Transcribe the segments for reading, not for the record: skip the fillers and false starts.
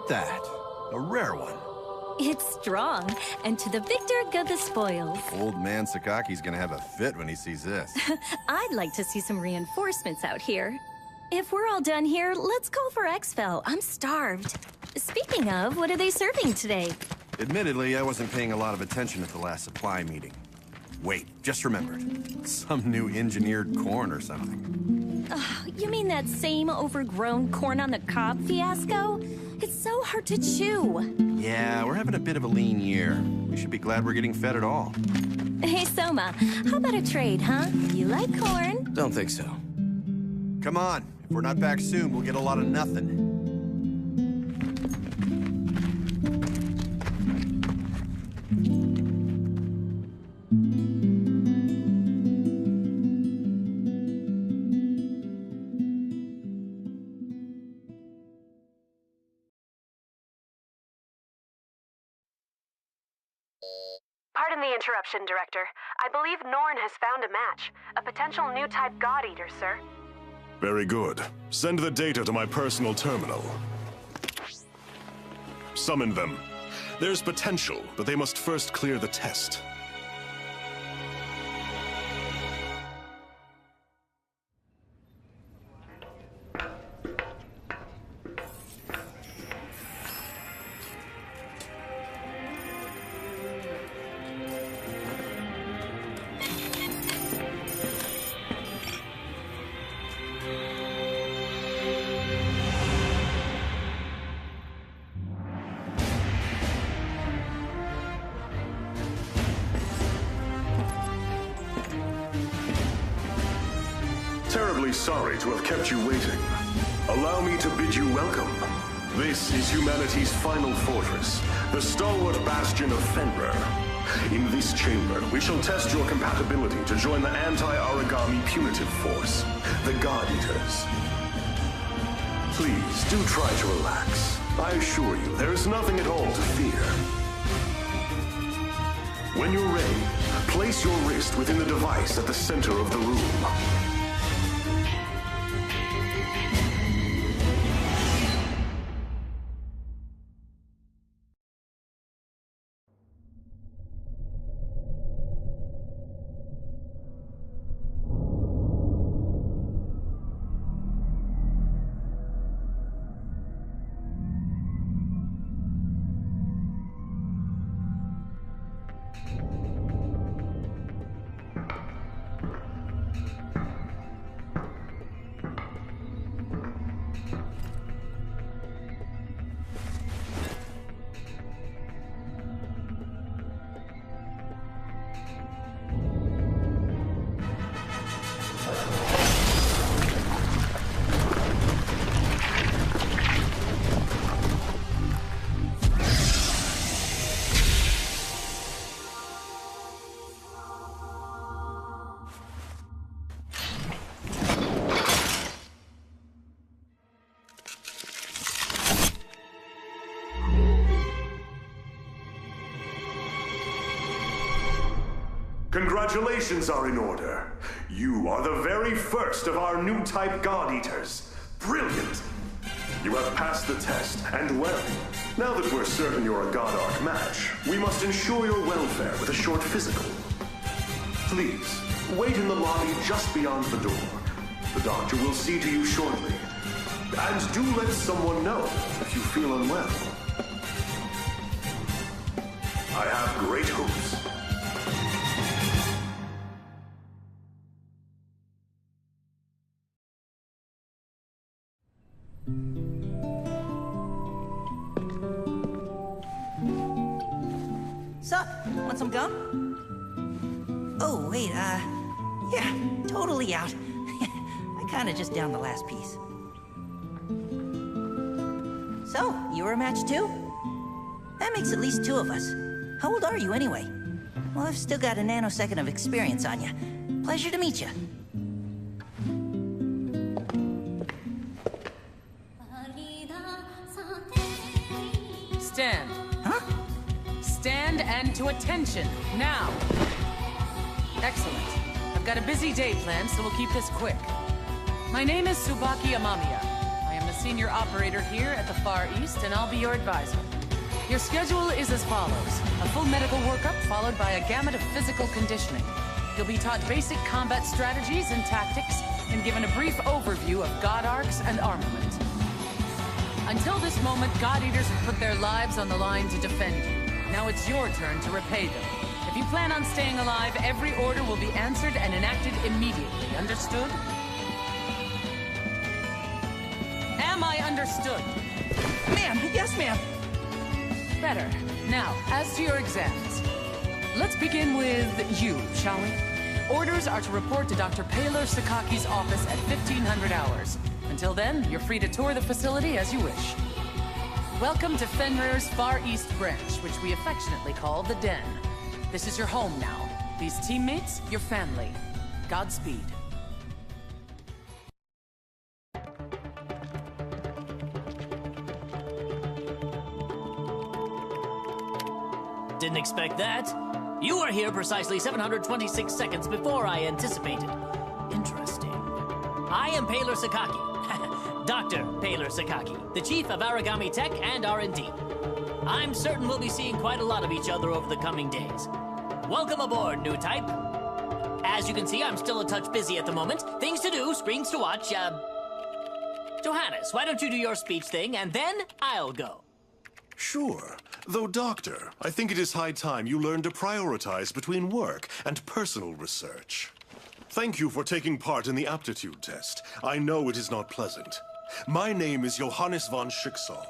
at that. A rare one. It's strong, and to the victor go the spoils. Old man Sakaki's gonna have a fit when he sees this. I'd like to see some reinforcements out here. If we're all done here, let's call for Exfil. I'm starved. Speaking of, what are they serving today? Admittedly, I wasn't paying a lot of attention at the last supply meeting. Wait, just remembered. Some new engineered corn or something. You mean that same overgrown corn on the cob fiasco? It's so hard to chew. Yeah, we're having a bit of a lean year. We should be glad we're getting fed at all. Hey, Soma, how about a trade, huh? You like corn? Don't think so. Come on. If we're not back soon, we'll get a lot of nothing. Pardon the interruption, Director. I believe Norn has found a match. A potential new type God Eater, sir. Very good. Send the data to my personal terminal. Summon them. There's potential, but they must first clear the test. Terribly sorry to have kept you waiting. Allow me to bid you welcome. This is humanity's final fortress, the stalwart bastion of Fenrir. In this chamber, we shall test your compatibility to join the anti-Aragami punitive force, the God Eaters. Please, do try to relax. I assure you, there is nothing at all to fear. When you're ready, place your wrist within the device at the center of the room. Congratulations are in order. You are the very first of our new type God Eaters. Brilliant! You have passed the test, and well. Now that we're certain you're a God Arc match, we must ensure your welfare with a short physical. Please, wait in the lobby just beyond the door. The doctor will see to you shortly. And do let someone know if you feel unwell. I have great hopes. Sup? Want some gum? Oh, wait, yeah, totally out. I kinda just downed the last piece. So, you were a match too? That makes at least two of us. How old are you anyway? Well, I've still got a nanosecond of experience on you. Pleasure to meet you. Stand. Huh? Stand and to attention, now. Excellent. I've got a busy day planned, so we'll keep this quick. My name is Tsubaki Amamiya. I am the senior operator here at the Far East, and I'll be your advisor. Your schedule is as follows. A full medical workup followed by a gamut of physical conditioning. You'll be taught basic combat strategies and tactics, and given a brief overview of God arcs and armament. Until this moment, God Eaters have put their lives on the line to defend you. Now it's your turn to repay them. If you plan on staying alive, every order will be answered and enacted immediately. Understood? Am I understood? Ma'am, yes, ma'am. Better. Now, as to your exams. Let's begin with you, shall we? Orders are to report to Dr. Paylor Sakaki's office at 1500 hours. Until then, you're free to tour the facility as you wish. Welcome to Fenrir's Far East branch, which we affectionately call the Den. This is your home now. These teammates, your family. Godspeed. Didn't expect that. You are here precisely 726 seconds before I anticipated. Interesting. I am Paylor Sakaki. Dr. Paylor Sakaki, the chief of Aragami Tech and R&D. I'm certain we'll be seeing quite a lot of each other over the coming days. Welcome aboard, new type. As you can see, I'm still a touch busy at the moment. Things to do, screens to watch, Johannes, why don't you do your speech thing, and then I'll go. Sure. Though, Doctor, I think it is high time you learn to prioritize between work and personal research. Thank you for taking part in the aptitude test. I know it is not pleasant. My name is Johannes von Schicksal.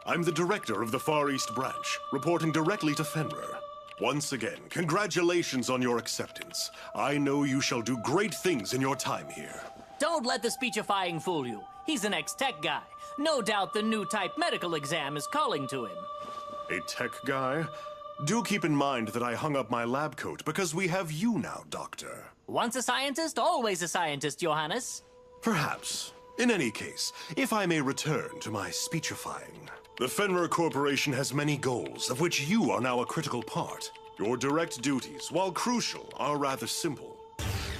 I'm the director of the Far East branch, reporting directly to Fenrir. Once again, congratulations on your acceptance. I know you shall do great things in your time here. Don't let the speechifying fool you. He's an ex-tech guy. No doubt the new type medical exam is calling to him. A tech guy? Do keep in mind that I hung up my lab coat because we have you now, Doctor. Once a scientist, always a scientist, Johannes. Perhaps. In any case, if I may return to my speechifying. The Fenrir Corporation has many goals, of which you are now a critical part. Your direct duties, while crucial, are rather simple.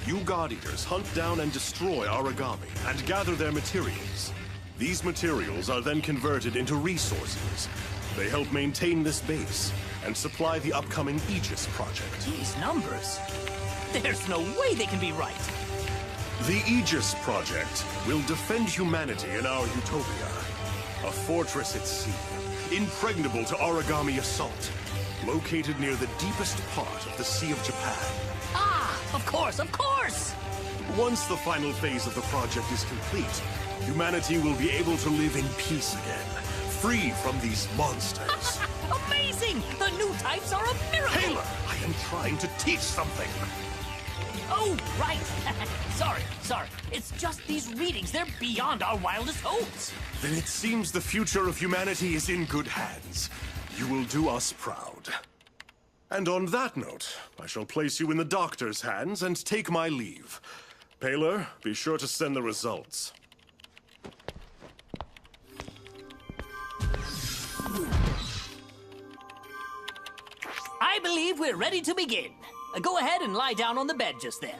You God Eaters hunt down and destroy Aragami and gather their materials. These materials are then converted into resources. They help maintain this base and supply the upcoming Aegis project. These numbers. There's no way they can be right. The Aegis project will defend humanity in our utopia. A fortress at sea, impregnable to Aragami assault, located near the deepest part of the Sea of Japan. Ah, of course, of course! Once the final phase of the project is complete, humanity will be able to live in peace again, free from these monsters. Amazing! The new types are a miracle! Paylor, I am trying to teach something. Oh, right. Sorry. It's just these readings. They're beyond our wildest hopes. Then it seems the future of humanity is in good hands. You will do us proud. And on that note, I shall place you in the doctor's hands and take my leave. Paylor, be sure to send the results. I believe we're ready to begin. Go ahead and lie down on the bed just there.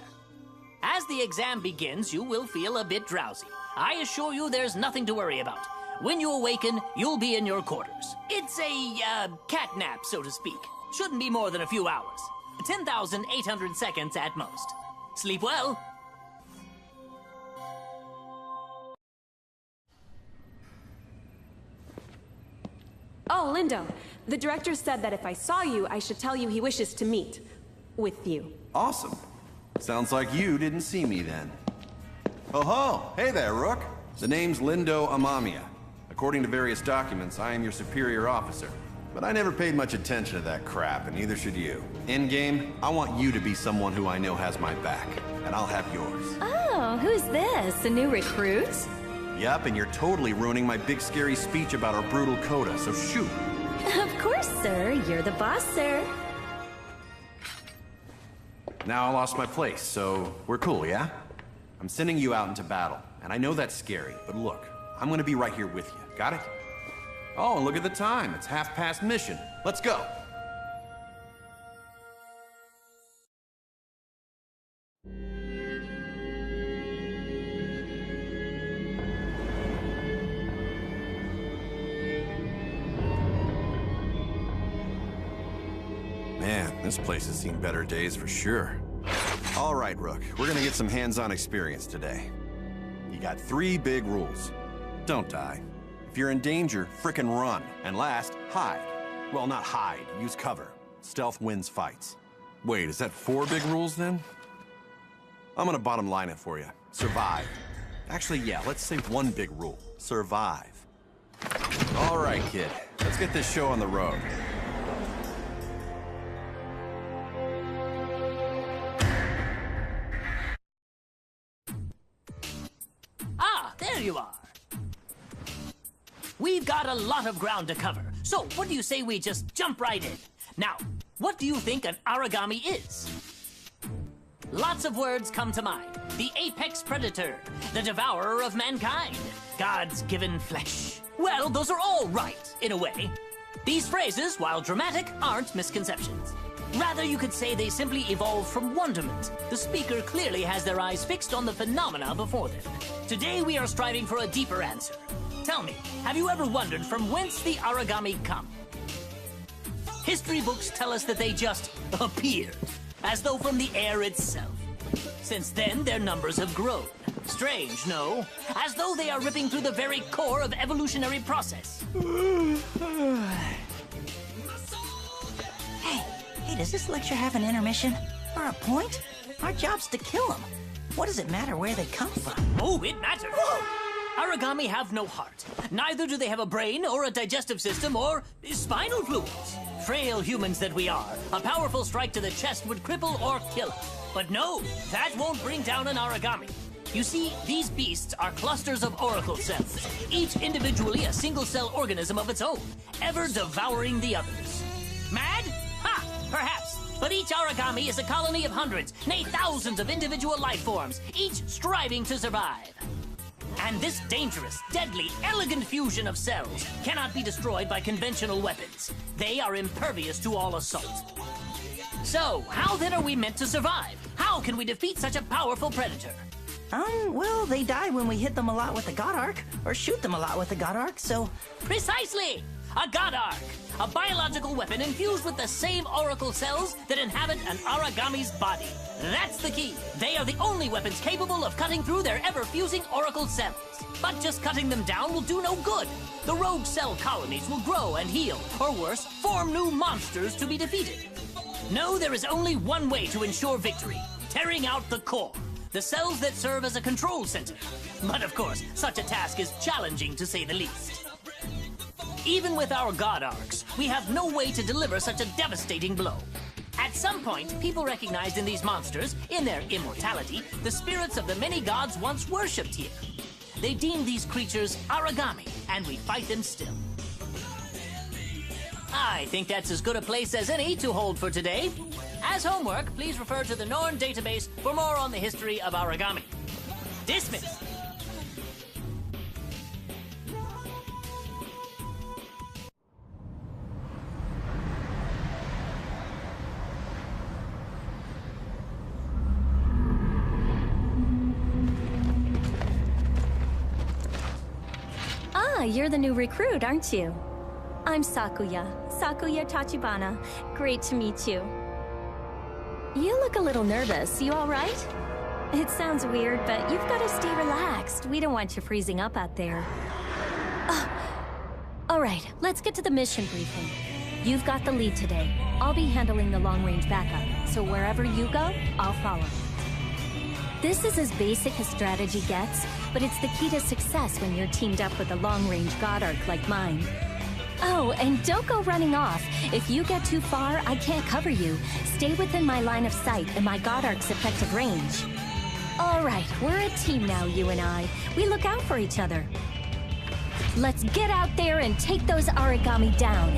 As the exam begins, you will feel a bit drowsy. I assure you there's nothing to worry about. When you awaken, you'll be in your quarters. It's a, cat nap, so to speak. Shouldn't be more than a few hours. 10,800 seconds at most. Sleep well. Oh, Lindo. The director said that if I saw you, I should tell you he wishes to meet with you. Awesome. Sounds like you didn't see me then. Oh ho! Hey there, Rook. The name's Lindo Amamiya. According to various documents, I am your superior officer. But I never paid much attention to that crap, and neither should you. In-game, I want you to be someone who I know has my back, and I'll have yours. Oh, who's this? A new recruit? Yup, and you're totally ruining my big scary speech about our brutal coda, so shoot. Of course, sir. You're the boss, sir. Now I lost my place, so we're cool, yeah? I'm sending you out into battle, and I know that's scary, but look, I'm gonna be right here with you. Got it? Oh, and look at the time. It's 1/2 mission. Let's go. This place has seen better days for sure. All right, Rook, we're gonna get some hands-on experience today. You got 3 big rules. Don't die. If you're in danger, frickin' run. And last, hide. Well, not hide, use cover. Stealth wins fights. Wait, is that 4 big rules then? I'm gonna bottom line it for you. Survive. Actually, yeah, let's say 1 big rule. Survive. All right, kid. Let's get this show on the road. Ah, there you are. We've got a lot of ground to cover, so what do you say we just jump right in? Now, what do you think an Aragami is? Lots of words come to mind. The apex predator, the devourer of mankind, God's given flesh. Well, those are all right, in a way. These phrases, while dramatic, aren't misconceptions. Rather, you could say they simply evolved from wonderment. The speaker clearly has their eyes fixed on the phenomena before them. Today, we are striving for a deeper answer. Tell me, have you ever wondered from whence the Aragami come? History books tell us that they just appeared, as though from the air itself. Since then, their numbers have grown. Strange, no? As though they are ripping through the very core of evolutionary process. Hey, does this lecture have an intermission? Or a point? Our job's to kill them. What does it matter where they come from? Oh, it matters. Aragami have no heart. Neither do they have a brain or a digestive system or spinal fluids. Frail humans that we are, a powerful strike to the chest would cripple or kill us. But no, that won't bring down an Aragami. You see, these beasts are clusters of oracle cells, each individually a single-cell organism of its own, ever devouring the others. Mad? Ha! Perhaps. But each Aragami is a colony of hundreds, nay thousands of individual life forms, each striving to survive. And this dangerous, deadly, elegant fusion of cells cannot be destroyed by conventional weapons. They are impervious to all assault. So, how then are we meant to survive? How can we defeat such a powerful predator? Well, they die when we hit them a lot with the God Arc, or shoot them a lot with the God Arc, so... Precisely! A God Arc! A biological weapon infused with the same oracle cells that inhabit an Aragami's body. That's the key. They are the only weapons capable of cutting through their ever-fusing oracle cells. But just cutting them down will do no good. The rogue cell colonies will grow and heal, or worse, form new monsters to be defeated. No, there is only one way to ensure victory. Tearing out the core. The cells that serve as a control center. But of course, such a task is challenging to say the least. Even with our God Arcs, we have no way to deliver such a devastating blow. At some point, people recognized in these monsters, in their immortality, the spirits of the many gods once worshipped here. They deemed these creatures Aragami, and we fight them still. I think that's as good a place as any to hold for today. As homework, please refer to the Norn database for more on the history of Aragami. Dismissed. Ah, you're the new recruit, aren't you? I'm Sakuya. Sakuya Tachibana. Great to meet you. You look a little nervous. You all right? It sounds weird, but you've got to stay relaxed. We don't want you freezing up out there. All right, let's get to the mission briefing. You've got the lead today. I'll be handling the long-range backup, so wherever you go, I'll follow. This is as basic as strategy gets, but it's the key to success when you're teamed up with a long-range God Arc like mine. Oh, and don't go running off. If you get too far, I can't cover you. Stay within my line of sight and my God Arc's effective range. All right, we're a team now, you and I. We look out for each other. Let's get out there and take those Aragami down.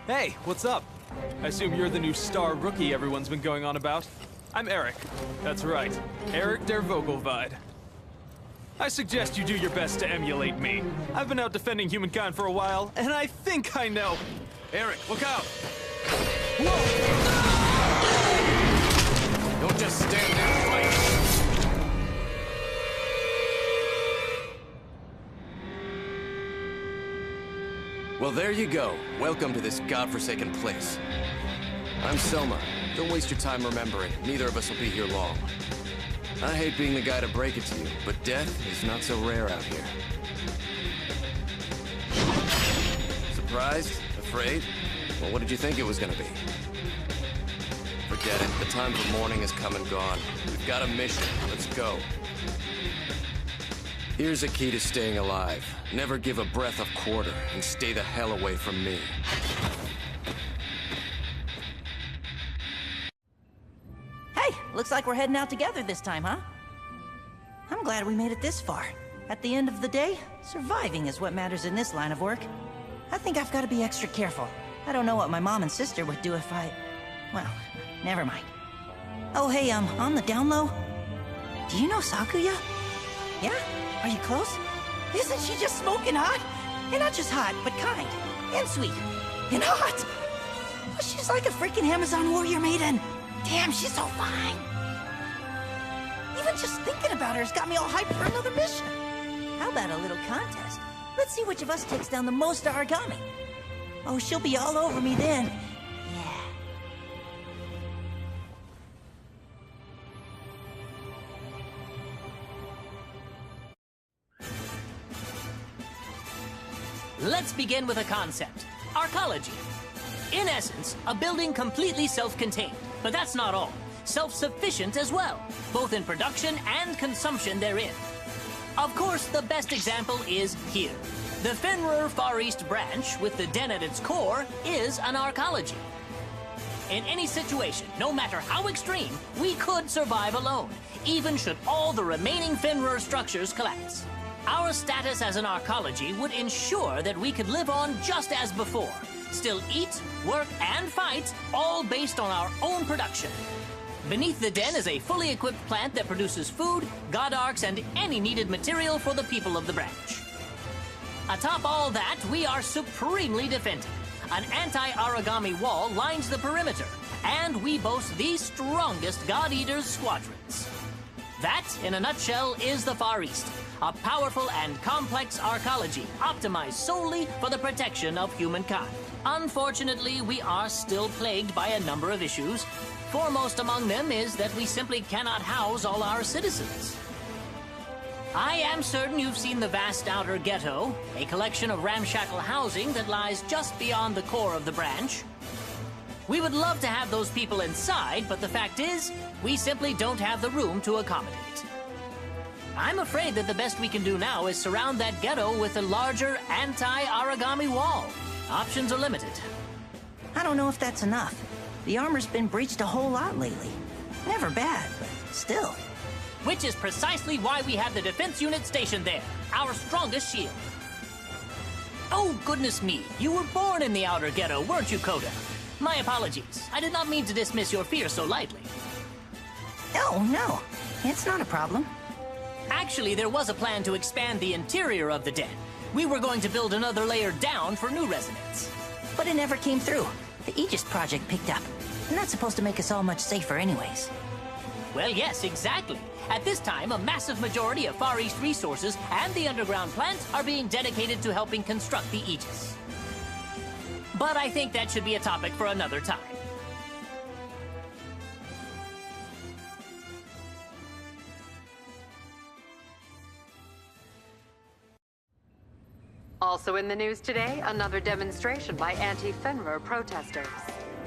Hey, what's up? I assume you're the new star rookie everyone's been going on about. I'm Eric. That's right, Eric der Vogelweide. I suggest you do your best to emulate me. I've been out defending humankind for a while, and I think I know. Eric, look out! Whoa! Don't just stand there and fight. Well, there you go. Welcome to this godforsaken place. I'm Selma. Don't waste your time remembering. Neither of us will be here long. I hate being the guy to break it to you, but death is not so rare out here. Surprised? Afraid? Well, what did you think it was gonna be? Forget it. The time for mourning has come and gone. We've got a mission. Let's go. Here's a key to staying alive. Never give a breath a quarter, and stay the hell away from me. Hey, looks like we're heading out together this time, huh? I'm glad we made it this far. At the end of the day, surviving is what matters in this line of work. I think I've got to be extra careful. I don't know what my mom and sister would do if I... Well, never mind. Oh, hey, on the down low, do you know Sakuya? Yeah? Are you close? Isn't she just smoking hot? And not just hot, but kind. And sweet. And hot! She's like a freaking Amazon warrior maiden. Damn, she's so fine. Even just thinking about her has got me all hyped for another mission. How about a little contest? Let's see which of us takes down the most Aragami. Oh, she'll be all over me then. Yeah. Let's begin with a concept. Arcology. In essence, a building completely self-contained. But that's not all. Self-sufficient as well, both in production and consumption therein. Of course, the best example is here. The Fenrir Far East branch, with the den at its core, is an arcology. In any situation, no matter how extreme, we could survive alone, even should all the remaining Fenrir structures collapse. Our status as an arcology would ensure that we could live on just as before, still eat, work, and fight, all based on our own production. Beneath the den is a fully equipped plant that produces food, god arcs, and any needed material for the people of the branch. Atop all that, we are supremely defended. An anti-Aragami wall lines the perimeter, and we boast the strongest God Eaters squadrons. That, in a nutshell, is the Far East, a powerful and complex arcology optimized solely for the protection of humankind. Unfortunately, we are still plagued by a number of issues. Foremost among them is that we simply cannot house all our citizens. I am certain you've seen the vast outer ghetto, a collection of ramshackle housing that lies just beyond the core of the branch. We would love to have those people inside, but the fact is, we simply don't have the room to accommodate. I'm afraid that the best we can do now is surround that ghetto with a larger anti-Aragami wall. Options are limited. I don't know if that's enough. The armor's been breached a whole lot lately. Never bad, but still. Which is precisely why we have the defense unit stationed there, our strongest shield. Oh, goodness me, you were born in the outer ghetto, weren't you, Coda? My apologies. I did not mean to dismiss your fear so lightly. Oh, no. It's not a problem. Actually, there was a plan to expand the interior of the den. We were going to build another layer down for new residents. But it never came through. The Aegis project picked up. And that's supposed to make us all much safer anyways. Well, yes, exactly. At this time, a massive majority of Far East resources and the underground plant are being dedicated to helping construct the Aegis. But I think that should be a topic for another time. Also in the news today, another demonstration by anti-Fenrir protesters.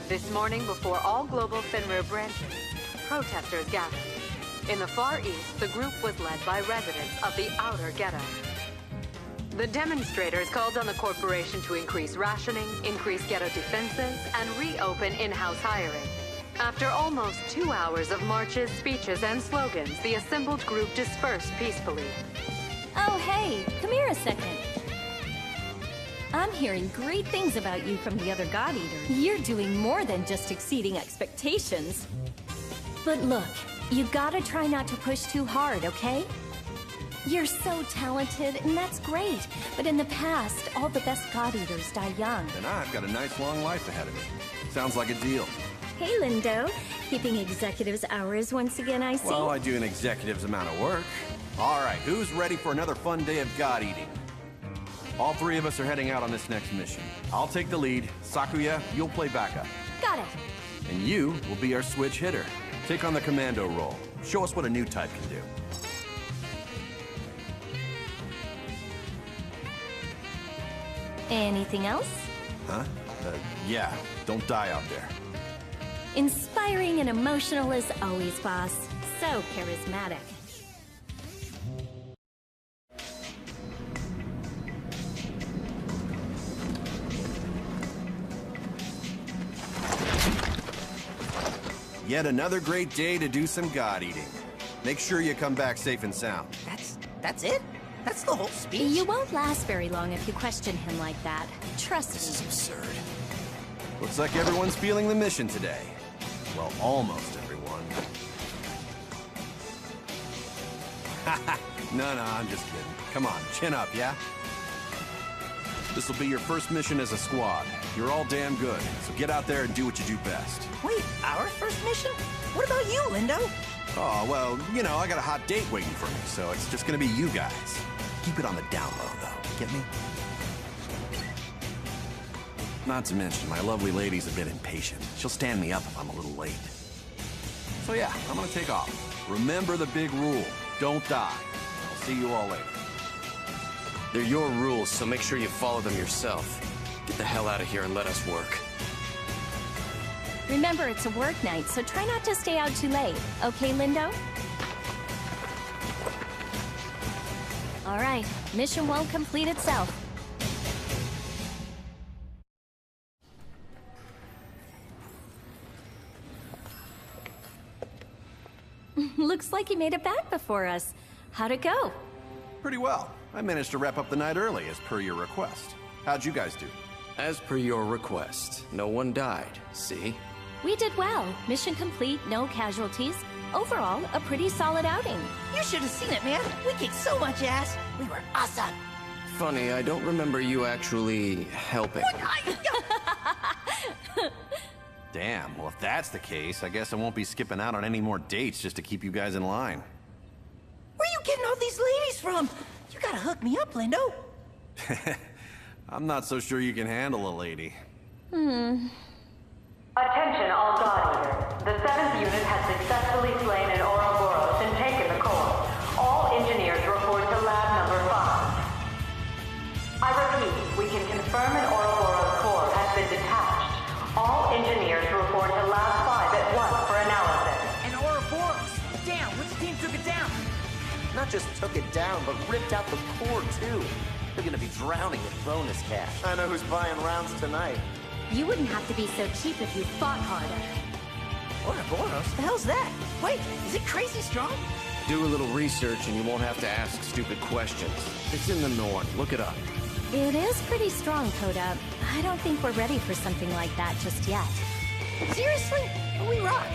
This morning, before all global Fenrir branches, protesters gathered. In the Far East, the group was led by residents of the outer ghetto. The demonstrators called on the corporation to increase rationing, increase ghetto defenses, and reopen in-house hiring. After almost 2 hours of marches, speeches, and slogans, the assembled group dispersed peacefully. Oh, hey, come here a second. I'm hearing great things about you from the other God Eaters. You're doing more than just exceeding expectations. But look, you gotta try not to push too hard, okay? You're so talented, and that's great. But in the past, all the best God Eaters die young. And I've got a nice long life ahead of me. Sounds like a deal. Hey, Lindo. keeping executives' hours once again, I see. Well, I do an executive's amount of work. All right, who's ready for another fun day of god eating? All three of us are heading out on this next mission. I'll take the lead. Sakuya, you'll play backup. Got it. And you will be our switch hitter. Take on the commando role. Show us what a new type can do. Anything else? Huh? Yeah, don't die out there. Inspiring and emotional as always, boss. So charismatic. Yet another great day to do some god eating. Make sure you come back safe and sound. That's it? That's the whole speech? You won't last very long if you question him like that. Trust me. This is absurd. Looks like everyone's feeling the mission today. Well, almost everyone. No, I'm just kidding. Come on, chin up, yeah? This will be your first mission as a squad. You're all damn good, so get out there and do what you do best. Wait, our first mission? What about you, Lindo? Oh, well, you know, I got a hot date waiting for me, so it's just gonna be you guys. Keep it on the down low, though. Get me? Not to mention, my lovely lady's a bit impatient. She'll stand me up if I'm a little late. So yeah, I'm gonna take off. Remember the big rule. Don't die. I'll see you all later. They're your rules, so make sure you follow them yourself. Get the hell out of here and let us work. Remember, it's a work night, so try not to stay out too late. Okay, Lindo? All right, mission won't complete itself. Looks like you made it back before us. How'd it go? Pretty well. I managed to wrap up the night early, as per your request. How'd you guys do? As per your request, no one died, see? We did well. Mission complete, no casualties. Overall, a pretty solid outing. You should have seen it, man. We kicked so much ass. We were awesome. Funny, I don't remember you actually helping. Damn, well if that's the case, I guess I won't be skipping out on any more dates just to keep you guys in line. Where you getting all these ladies from? You gotta hook me up, Lindo. I'm not so sure you can handle a lady. Attention all God Eaters. The 7th unit has successfully slain an Ouroboros and taken the core. All engineers report to lab number 5. I repeat, we can confirm an Ouroboros core has been detached. All engineers report to lab 5 at once for analysis. An Ouroboros! Damn, which team took it down? Not just took it down, but ripped out the core too. They're gonna be drowning in bonus cash. I know who's buying rounds tonight. You wouldn't have to be so cheap if you fought harder. Ouroboros? The hell's that? Wait, is it crazy strong? Do a little research and you won't have to ask stupid questions. It's in the north. Look it up. It is pretty strong, Koda. I don't think we're ready for something like that just yet. Seriously? But we rock.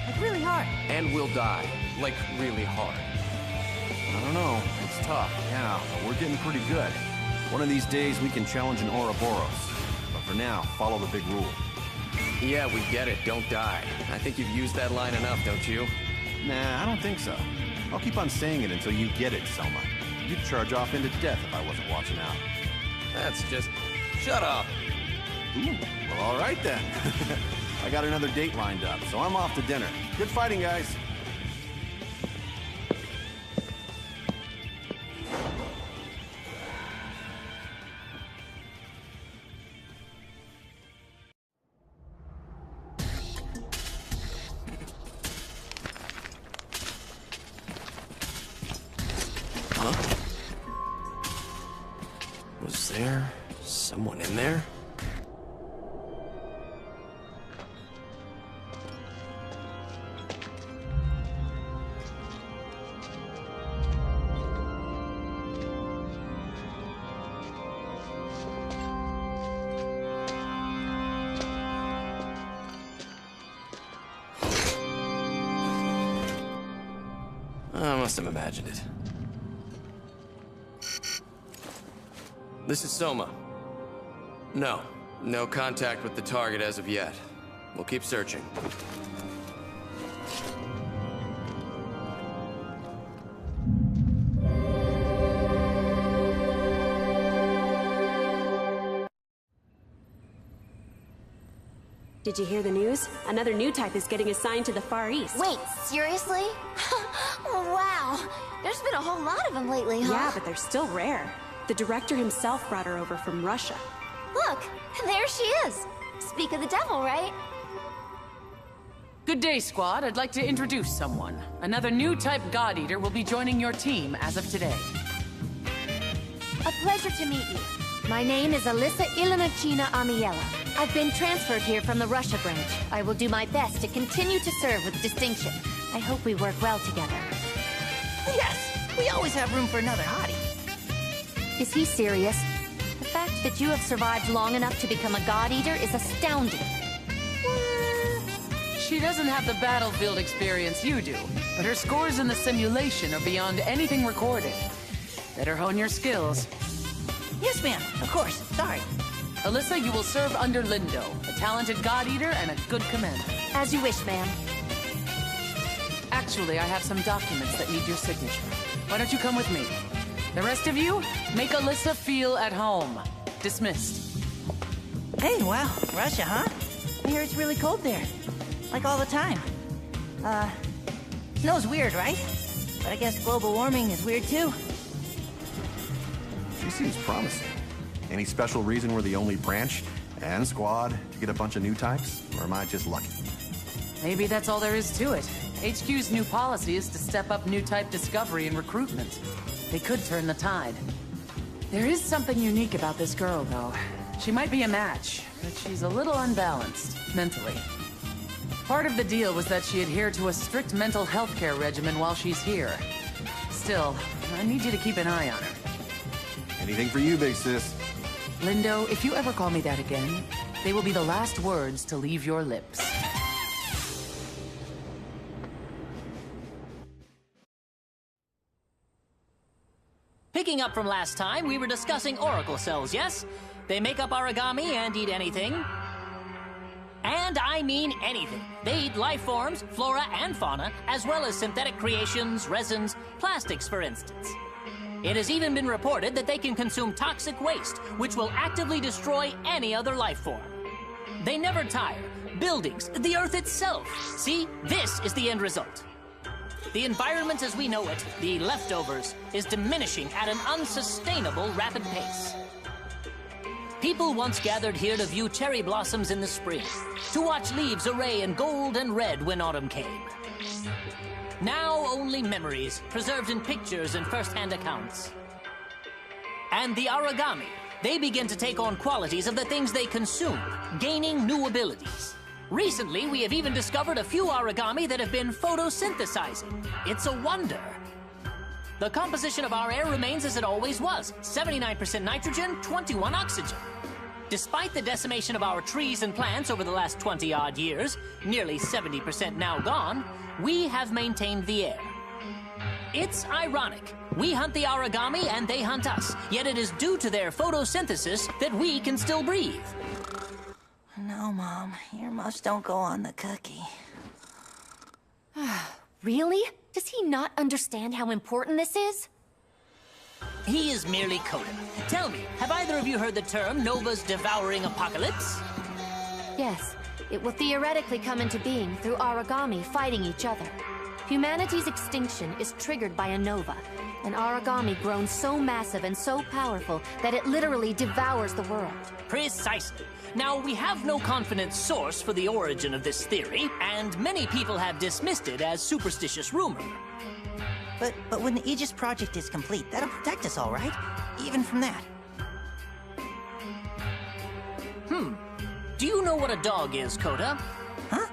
Like really hard. And we'll die. Like really hard. I don't know. It's tough, yeah, but we're getting pretty good. One of these days we can challenge an Ouroboros. But for now, follow the big rule. Yeah, we get it. Don't die. I think you've used that line enough, don't you? Nah, I don't think so. I'll keep on saying it until you get it, Selma. You'd charge off into death if I wasn't watching out. That's just... Shut up! Ooh, well, all right then. I got another date lined up, so I'm off to dinner. Good fighting, guys. Was there someone in there? I must have imagined it. This is Soma. No contact with the target as of yet. We'll keep searching. Did you hear the news? Another new type is getting assigned to the Far East. Wait, seriously? Wow. There's been a whole lot of them lately, huh? Yeah, but they're still rare. The director himself brought her over from Russia. Look, there she is. Speak of the devil, right? Good day, squad. I'd like to introduce someone. Another new type God Eater will be joining your team as of today. A pleasure to meet you. My name is Alyssa Ilinachina Amiela. I've been transferred here from the Russia branch. I will do my best to continue to serve with distinction. I hope we work well together. Yes, we always have room for another hottie. Is he serious? The fact that you have survived long enough to become a God Eater is astounding. She doesn't have the battlefield experience you do, but her scores in the simulation are beyond anything recorded. Better hone your skills. Yes, ma'am. Of course. Sorry. Alyssa, you will serve under Lindo, a talented God Eater and a good commander. As you wish, ma'am. Actually, I have some documents that need your signature. Why don't you come with me? The rest of you, make Alyssa feel at home. Dismissed. Hey, wow. Russia, huh? I hear it's really cold there. Like all the time. Snow's weird, right? But I guess global warming is weird too. She seems promising. Any special reason we're the only branch and squad to get a bunch of new types? Or am I just lucky? Maybe that's all there is to it. HQ's new policy is to step up new type discovery and recruitment. They could turn the tide. There is something unique about this girl, though. She might be a match, but she's a little unbalanced, mentally. Part of the deal was that she adhered to a strict mental health care regimen while she's here. Still, I need you to keep an eye on her. Anything for you, big sis. Lindo, if you ever call me that again, they will be the last words to leave your lips. Picking up from last time, we were discussing oracle cells, yes? They make up origami and eat anything. And I mean anything. They eat life forms, flora and fauna, as well as synthetic creations, resins, plastics, for instance. It has even been reported that they can consume toxic waste, which will actively destroy any other life form. They never tire. Buildings, the Earth itself. See, this is the end result. The environment as we know it, the leftovers, is diminishing at an unsustainable rapid pace. People once gathered here to view cherry blossoms in the spring, to watch leaves array in gold and red when autumn came. Now only memories, preserved in pictures and first-hand accounts. And the origami, they begin to take on qualities of the things they consume, gaining new abilities. Recently, we have even discovered a few origami that have been photosynthesizing. It's a wonder. The composition of our air remains as it always was, 79% nitrogen, 21 oxygen. Despite the decimation of our trees and plants over the last 20-odd years, nearly 70% now gone, we have maintained the air. It's ironic. We hunt the origami and they hunt us, yet it is due to their photosynthesis that we can still breathe. No, Mom. Earmuffs don't go on the cookie. Really? Does he not understand how important this is? He is merely Coda. Tell me, have either of you heard the term Nova's devouring apocalypse? Yes. It will theoretically come into being through origami fighting each other. Humanity's extinction is triggered by a nova, an origami grown so massive and so powerful that it literally devours the world. Precisely. Now, we have no confident source for the origin of this theory, and many people have dismissed it as superstitious rumor. But when the Aegis project is complete, that'll protect us all, right? Even from that. Do you know what a dog is, Coda? Huh?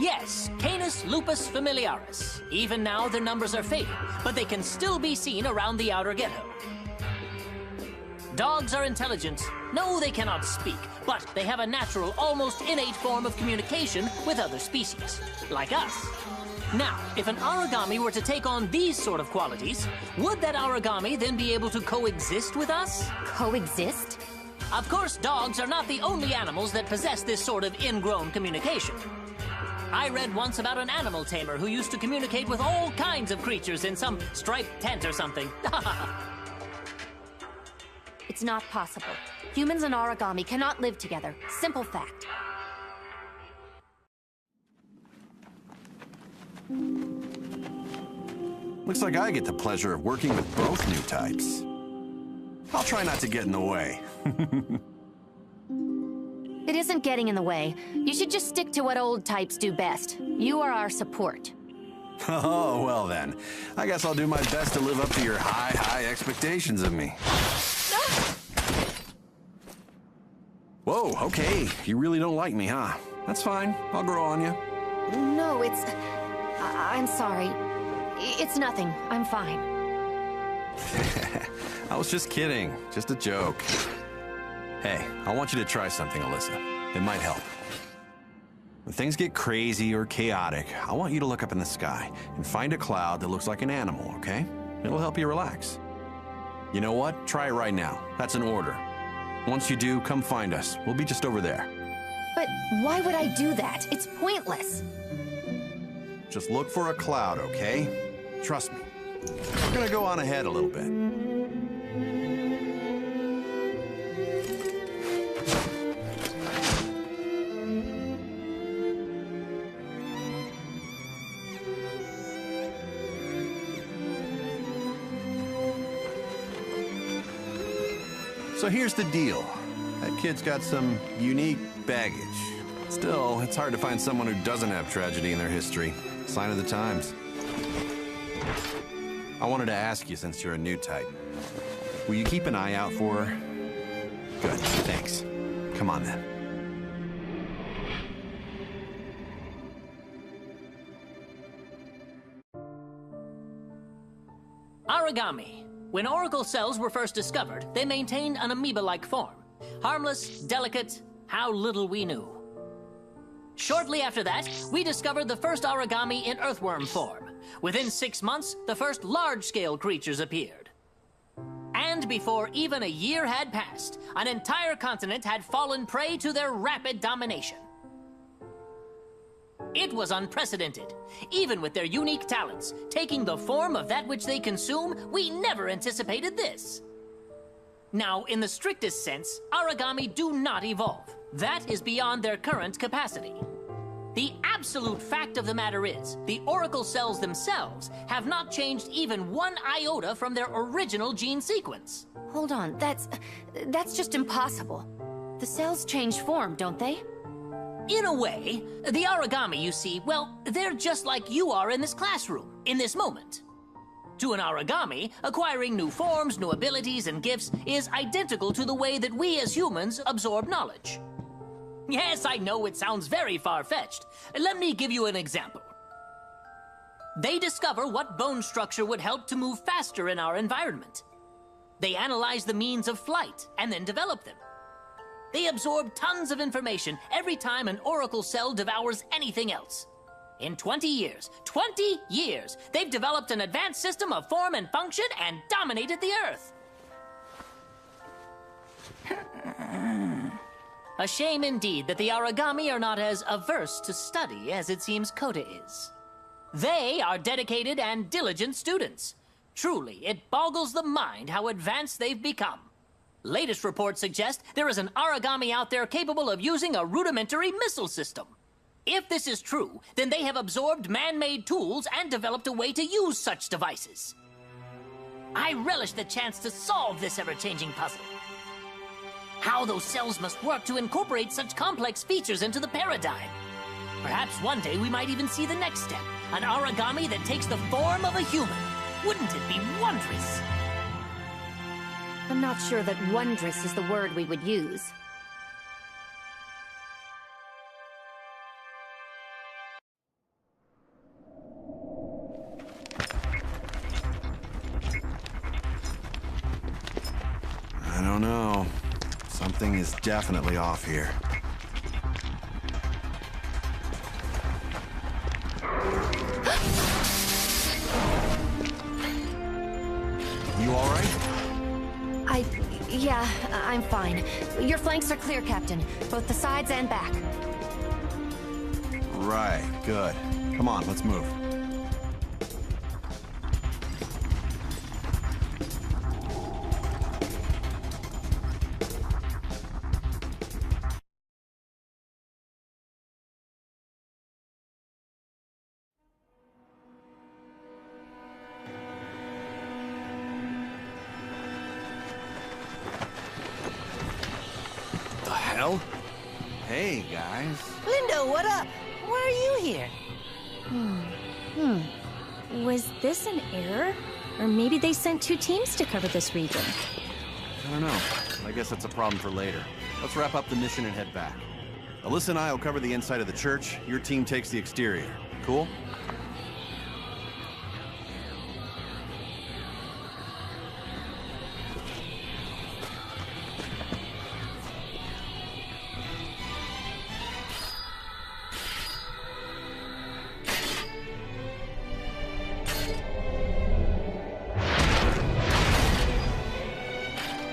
Yes, Canis lupus familiaris. Even now, their numbers are fading, but they can still be seen around the outer ghetto. Dogs are intelligent. No, they cannot speak, but they have a natural, almost innate form of communication with other species, like us. Now, if an origami were to take on these sort of qualities, would that origami then be able to coexist with us? Coexist? Of course, dogs are not the only animals that possess this sort of ingrown communication. I read once about an animal tamer who used to communicate with all kinds of creatures in some striped tent or something. It's not possible. Humans and origami cannot live together. Simple fact. Looks like I get the pleasure of working with both new types. I'll try not to get in the way. It isn't getting in the way. You should just stick to what old types do best. You are our support. Oh, well then. I guess I'll do my best to live up to your high expectations of me. Whoa, okay. You really don't like me, huh? That's fine. I'll grow on you. No, it's... I'm sorry. It's nothing. I'm fine. I was just kidding. Just a joke. Hey, I want you to try something, Alyssa. It might help. When things get crazy or chaotic, I want you to look up in the sky and find a cloud that looks like an animal, okay? It'll help you relax. You know what? Try it right now. That's an order. Once you do, come find us. We'll be just over there. But why would I do that? It's pointless. Just look for a cloud, okay? Trust me. We're gonna go on ahead a little bit. So here's the deal. That kid's got some unique baggage. Still, it's hard to find someone who doesn't have tragedy in their history. Sign of the times. I wanted to ask you, since you're a new type, will you keep an eye out for her? Good, thanks. Come on then. Origami. When oracle cells were first discovered, they maintained an amoeba-like form. Harmless, delicate, how little we knew. Shortly after that, we discovered the first origami in earthworm form. Within 6 months, the first large-scale creatures appeared. And before even a year had passed, an entire continent had fallen prey to their rapid domination. It was unprecedented. Even with their unique talents, taking the form of that which they consume, we never anticipated this. Now, in the strictest sense, origami do not evolve. That is beyond their current capacity. The absolute fact of the matter is, the oracle cells themselves have not changed even 1 iota from their original gene sequence. Hold on, that's just impossible. The cells change form, don't they? In a way, the origami, you see, well, they're just like you are in this classroom, in this moment. To an origami, acquiring new forms, new abilities, and gifts is identical to the way that we as humans absorb knowledge. Yes, I know it sounds very far-fetched. Let me give you an example. They discover what bone structure would help to move faster in our environment. They analyze the means of flight and then develop them. They absorb tons of information every time an oracle cell devours anything else. In 20 years, they've developed an advanced system of form and function and dominated the Earth. A shame indeed that the origami are not as averse to study as it seems Kota is. They are dedicated and diligent students. Truly, it boggles the mind how advanced they've become. Latest reports suggest there is an origami out there capable of using a rudimentary missile system. If this is true, then they have absorbed man-made tools and developed a way to use such devices. I relish the chance to solve this ever-changing puzzle. How those cells must work to incorporate such complex features into the paradigm. Perhaps one day we might even see the next step, an origami that takes the form of a human. Wouldn't it be wondrous? I'm not sure that wondrous is the word we would use. I don't know. Something is definitely off here. You all right? Yeah, I'm fine. Your flanks are clear, Captain. Both the sides and back. Right, good. Come on, let's move. The hell? Hey, guys. Lindo, what up? Why are you here? Was this an error? Or maybe they sent 2 teams to cover this region. I don't know. I guess that's a problem for later. Let's wrap up the mission and head back. Alyssa and I will cover the inside of the church. Your team takes the exterior. Cool?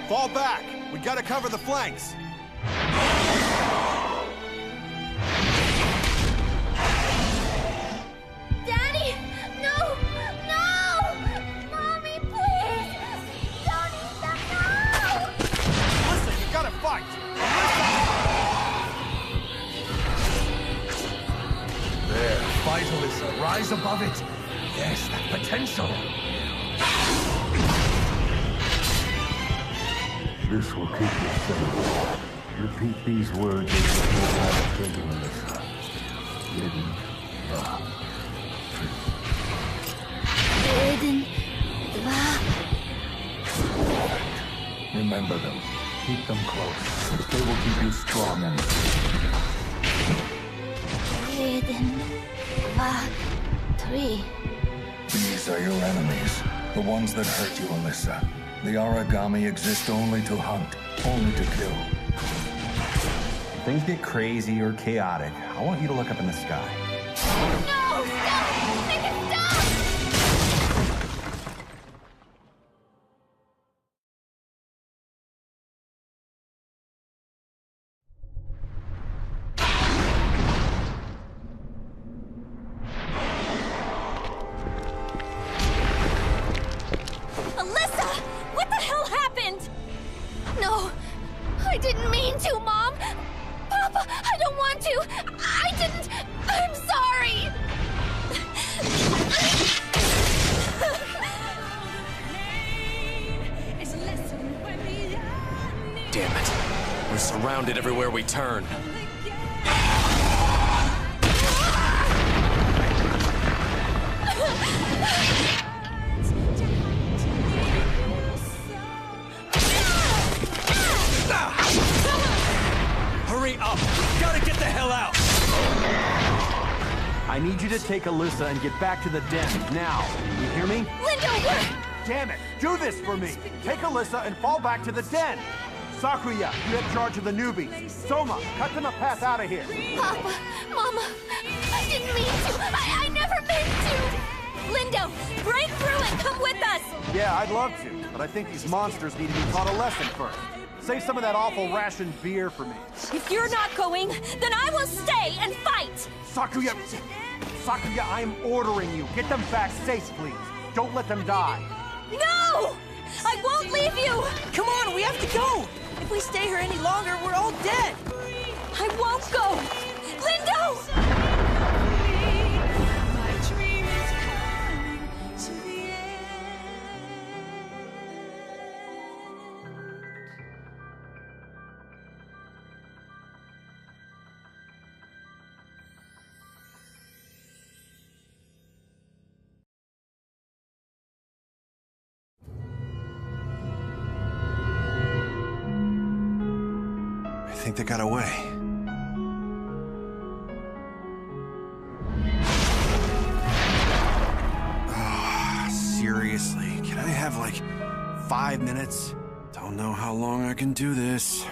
Fall back! We gotta cover the flanks! Daddy! No! No! Mommy, please! Don't eat them now! Listen, you gotta fight! There, fight, Alyssa. Rise above it. Yes, that potential. This will keep you safe. Repeat these words as you go out of Alyssa. Remember them. Keep them close. They will keep you strong and... These are your enemies. The ones that hurt you, Alyssa. The Aragami exist only to hunt, only to kill. If things get crazy or chaotic, I want you to look up in the sky. No! Stop! Make it stop! Alyssa! What the hell happened? No! I didn't mean to, Mom! Papa, I don't want to! I didn't! I'm sorry! Damn it. We're surrounded everywhere we turn. Hurry up! Gotta get the hell out! I need you to take Alyssa and get back to the den, now. You hear me? Lindo, we're... Damn it! Do this for me! Take Alyssa and fall back to the den! Sakuya, you have charge of the newbies. Soma, cut them a path out of here. Papa, Mama, I didn't mean to. I never meant to. Lindo, break through and come with us! Yeah, I'd love to, but I think these monsters need to be taught a lesson first. Save some of that awful rationed beer for me. If you're not going, then I will stay and fight! Sakuya, I'm ordering you. Get them back safe, please. Don't let them die. No! I won't leave you! Come on, we have to go! If we stay here any longer, we're all dead! I won't go! Lindo! I think they got away. Seriously, can I have like 5 minutes? Don't know how long I can do this.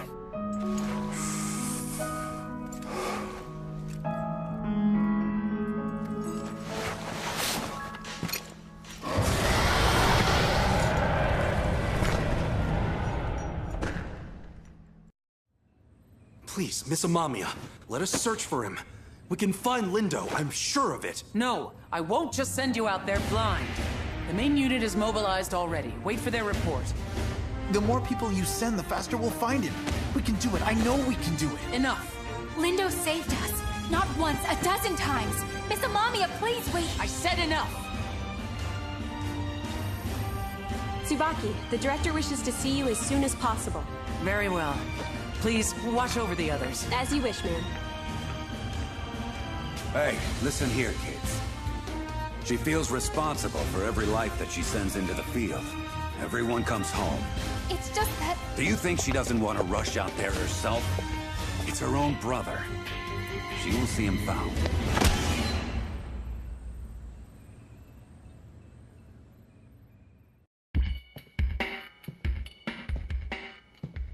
Please, Miss Amamiya, let us search for him. We can find Lindo, I'm sure of it. No, I won't just send you out there blind. The main unit is mobilized already. Wait for their report. The more people you send, the faster we'll find him. We can do it. I know we can do it. Enough. Lindo saved us. Not once, a dozen times. Miss Amamiya, please wait. I said enough. Tsubaki, the director wishes to see you as soon as possible. Very well. Please, watch over the others. As you wish, ma'am. Hey, listen here, kids. She feels responsible for every life that she sends into the field. Everyone comes home. It's just that... Do you think she doesn't want to rush out there herself? It's her own brother. She will see him found.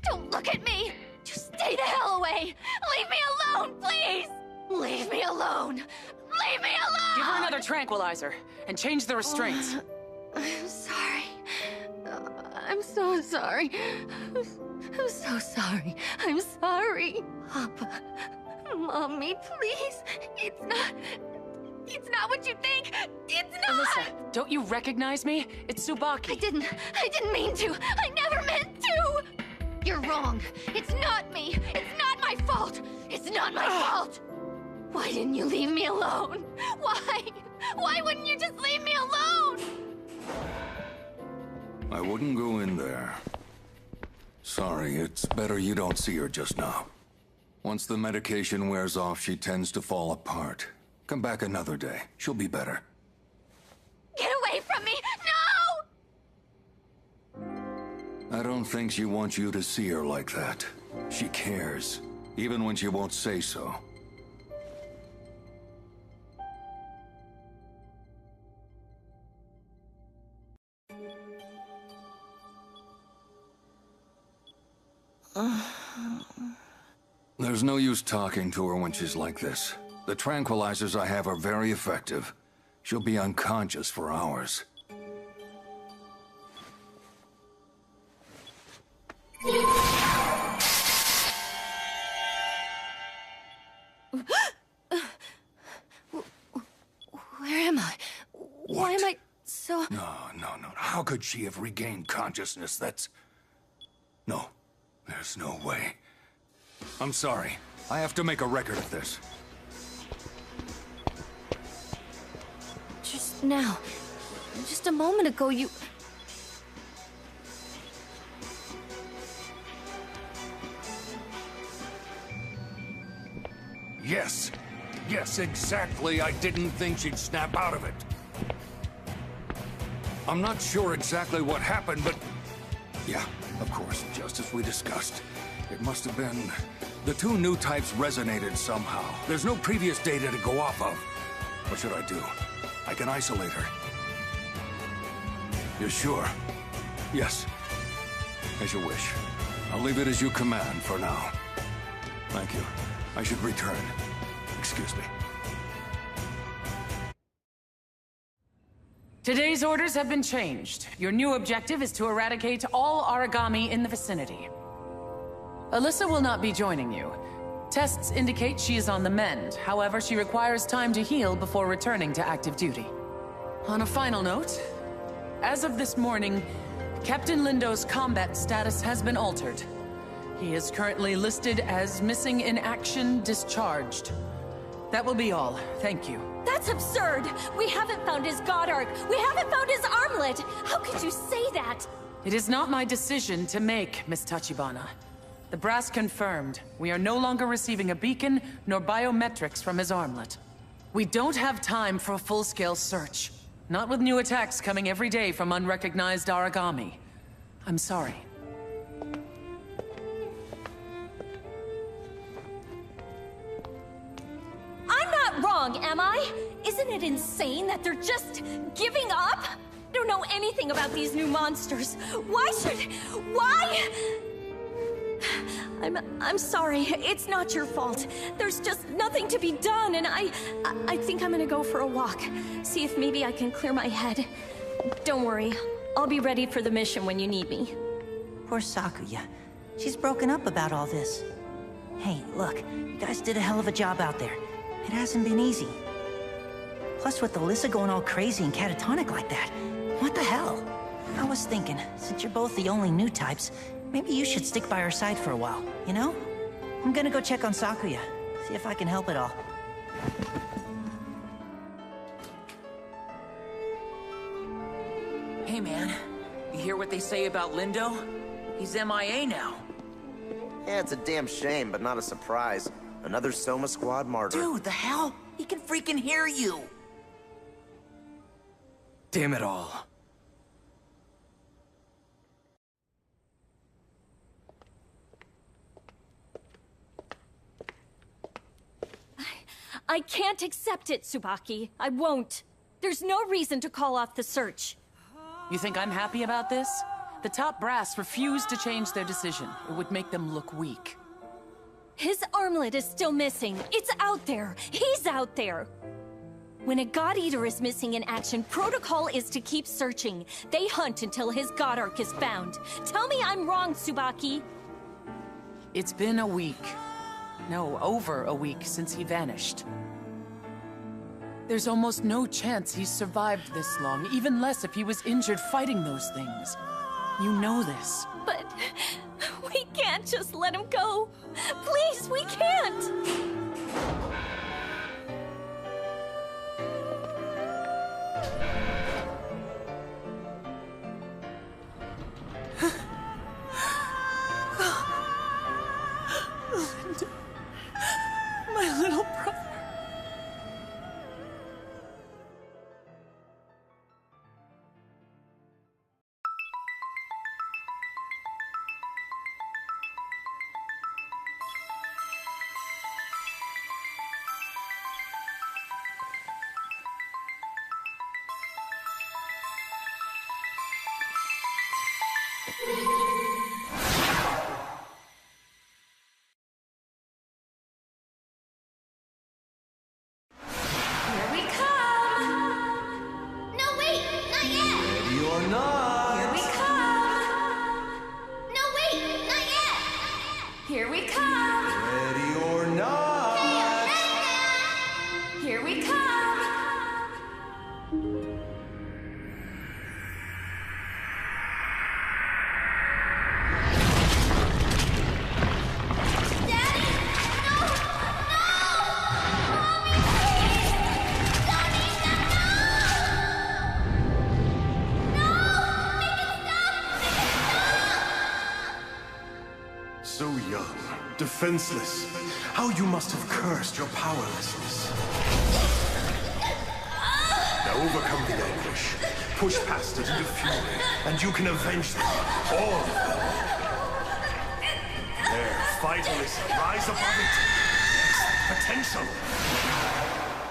Don't look at me! Just stay the hell away! Leave me alone, please! Leave me alone! Leave me alone! Give her another tranquilizer, and change the restraints. I'm sorry. I'm so sorry. I'm so sorry. I'm sorry. Papa, Mommy, please. It's not what you think. It's not! Alyssa, don't you recognize me? It's Tsubaki. I didn't mean to. I never meant to! You're wrong. It's not me. It's not my fault. It's not my fault. Why didn't you leave me alone? Why? Why wouldn't you just leave me alone? I wouldn't go in there. Sorry, it's better you don't see her just now. Once the medication wears off, she tends to fall apart. Come back another day. She'll be better. Get away from me! No! I don't think she wants you to see her like that. She cares, even when she won't say so. There's no use talking to her when she's like this. The tranquilizers I have are very effective. She'll be unconscious for hours. Where am I? Why am I so... No. How could she have regained consciousness? No. There's no way. I'm sorry. I have to make a record of this. Just now. Just a moment ago, you... Yes. Yes, exactly. I didn't think she'd snap out of it. I'm not sure exactly what happened, but... Yeah, of course, just as we discussed. It must have been... The two new types resonated somehow. There's no previous data to go off of. What should I do? I can isolate her. You're sure? Yes. As you wish. I'll leave it as you command for now. Thank you. I should return. Excuse me. Today's orders have been changed. Your new objective is to eradicate all Aragami in the vicinity. Alyssa will not be joining you. Tests indicate she is on the mend. However, she requires time to heal before returning to active duty. On a final note, as of this morning, Captain Lindo's combat status has been altered. He is currently listed as missing in action, discharged. That will be all. Thank you. That's absurd! We haven't found his God Arc! We haven't found his armlet! How could you say that? It is not my decision to make, Miss Tachibana. The brass confirmed. We are no longer receiving a beacon, nor biometrics from his armlet. We don't have time for a full-scale search. Not with new attacks coming every day from unrecognized Aragami. I'm sorry. I'm not wrong, am I? Isn't it insane that they're just giving up? I don't know anything about these new monsters. Why? I'm sorry. It's not your fault. There's just nothing to be done, and I think I'm gonna go for a walk. See if maybe I can clear my head. Don't worry. I'll be ready for the mission when you need me. Poor Sakuya. She's broken up about all this. Hey, look, you guys did a hell of a job out there. It hasn't been easy. Plus, with Alyssa going all crazy and catatonic like that, what the hell? I was thinking, since you're both the only new types, maybe you should stick by her side for a while, you know? I'm gonna go check on Sakuya, see if I can help at all. Hey, man. You hear what they say about Lindo? He's MIA now. Yeah, it's a damn shame, but not a surprise. Another Soma Squad martyr. Dude, the hell? He can freaking hear you! Damn it all. I can't accept it, Tsubaki. I won't. There's no reason to call off the search. You think I'm happy about this? The top brass refused to change their decision. It would make them look weak. His armlet is still missing. It's out there. He's out there. When a God Eater is missing in action, protocol is to keep searching. They hunt until his God Arc is found. Tell me I'm wrong, Tsubaki. It's been a week. No, over a week since he vanished. There's almost no chance he's survived this long, even less if he was injured fighting those things. You know this. But we can't just let him go. Please, we can't. My little brother. So young, defenseless. How you must have cursed your powerlessness. Now overcome the anguish. Push past it into fury, and you can avenge them. All of them. There, fight, Alyssa. Rise above it. Yes, potential.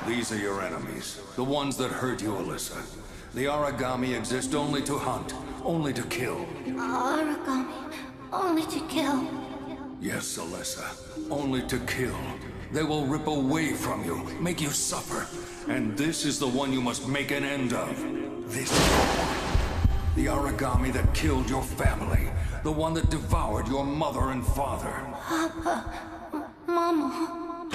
These are your enemies. The ones that hurt you, Alyssa. The Aragami exist only to hunt, only to kill. Aragami, only to kill. Yes, Alyssa. Only to kill. They will rip away from you, make you suffer. And this is the one you must make an end of. This one. The Aragami that killed your family. The one that devoured your mother and father. Papa, Mama.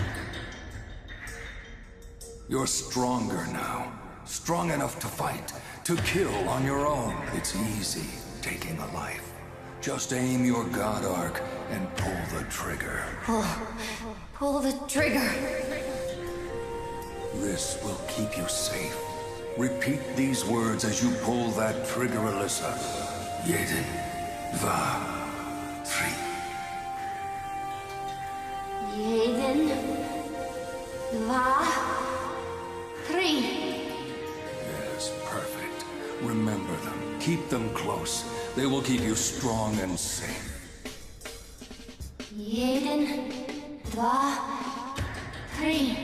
You're stronger now. Strong enough to fight, to kill on your own. It's easy, taking a life. Just aim your God Arc and pull the trigger. Pull the trigger. This will keep you safe. Repeat these words as you pull that trigger, Alyssa. Jeden, dva, tri. Jeden, dva, tri. Yes, perfect. Remember them. Keep them close. They will keep you strong and safe. Jeden, dva, tri.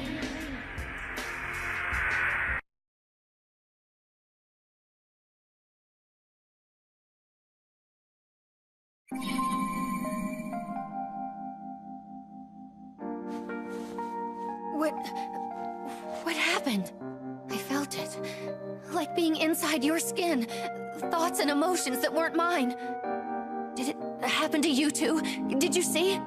What happened? I felt it. Like being inside your skin. Thoughts and emotions that weren't mine. Did it happen to you too? Did you see?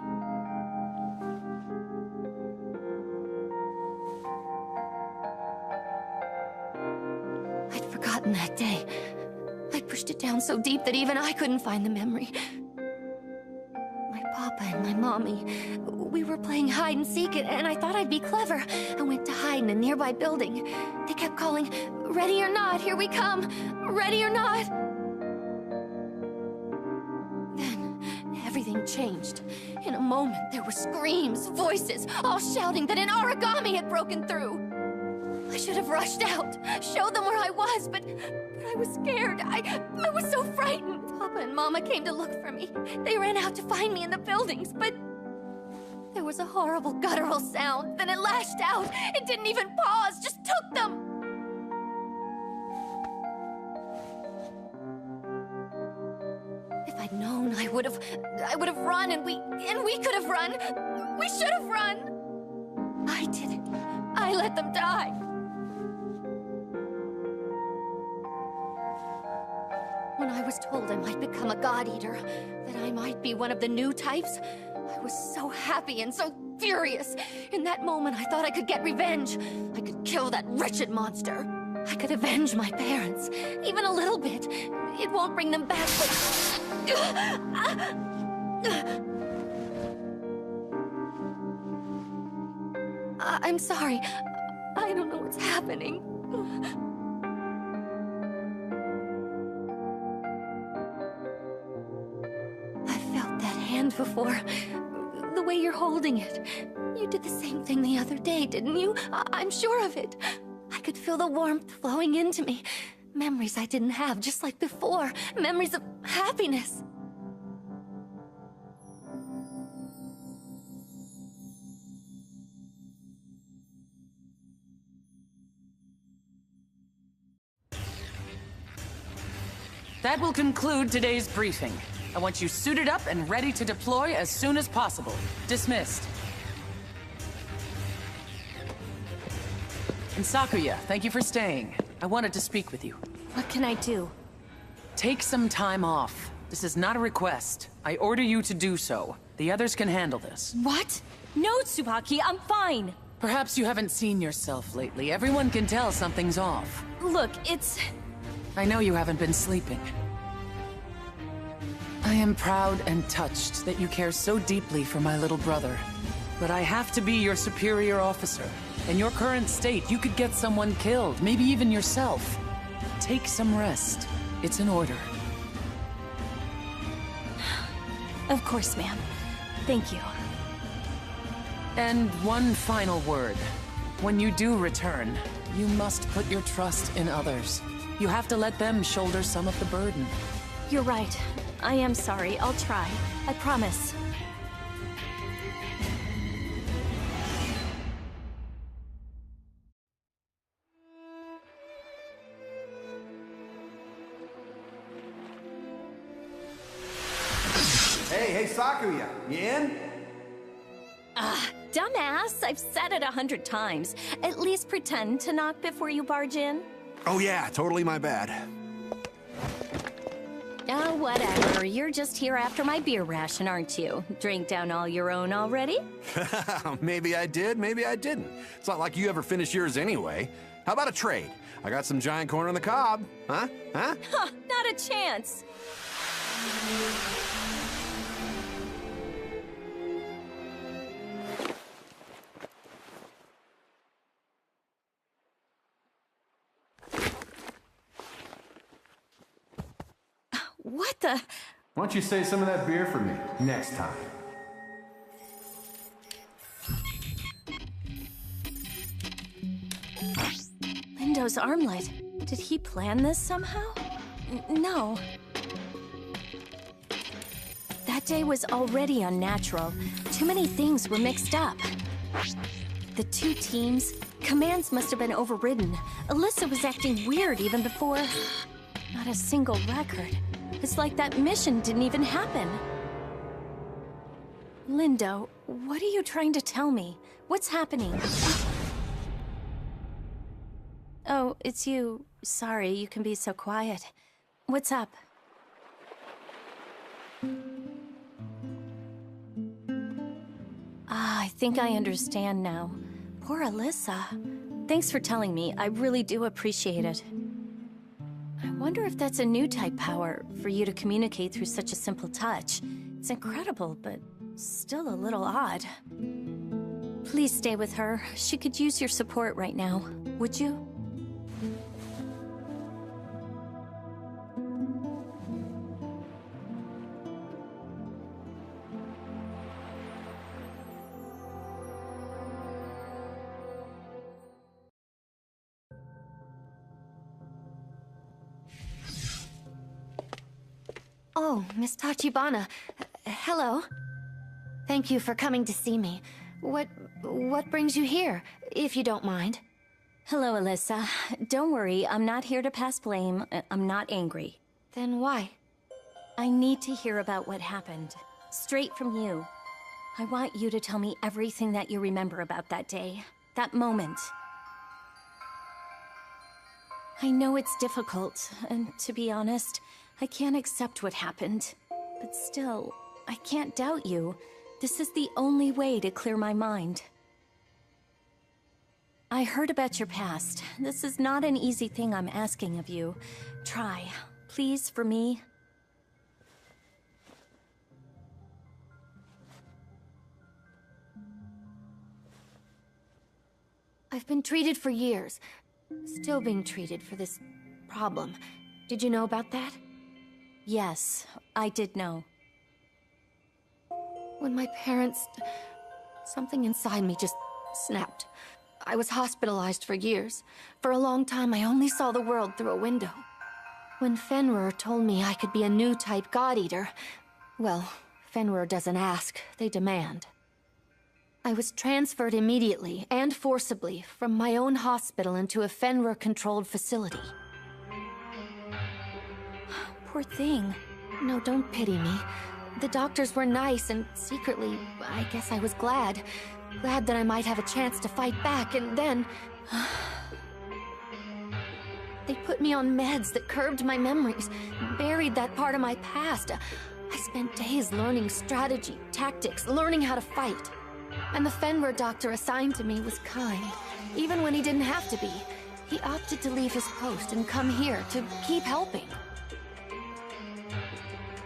And that day, I pushed it down so deep that even I couldn't find the memory. My papa and my mommy, we were playing hide and seek, and I thought I'd be clever. I went to hide in a nearby building. They kept calling, "Ready or not, here we come! Ready or not!" Then, everything changed. In a moment, there were screams, voices, all shouting that an origami had broken through. I should have rushed out, showed them where I was, but I was scared. I was so frightened. Papa and Mama came to look for me. They ran out to find me in the buildings, but there was a horrible guttural sound. Then it lashed out. It didn't even pause, just took them. If I'd known, I would have run, and we could have run. We should have run. I didn't. I let them die. When I was told I might become a God Eater, that I might be one of the new types, I was so happy and so furious. In that moment, I thought I could get revenge. I could kill that wretched monster. I could avenge my parents, even a little bit. It won't bring them back, but... I'm sorry. I don't know what's happening. Before. The way you're holding it. You did the same thing the other day, didn't you? I'm sure of it. I could feel the warmth flowing into me. Memories I didn't have, just like before. Memories of happiness. That will conclude today's briefing. I want you suited up and ready to deploy as soon as possible. Dismissed. And Sakuya, thank you for staying. I wanted to speak with you. What can I do? Take some time off. This is not a request. I order you to do so. The others can handle this. What? No, Tsubaki, I'm fine. Perhaps you haven't seen yourself lately. Everyone can tell something's off. Look, it's... I know you haven't been sleeping. I am proud and touched that you care so deeply for my little brother. But I have to be your superior officer. In your current state, you could get someone killed, maybe even yourself. Take some rest. It's an order. Of course, ma'am. Thank you. And one final word. When you do return, you must put your trust in others. You have to let them shoulder some of the burden. You're right. I am sorry. I'll try. I promise. Hey, Sakuya, you in? Dumbass, I've said it 100 times. At least pretend to knock before you barge in. Oh yeah, totally my bad. Oh, whatever. You're just here after my beer ration, aren't you? Drink down all your own already? Maybe I did, maybe I didn't. It's not like you ever finish yours anyway. How about a trade? I got some giant corn on the cob. Huh? Huh, not a chance. What the? Why don't you save some of that beer for me next time? Lindo's armlet. Did he plan this somehow? No. That day was already unnatural. Too many things were mixed up. The two teams, commands must have been overridden. Alyssa was acting weird even before. Not a single record. It's like that mission didn't even happen. Lindo, what are you trying to tell me? What's happening? Oh, it's you. Sorry, you can be so quiet. What's up? I think I understand now. Poor Alyssa. Thanks for telling me. I really do appreciate it. I wonder if that's a new type power, for you to communicate through such a simple touch. It's incredible, but still a little odd. Please stay with her. She could use your support right now. Would you? Oh, Miss Tachibana. Hello. Thank you for coming to see me. What brings you here, if you don't mind? Hello, Alyssa. Don't worry, I'm not here to pass blame. I'm not angry. Then why? I need to hear about what happened. Straight from you. I want you to tell me everything that you remember about that day. That moment. I know it's difficult, and to be honest, I can't accept what happened. But still, I can't doubt you. This is the only way to clear my mind. I heard about your past. This is not an easy thing I'm asking of you. Try, please, for me. I've been treated for years. Still being treated for this problem. Did you know about that? Yes, I did know. When my parents... something inside me just snapped. I was hospitalized for years. For a long time, I only saw the world through a window. When Fenrir told me I could be a new type God Eater, well, Fenrir doesn't ask, they demand. I was transferred immediately and forcibly from my own hospital into a Fenrir-controlled facility. Poor thing. No, don't pity me. The doctors were nice, and secretly, I guess I was glad. Glad that I might have a chance to fight back, and then... they put me on meds that curbed my memories, buried that part of my past. I spent days learning strategy, tactics, learning how to fight. And the Fenrir doctor assigned to me was kind, even when he didn't have to be. He opted to leave his post and come here to keep helping.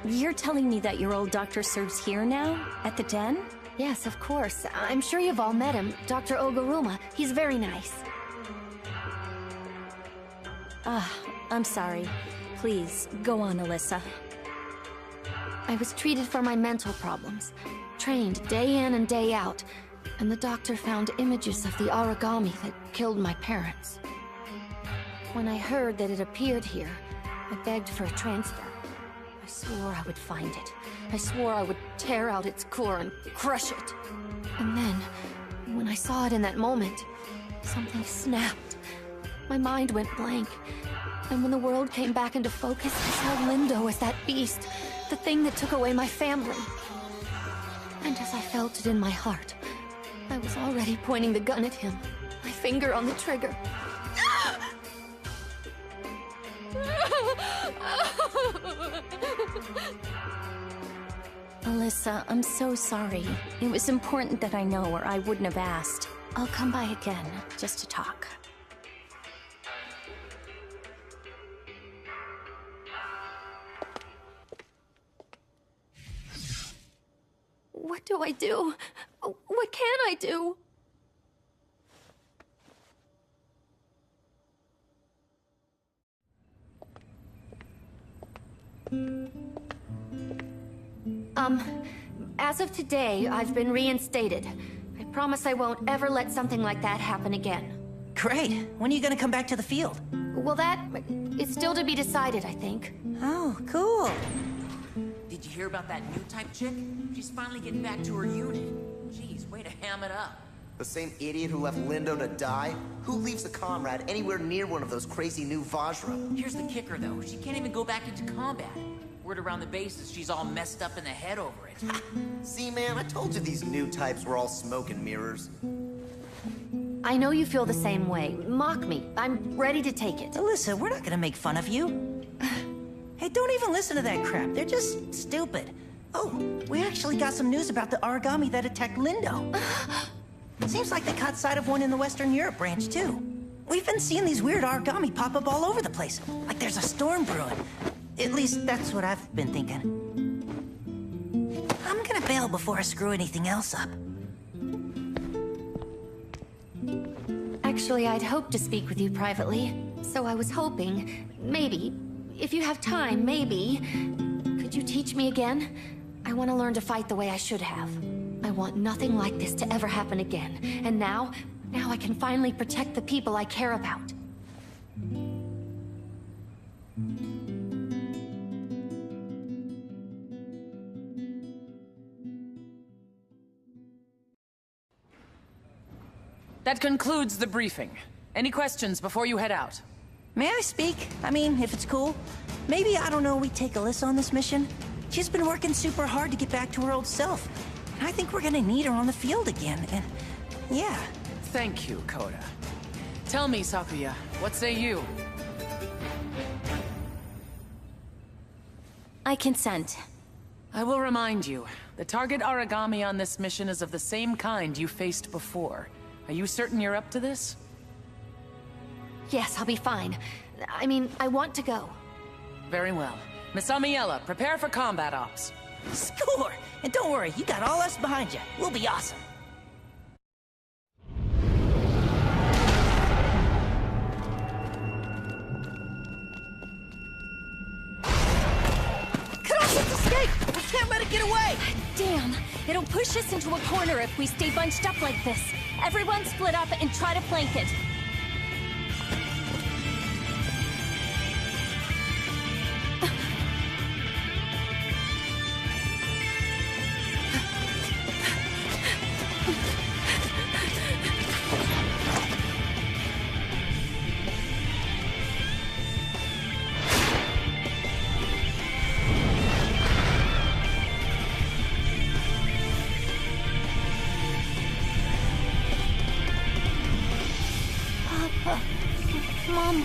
You're telling me that your old doctor serves here now? At the den? Yes, of course. I'm sure you've all met him, Dr. Oguruma. He's very nice. I'm sorry. Please, go on, Alyssa. I was treated for my mental problems, trained day in and day out, and the doctor found images of the origami that killed my parents. When I heard that it appeared here, I begged for a transfer. I swore I would find it. I swore I would tear out its core and crush it. And then, when I saw it in that moment, something snapped. My mind went blank. And when the world came back into focus, I saw Lindo as that beast, the thing that took away my family. And as I felt it in my heart, I was already pointing the gun at him, my finger on the trigger. Alyssa, I'm so sorry. It was important that I know, or I wouldn't have asked. I'll come by again, just to talk. What do I do? What can I do? As of today, I've been reinstated. I promise I won't ever let something like that happen again. Great. When are you gonna come back to the field? Well, it's still to be decided, I think. Oh, cool. Did you hear about that new type chick? She's finally getting back to her unit. Jeez, way to ham it up. The same idiot who left Lindo to die? Who leaves a comrade anywhere near one of those crazy new Vajra? Here's the kicker, though. She can't even go back into combat. Word around the base is she's all messed up in the head over it. See, man, I told you these new types were all smoke and mirrors. I know you feel the same way. Mock me. I'm ready to take it. Alyssa, we're not gonna make fun of you. Hey, don't even listen to that crap. They're just stupid. Oh, we actually got some news about the origami that attacked Lindo. Seems like they caught sight of one in the Western Europe branch, too. We've been seeing these weird origami pop up all over the place, like there's a storm brewing. At least that's what I've been thinking. I'm gonna bail before I screw anything else up. Actually, I'd hoped to speak with you privately, so I was hoping, maybe, if you have time, maybe, could you teach me again? I want to learn to fight the way I should have. I want nothing like this to ever happen again, and now I can finally protect the people I care about. That concludes the briefing. Any questions before you head out? May I speak? I mean, if it's cool. Maybe, I don't know, we take Alyssa on this mission? She's been working super hard to get back to her old self. And I think we're gonna need her on the field again, and... yeah. Thank you, Koda. Tell me, Sakuya, what say you? I consent. I will remind you, the target origami on this mission is of the same kind you faced before. Are you certain you're up to this? Yes, I'll be fine. I mean, I want to go. Very well. Miss Amiela, prepare for combat ops. Score! And don't worry, you got all us behind you. We'll be awesome. Kuroshi's escape! We can't let it get away! Damn! It'll push us into a corner if we stay bunched up like this. Everyone split up and try to flank it. Mom.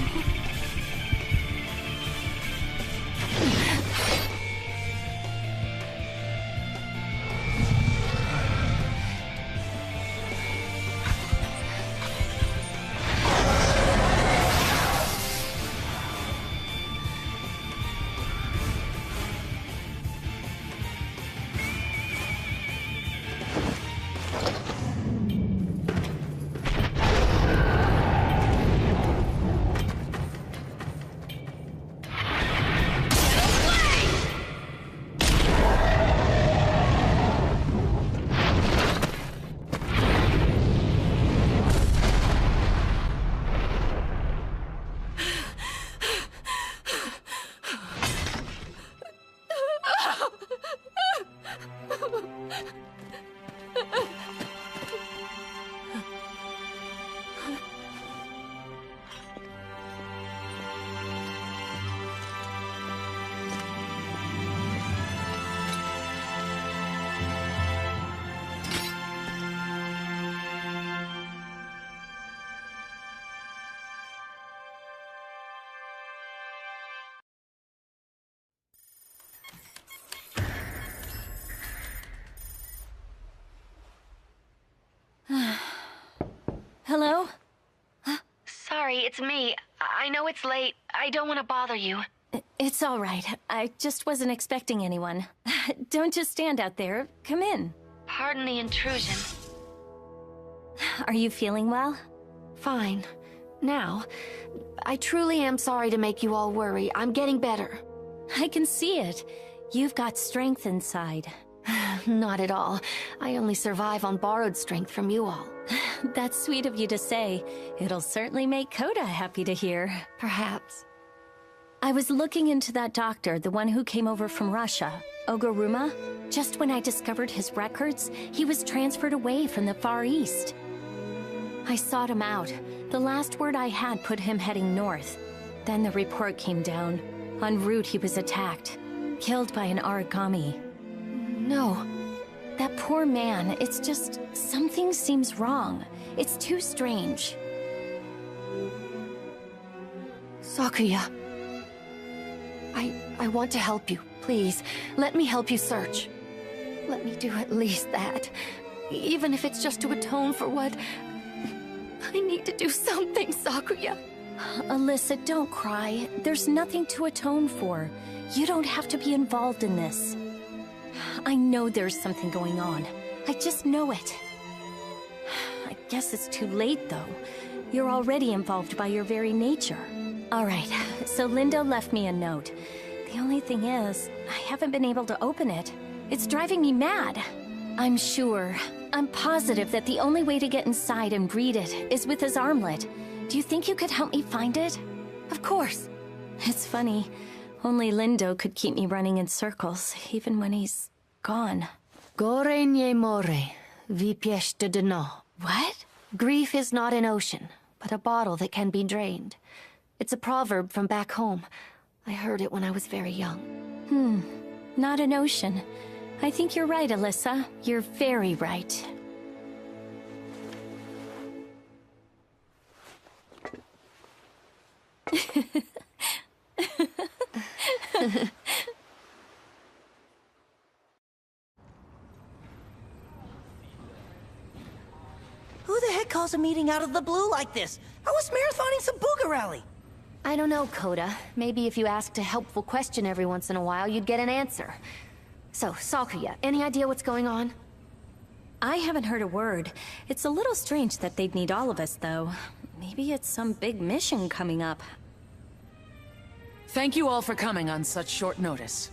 Hello? Sorry, it's me. I know it's late. I don't want to bother you. It's all right. I just wasn't expecting anyone. Don't just stand out there. Come in. Pardon the intrusion. Are you feeling well? Fine. Now, I truly am sorry to make you all worry. I'm getting better. I can see it. You've got strength inside. Not at all. I only survive on borrowed strength from you all. That's sweet of you to say. It'll certainly make Koda happy to hear. Perhaps. I was looking into that doctor, the one who came over from Russia, Oguruma. Just when I discovered his records, he was transferred away from the Far East. I sought him out. The last word I had put him heading north. Then the report came down. En route, he was attacked. Killed by an origami. No. That poor man, it's just... something seems wrong. It's too strange. Sakuya. I want to help you. Please, let me help you search. Let me do at least that. Even if it's just to atone for what... I need to do something, Sakuya. Alyssa, don't cry. There's nothing to atone for. You don't have to be involved in this. I know there's something going on. I just know it. I guess it's too late, though. You're already involved by your very nature. All right, so Lindo left me a note. The only thing is, I haven't been able to open it. It's driving me mad. I'm positive that the only way to get inside and read it is with his armlet. Do you think you could help me find it? Of course. It's funny. Only Lindo could keep me running in circles, even when he's gone. Gore nie more, vi pieszte dno. What? Grief is not an ocean, but a bottle that can be drained. It's a proverb from back home. I heard it when I was very young. Not an ocean. I think you're right, Alyssa. You're very right. Who the heck calls a meeting out of the blue like this? I was marathoning some Booga Rally. I don't know, Coda. Maybe if you asked a helpful question every once in a while, you'd get an answer. So, Sakuya, any idea what's going on? I haven't heard a word. It's a little strange that they'd need all of us, though. Maybe it's some big mission coming up. Thank you all for coming on such short notice.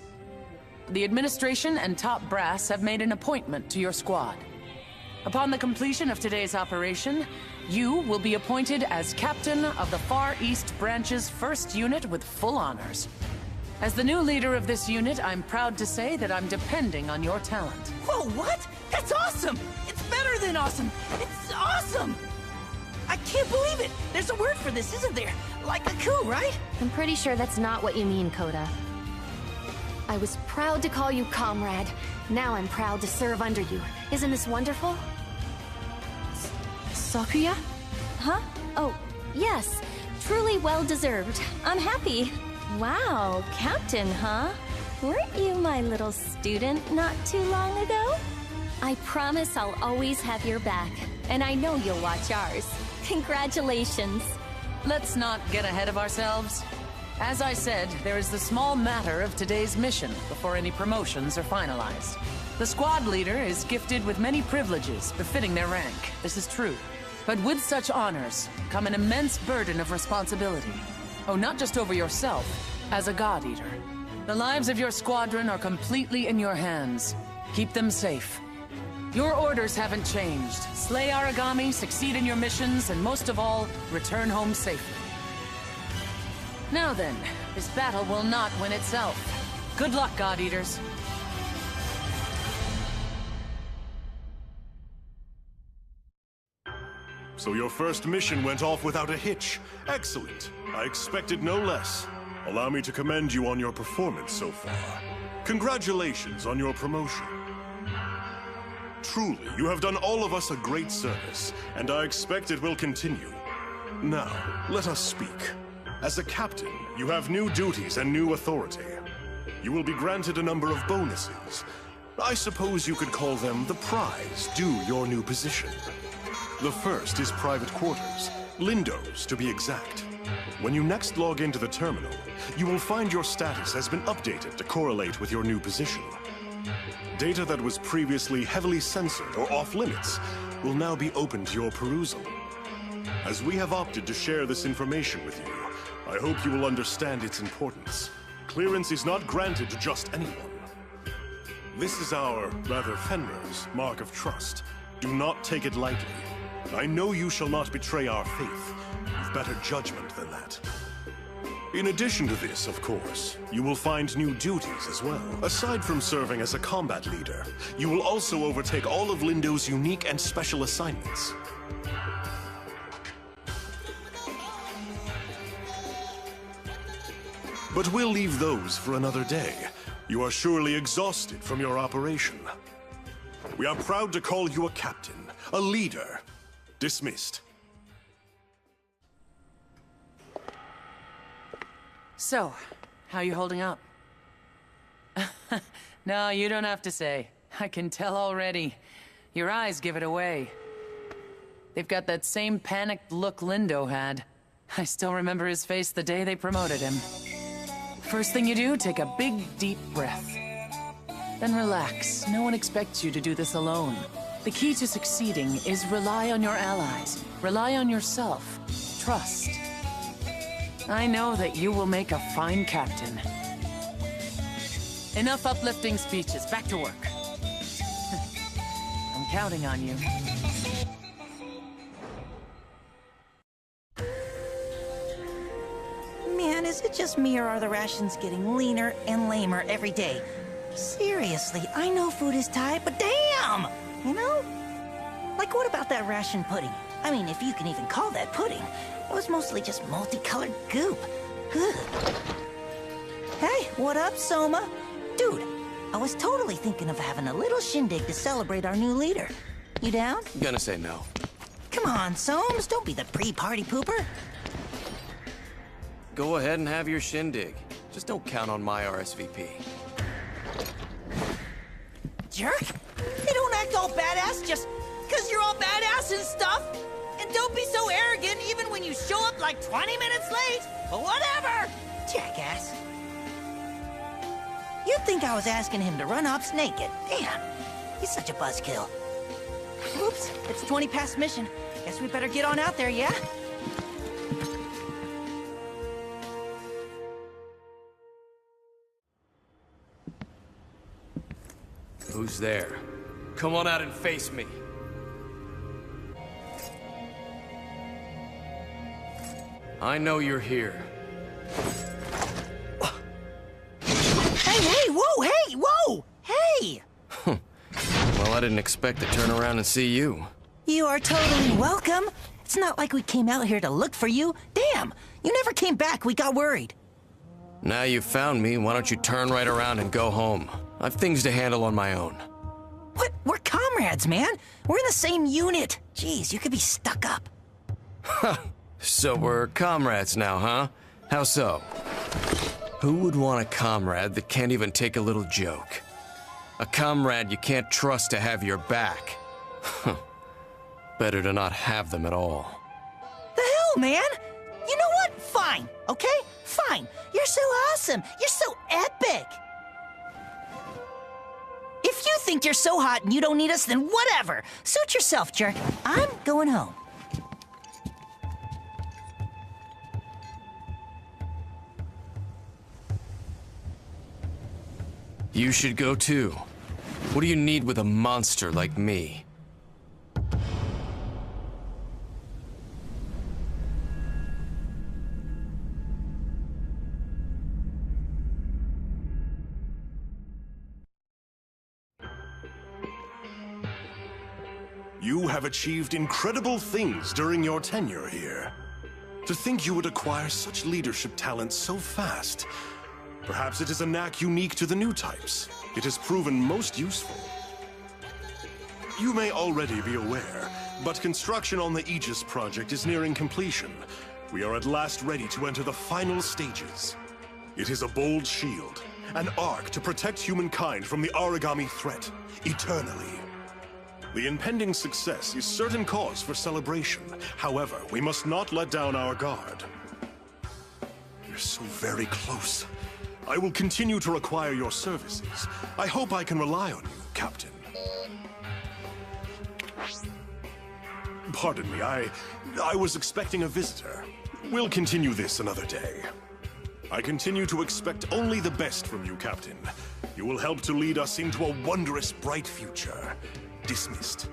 The administration and top brass have made an appointment to your squad. Upon the completion of today's operation, you will be appointed as captain of the Far East Branch's first unit with full honors. As the new leader of this unit, I'm proud to say that I'm depending on your talent. Whoa, what? That's awesome! It's better than awesome! It's awesome! I can't believe it! There's a word for this, isn't there? Like a coup, right? I'm pretty sure that's not what you mean, Coda. I was proud to call you comrade. Now I'm proud to serve under you. Isn't this wonderful? Sakuya? Huh? Oh, yes. Truly well-deserved. I'm happy. Wow, Captain, huh? Weren't you my little student not too long ago? I promise I'll always have your back, and I know you'll watch ours. Congratulations. Let's not get ahead of ourselves. As I said, there is the small matter of today's mission before any promotions are finalized. The squad leader is gifted with many privileges befitting their rank. This is true. But with such honors come an immense burden of responsibility. Oh, not just over yourself, as a God Eater. The lives of your squadron are completely in your hands. Keep them safe. Your orders haven't changed. Slay Aragami, succeed in your missions, and most of all, return home safely. Now then, this battle will not win itself. Good luck, God Eaters. So your first mission went off without a hitch. Excellent. I expected no less. Allow me to commend you on your performance so far. Congratulations on your promotion. Truly, you have done all of us a great service, and I expect it will continue. Now, let us speak. As a captain, you have new duties and new authority. You will be granted a number of bonuses. I suppose you could call them the prize due your new position. The first is private quarters, Lindo's to be exact. When you next log into the terminal, you will find your status has been updated to correlate with your new position. Data that was previously heavily censored or off-limits will now be open to your perusal. As we have opted to share this information with you, I hope you will understand its importance. Clearance is not granted to just anyone. This is our, rather Fenrir's, mark of trust. Do not take it lightly. I know you shall not betray our faith. You've better judgment than that. In addition to this, of course, you will find new duties as well. Aside from serving as a combat leader, you will also overtake all of Lindo's unique and special assignments. But we'll leave those for another day. You are surely exhausted from your operation. We are proud to call you a captain, a leader. Dismissed. So, how you holding up? No, you don't have to say. I can tell already. Your eyes give it away. They've got that same panicked look Lindo had. I still remember his face the day they promoted him. First thing you do, take a big, deep breath. Then relax. No one expects you to do this alone. The key to succeeding is rely on your allies. Rely on yourself. Trust. I know that you will make a fine captain. Enough uplifting speeches. Back to work. I'm counting on you. Man, is it just me or are the rations getting leaner and lamer every day? Seriously, I know food is tight, but damn! You know? Like, what about that ration pudding? I mean, if you can even call that pudding. It was mostly just multicolored goop. Ugh. Hey, what up, Soma? Dude, I was totally thinking of having a little shindig to celebrate our new leader. You down? Gonna say no. Come on, Soames, don't be the pre-party pooper. Go ahead and have your shindig. Just don't count on my RSVP. Jerk! You don't act all badass just 'cause you're all badass and stuff! And don't be so arrogant even when you show up like 20 minutes late! But whatever! Jackass. You'd think I was asking him to run ops naked. Damn, he's such a buzzkill. Oops, it's 20 past mission. Guess we better get on out there, yeah? Who's there? Come on out and face me. I know you're here. Hey, whoa, hey, whoa! Hey! Well, I didn't expect to turn around and see you. You are totally welcome. It's not like we came out here to look for you. Damn, you never came back. We got worried. Now you found me, why don't you turn right around and go home? I've things to handle on my own. What? We're comrades, man. We're in the same unit. Jeez, you could be stuck up. So we're comrades now, huh? How so? Who would want a comrade that can't even take a little joke? A comrade you can't trust to have your back. Better to not have them at all. The hell, man? You know what? Fine, okay? Fine. You're so awesome. You're so epic. If you think you're so hot and you don't need us, then whatever. Suit yourself, jerk. I'm going home. You should go too. What do you need with a monster like me? You have achieved incredible things during your tenure here. To think you would acquire such leadership talent so fast. Perhaps it is a knack unique to the new types. It has proven most useful. You may already be aware, but construction on the Aegis project is nearing completion. We are at last ready to enter the final stages. It is a bold shield, an arc to protect humankind from the Aragami threat, eternally. The impending success is certain cause for celebration. However, we must not let down our guard. We're so very close. I will continue to require your services. I hope I can rely on you, Captain. Pardon me, I was expecting a visitor. We'll continue this another day. I continue to expect only the best from you, Captain. You will help to lead us into a wondrous, bright future. Dismissed.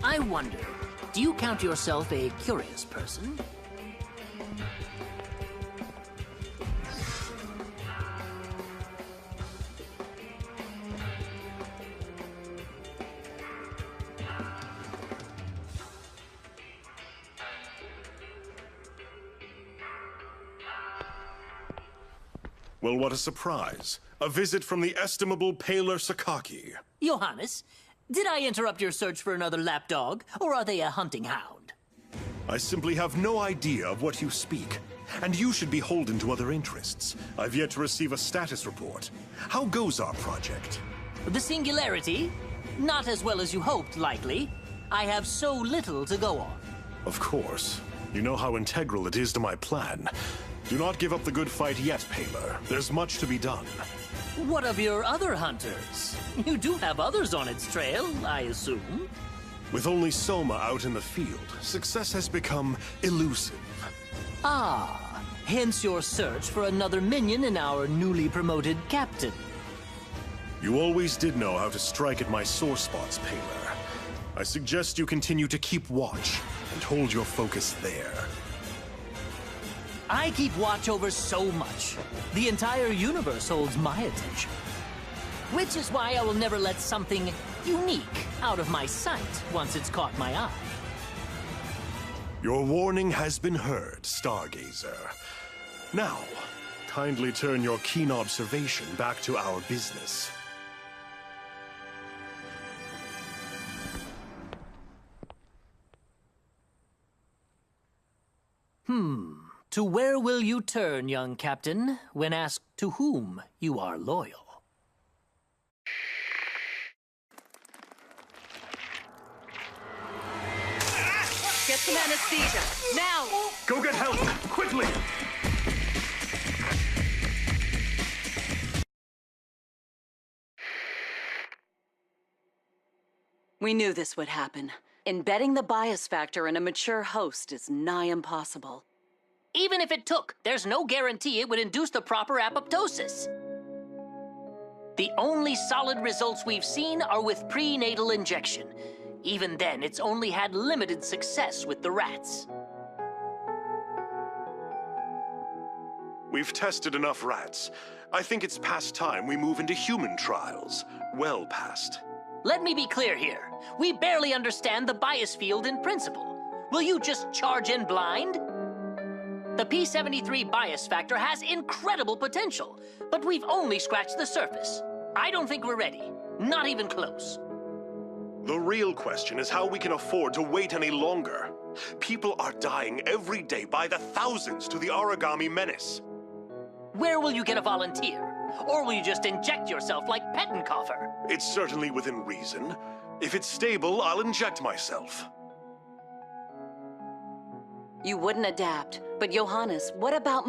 I wonder, do you count yourself a curious person? Well, what a surprise. A visit from the estimable Paler Sakaki. Johannes, did I interrupt your search for another lapdog, or are they a hunting hound? I simply have no idea of what you speak. and you should be holden to other interests. I've yet to receive a status report. How goes our project? The Singularity? Not as well as you hoped, likely. I have so little to go on. Of course. You know how integral it is to my plan. Do not give up the good fight yet, Paler. There's much to be done. What of your other hunters? You do have others on its trail, I assume. With only Soma out in the field, success has become elusive. Ah, hence your search for another minion in our newly promoted captain. You always did know how to strike at my sore spots, Paler. I suggest you continue to keep watch and hold your focus there. I keep watch over so much. The entire universe holds my attention. Which is why I will never let something unique out of my sight once it's caught my eye. Your warning has been heard, Stargazer. Now, kindly turn your keen observation back to our business. To where will you turn, young captain, when asked to whom you are loyal? Get some anesthesia, now! Go get help, quickly! We knew this would happen. Embedding the bias factor in a mature host is nigh impossible. Even if it took, there's no guarantee it would induce the proper apoptosis. The only solid results we've seen are with prenatal injection. Even then, it's only had limited success with the rats. We've tested enough rats. I think it's past time we move into human trials. Well past. Let me be clear here. We barely understand the bias field in principle. Will you just charge in blind? The P73 bias factor has incredible potential, but we've only scratched the surface. I don't think we're ready. Not even close. The real question is how we can afford to wait any longer. People are dying every day by the thousands to the origami menace. Where will you get a volunteer? Or will you just inject yourself like Pettenkoffer? It's certainly within reason. If it's stable, I'll inject myself. You wouldn't adapt. But Johannes, what about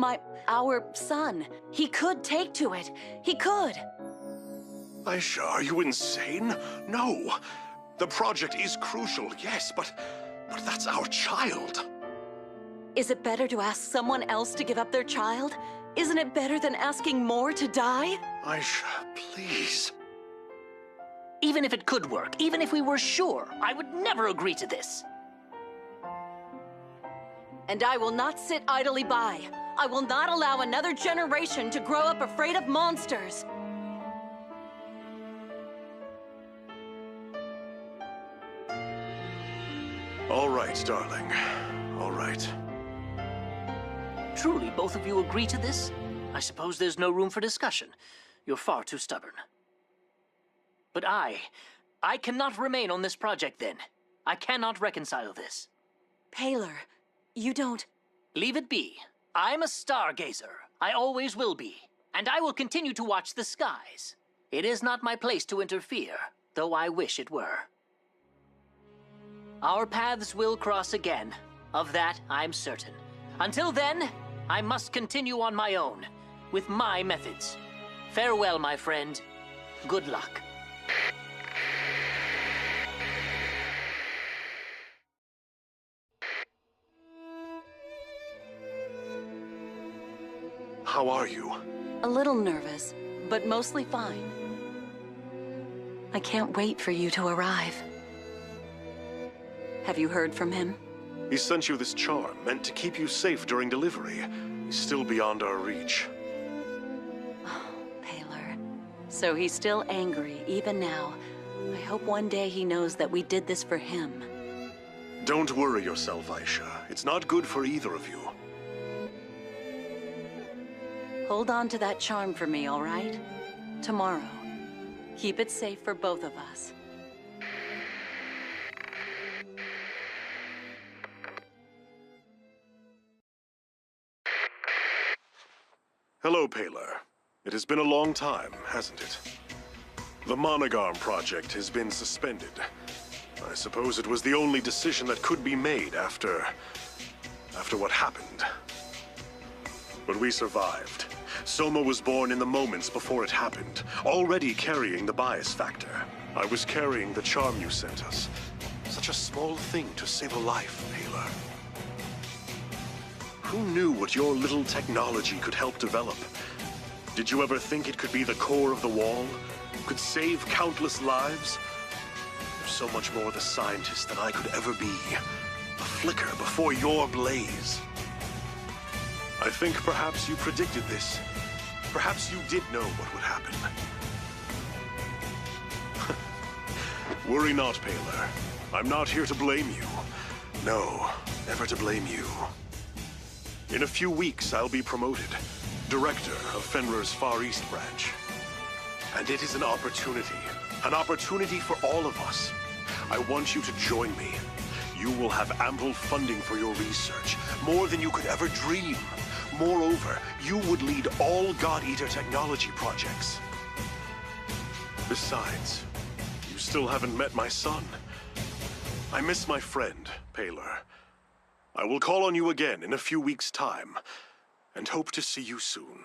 our son? He could take to it. He could. Aisha, are you insane? No. The project is crucial, yes, but that's our child. Is it better to ask someone else to give up their child? Isn't it better than asking more to die? Aisha, please. Even if it could work, even if we were sure, I would never agree to this. And I will not sit idly by. I will not allow another generation to grow up afraid of monsters. All right, darling. All right. Truly, both of you agree to this? I suppose there's no room for discussion. You're far too stubborn. But I cannot remain on this project then. I cannot reconcile this. Paler, you don't... Leave it be. I'm a stargazer. I always will be. And I will continue to watch the skies. It is not my place to interfere, though I wish it were. Our paths will cross again. Of that, I'm certain. Until then, I must continue on my own, with my methods. Farewell, my friend. Good luck. How are you? A little nervous, but mostly fine. I can't wait for you to arrive. Have you heard from him? He sent you this charm, meant to keep you safe during delivery. He's still beyond our reach. Oh, Paler. So he's still angry, even now. I hope one day he knows that we did this for him. Don't worry yourself, Aisha. It's not good for either of you. Hold on to that charm for me, all right? Tomorrow. Keep it safe for both of us. Hello, Paler. It has been a long time, hasn't it? The Monogarm project has been suspended. I suppose it was the only decision that could be made after what happened. But we survived. Soma was born in the moments before it happened, already carrying the bias factor. I was carrying the charm you sent us. Such a small thing to save a life, Paler. Who knew what your little technology could help develop? Did you ever think it could be the core of the wall? Could save countless lives? You're so much more the scientist than I could ever be. A flicker before your blaze. I think perhaps you predicted this. Perhaps you did know what would happen. Worry not, Paler. I'm not here to blame you. No, never to blame you. In a few weeks, I'll be promoted. Director of Fenrir's Far East branch. And it is an opportunity for all of us. I want you to join me. You will have ample funding for your research, more than you could ever dream. Moreover, you would lead all God Eater technology projects. Besides, you still haven't met my son. I miss my friend, Paler. I will call on you again in a few weeks' time, and hope to see you soon.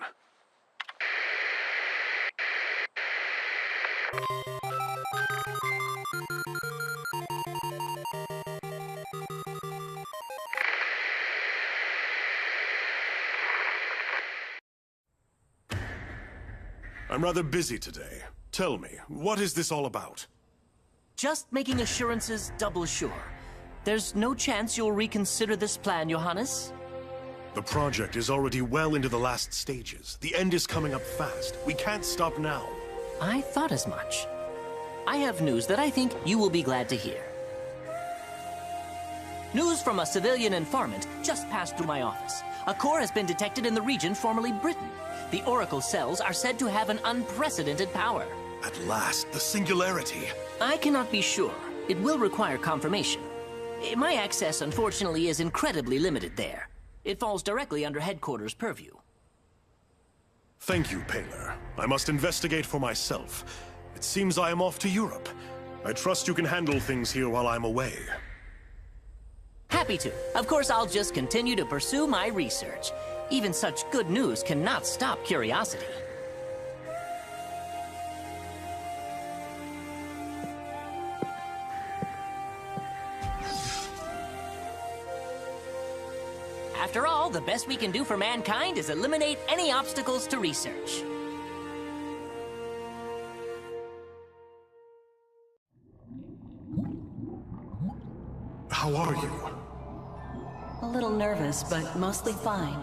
I'm rather busy today. Tell me, what is this all about? Just making assurances double sure. There's no chance you'll reconsider this plan, Johannes? The project is already well into the last stages. The end is coming up fast. We can't stop now. I thought as much. I have news that I think you will be glad to hear. News from a civilian informant just passed through my office. A core has been detected in the region formerly Britain. The Oracle cells are said to have an unprecedented power. At last, the singularity. I cannot be sure. It will require confirmation. My access, unfortunately, is incredibly limited there. It falls directly under headquarters' purview. Thank you, Paler. I must investigate for myself. It seems I am off to Europe. I trust you can handle things here while I'm away. Happy to. Of course, I'll just continue to pursue my research. Even such good news cannot stop curiosity. After all, the best we can do for mankind is eliminate any obstacles to research. How are you? A little nervous, but mostly fine.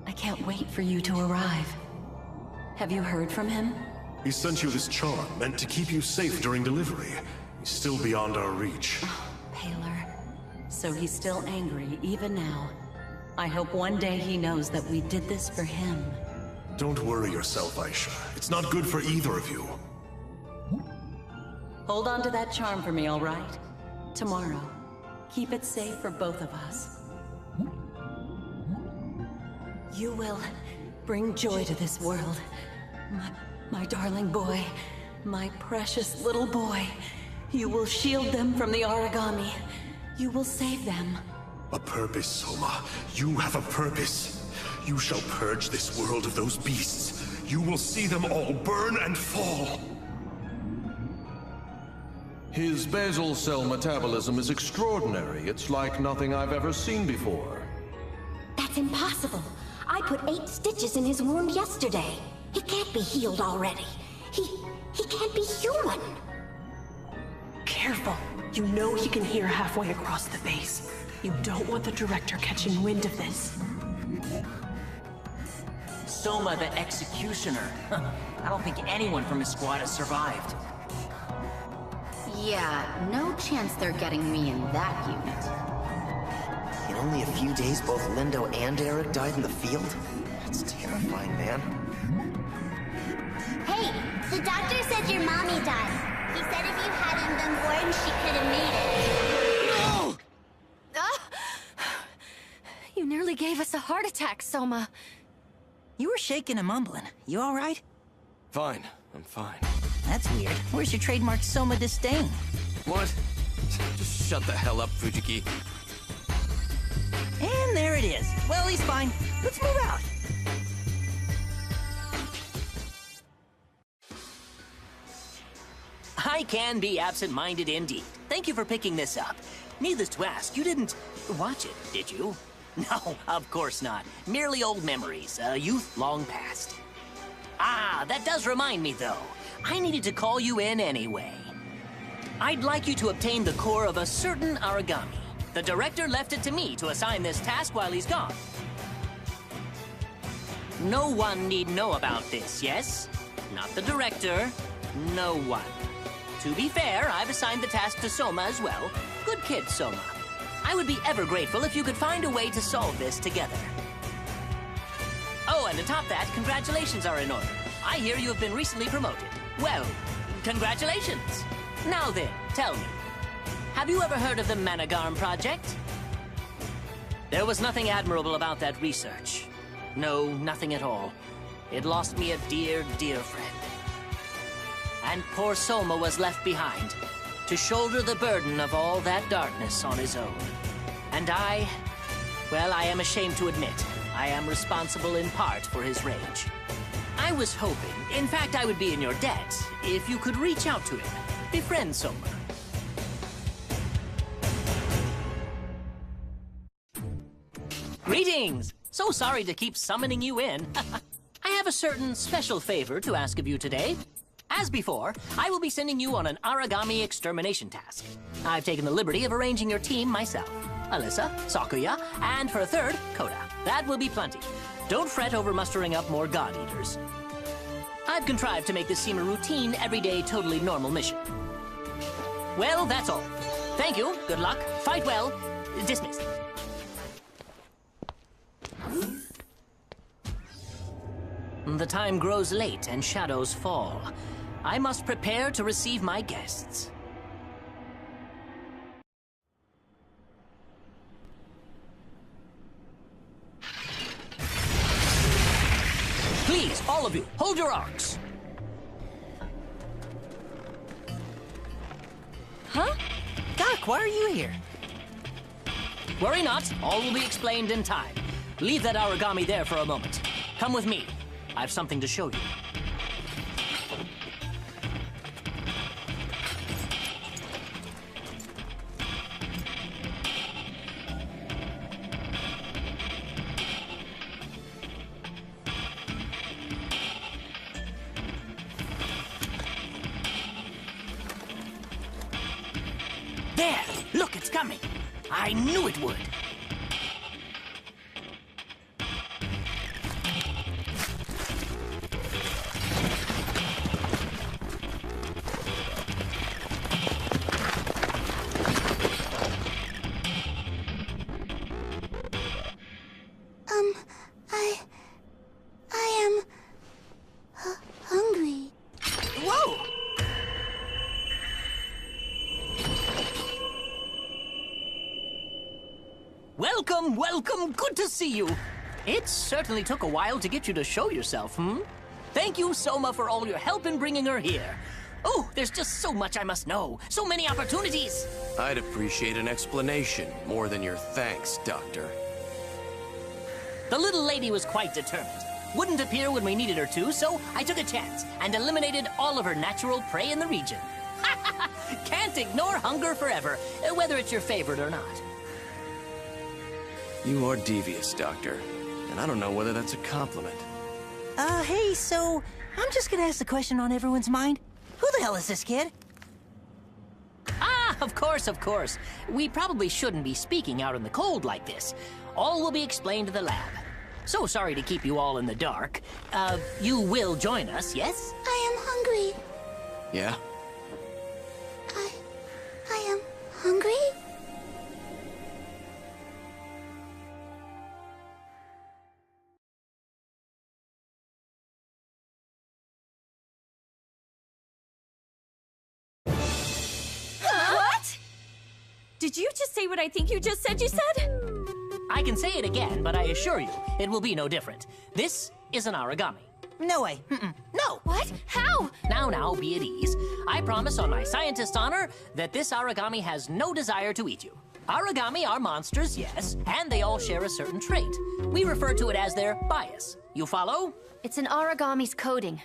I can't wait for you to arrive. Have you heard from him? He sent you this charm, meant to keep you safe during delivery. He's still beyond our reach. Paler. So he's still angry, even now. I hope one day he knows that we did this for him. Don't worry yourself, Aisha. It's not good for either of you. Hold on to that charm for me, all right? Tomorrow. Keep it safe for both of us. You will bring joy to this world. My darling boy. My precious little boy. You will shield them from the origami. You will save them. A purpose, Soma. You have a purpose. You shall purge this world of those beasts. You will see them all burn and fall. His basal cell metabolism is extraordinary. It's like nothing I've ever seen before. That's impossible. I put 8 stitches in his wound yesterday. He can't be healed already. He can't be human. Careful. You know he can hear halfway across the base. You don't want the director catching wind of this. Soma the Executioner. I don't think anyone from his squad has survived. Yeah, no chance they're getting me in that unit. In only a few days, both Lindo and Eric died in the field? That's terrifying, man. Hey, the doctor said your mommy died. He said if you hadn't been born, she could have made it. No! You nearly gave us a heart attack, Soma. You were shaking and mumbling. You all right? Fine. I'm fine. That's weird. Where's your trademark Soma disdain? What? Just shut the hell up, Fujiki. And there it is. Well, he's fine. Let's move out. I can be absent-minded indeed. Thank you for picking this up. Needless to ask, you didn't watch it, did you? No, of course not. Merely old memories, a youth long past. Ah, that does remind me, though. I needed to call you in anyway. I'd like you to obtain the core of a certain origami. The director left it to me to assign this task while he's gone. No one need know about this, yes? Not the director, no one. To be fair, I've assigned the task to Soma as well. Good kid, Soma. I would be ever grateful if you could find a way to solve this together. Oh, and to top that, congratulations are in order. I hear you have been recently promoted. Well, congratulations. Now then, tell me, have you ever heard of the Managarm Project? There was nothing admirable about that research. No, nothing at all. It lost me a dear, dear friend. And poor Soma was left behind, to shoulder the burden of all that darkness on his own. And well, I am ashamed to admit, I am responsible in part for his rage. I was hoping, in fact I would be in your debt, if you could reach out to him, befriend Soma. Greetings! So sorry to keep summoning you in. I have a certain special favor to ask of you today. As before, I will be sending you on an origami extermination task. I've taken the liberty of arranging your team myself. Alyssa, Sakuya, and for a third, Koda. That will be plenty. Don't fret over mustering up more God Eaters. I've contrived to make this seem a routine, everyday, totally normal mission. Well, that's all. Thank you, good luck, fight well, dismissed. The time grows late and shadows fall. I must prepare to receive my guests. Please, all of you, hold your arcs. Huh? Doc, why are you here? Worry not, all will be explained in time. Leave that origami there for a moment. Come with me. I've something to show you. There! Look, it's coming! I knew it would! I am... hungry. Whoa! Welcome, welcome, good to see you. It certainly took a while to get you to show yourself, Thank you, Soma, for all your help in bringing her here. Oh, there's just so much I must know. So many opportunities. I'd appreciate an explanation more than your thanks, Doctor. The little lady was quite determined. Wouldn't appear when we needed her to, so I took a chance and eliminated all of her natural prey in the region. Can't ignore hunger forever, whether it's your favorite or not. You are devious, Doctor. And I don't know whether that's a compliment. Hey, so I'm just gonna ask the question on everyone's mind. Who the hell is this kid? Ah, of course, of course. We probably shouldn't be speaking out in the cold like this. All will be explained to the lab. So sorry to keep you all in the dark. You will join us, yes? I am hungry. Yeah? I am hungry? What? Did you just say what I think you just said you said? I can say it again, but I assure you, it will be no different. This is an origami. No way. No. What? How? Now, be at ease. I promise on my scientist's honor that this origami has no desire to eat you. Origami are monsters, yes, and they all share a certain trait. We refer to it as their bias. You follow? It's an origami's coding.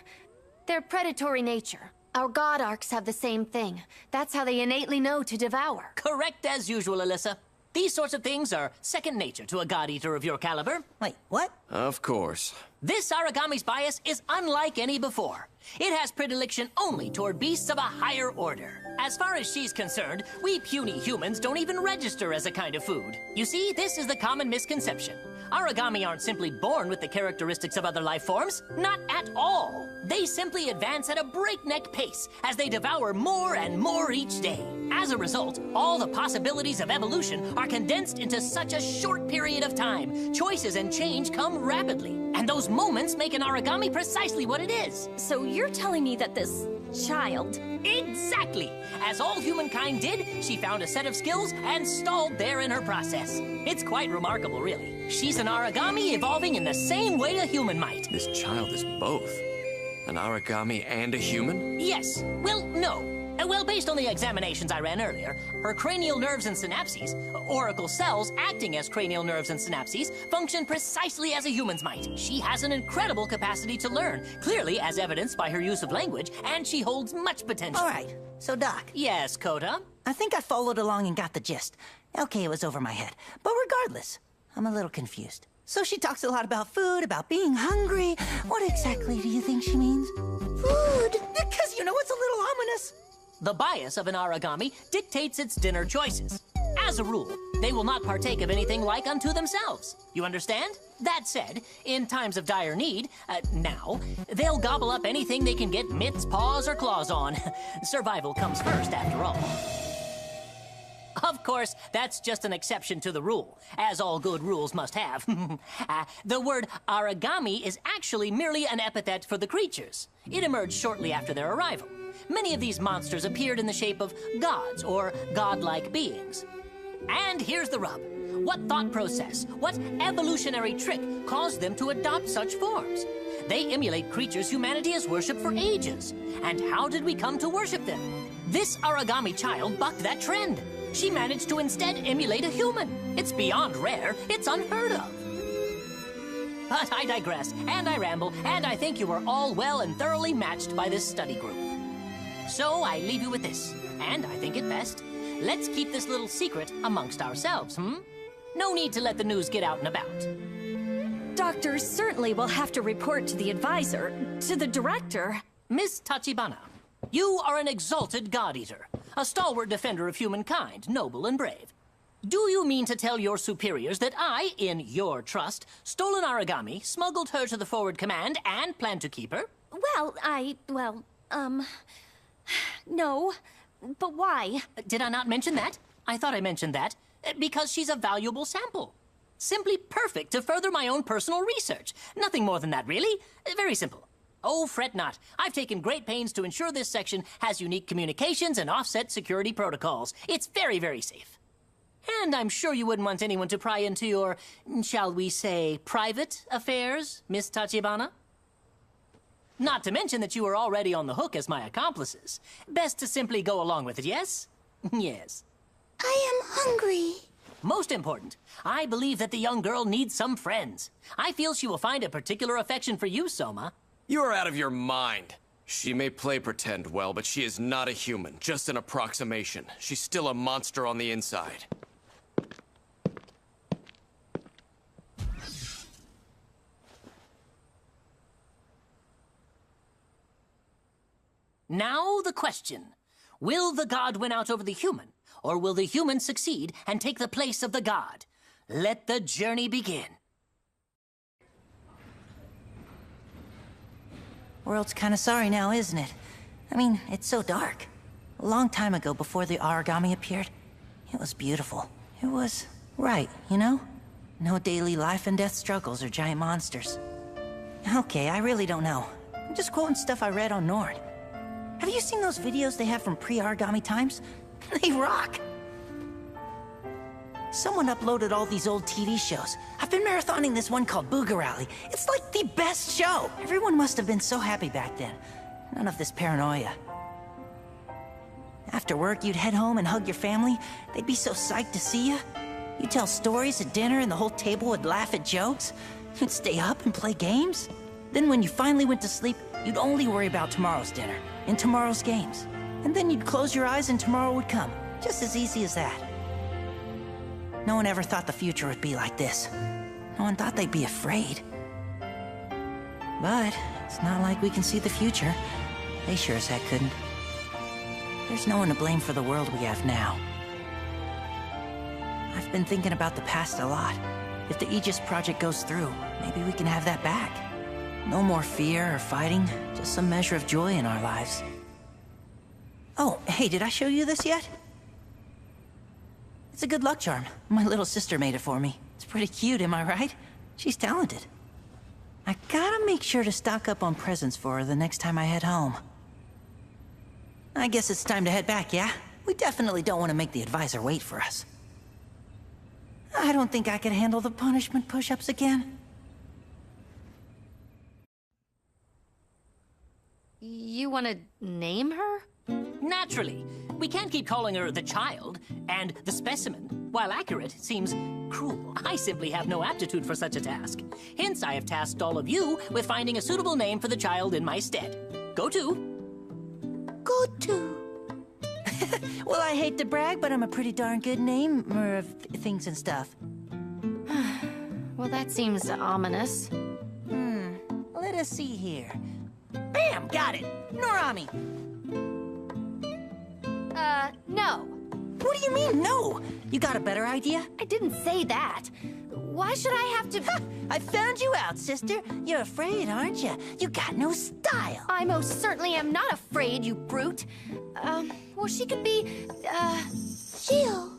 Their predatory nature. Our god arcs have the same thing. That's how they innately know to devour. Correct as usual, Alyssa. These sorts of things are second nature to a god eater of your caliber. Wait, what? Of course. This origami's bias is unlike any before. It has predilection only toward beasts of a higher order. As far as she's concerned, we puny humans don't even register as a kind of food. You see, this is the common misconception. Origami aren't simply born with the characteristics of other life forms. Not at all. They simply advance at a breakneck pace as they devour more and more each day. As a result, all the possibilities of evolution are condensed into such a short period of time. Choices and change come rapidly. And those moments make an origami precisely what it is. So you're telling me that this child... Exactly! As all humankind did, she found a set of skills and stalled there in her process. It's quite remarkable, really. She's an origami evolving in the same way a human might. This child is both. An origami and a human? Yes. Well, no. Well, based on the examinations I ran earlier, her cranial nerves and synapses, oracle cells acting as cranial nerves and synapses, function precisely as a human's might. She has an incredible capacity to learn, clearly as evidenced by her use of language, and she holds much potential. All right. So, Doc. Yes, Coda? I think I followed along and got the gist. Okay, it was over my head. But regardless, I'm a little confused. So she talks a lot about food, about being hungry. What exactly do you think she means? Food! Because, you know, it's a little ominous. The bias of an origami dictates its dinner choices. As a rule, they will not partake of anything like unto themselves. You understand? That said, in times of dire need, now, they'll gobble up anything they can get mitts, paws, or claws on. Survival comes first, after all. Of course, that's just an exception to the rule, as all good rules must have. The word origami is actually merely an epithet for the creatures. It emerged shortly after their arrival. Many of these monsters appeared in the shape of gods or godlike beings. And here's the rub. What thought process, what evolutionary trick caused them to adopt such forms? They emulate creatures humanity has worshipped for ages. And how did we come to worship them? This origami child bucked that trend. She managed to instead emulate a human. It's beyond rare. It's unheard of. But I digress, and I ramble, and I think you are all well and thoroughly matched by this study group. So I leave you with this, and I think it best. Let's keep this little secret amongst ourselves, No need to let the news get out and about. Doctor certainly will have to report to the advisor, to the director. Miss Tachibana, you are an exalted god-eater, a stalwart defender of humankind, noble and brave. Do you mean to tell your superiors that I, in your trust, stole an origami, smuggled her to the forward command, and plan to keep her? Well, no. But why? Did I not mention that? I thought I mentioned that. Because she's a valuable sample. Simply perfect to further my own personal research. Nothing more than that, really. Very simple. Oh, fret not. I've taken great pains to ensure this section has unique communications and offset security protocols. It's very, very safe. And I'm sure you wouldn't want anyone to pry into your, shall we say, private affairs, Miss Tachibana? Not to mention that you are already on the hook as my accomplices. Best to simply go along with it, yes? Yes. I am hungry. Most important, I believe that the young girl needs some friends. I feel she will find a particular affection for you, Soma. You are out of your mind. She may play pretend well, but she is not a human, just an approximation. She's still a monster on the inside. Now the question. Will the god win out over the human, or will the human succeed and take the place of the god? Let the journey begin. World's kind of sorry now, isn't it? I mean, it's so dark. A long time ago, before the origami appeared, it was beautiful. It was right, you know? No daily life and death struggles or giant monsters. Okay, I really don't know. I'm just quoting stuff I read on Nord. Have you seen those videos they have from pre-origami times? They rock! Someone uploaded all these old TV shows. I've been marathoning this one called Booger Alley. It's like the best show. Everyone must have been so happy back then. None of this paranoia. After work, you'd head home and hug your family. They'd be so psyched to see you. You'd tell stories at dinner and the whole table would laugh at jokes. You'd stay up and play games. Then when you finally went to sleep, you'd only worry about tomorrow's dinner and tomorrow's games. And then you'd close your eyes and tomorrow would come. Just as easy as that. No one ever thought the future would be like this. No one thought they'd be afraid. But it's not like we can see the future. They sure as heck couldn't. There's no one to blame for the world we have now. I've been thinking about the past a lot. If the Aegis project goes through, maybe we can have that back. No more fear or fighting, just some measure of joy in our lives. Oh, hey, did I show you this yet? It's a good luck charm. My little sister made it for me. It's pretty cute, am I right? She's talented. I gotta make sure to stock up on presents for her the next time I head home. I guess it's time to head back, yeah? We definitely don't want to make the advisor wait for us. I don't think I could handle the punishment push-ups again. You want to name her? Naturally. We can't keep calling her the child, and the specimen, while accurate, seems cruel. I simply have no aptitude for such a task. Hence, I have tasked all of you with finding a suitable name for the child in my stead. Go to. Go to. Well, I hate to brag, but I'm a pretty darn good namer of things and stuff. Well, that seems ominous. Let us see here. Bam! Got it! Norami! No. What do you mean, no? You got a better idea? I didn't say that. Why should I have to... I found you out, sister. You're afraid, aren't you? You got no style. I most certainly am not afraid, you brute. Well, she could be, Shio.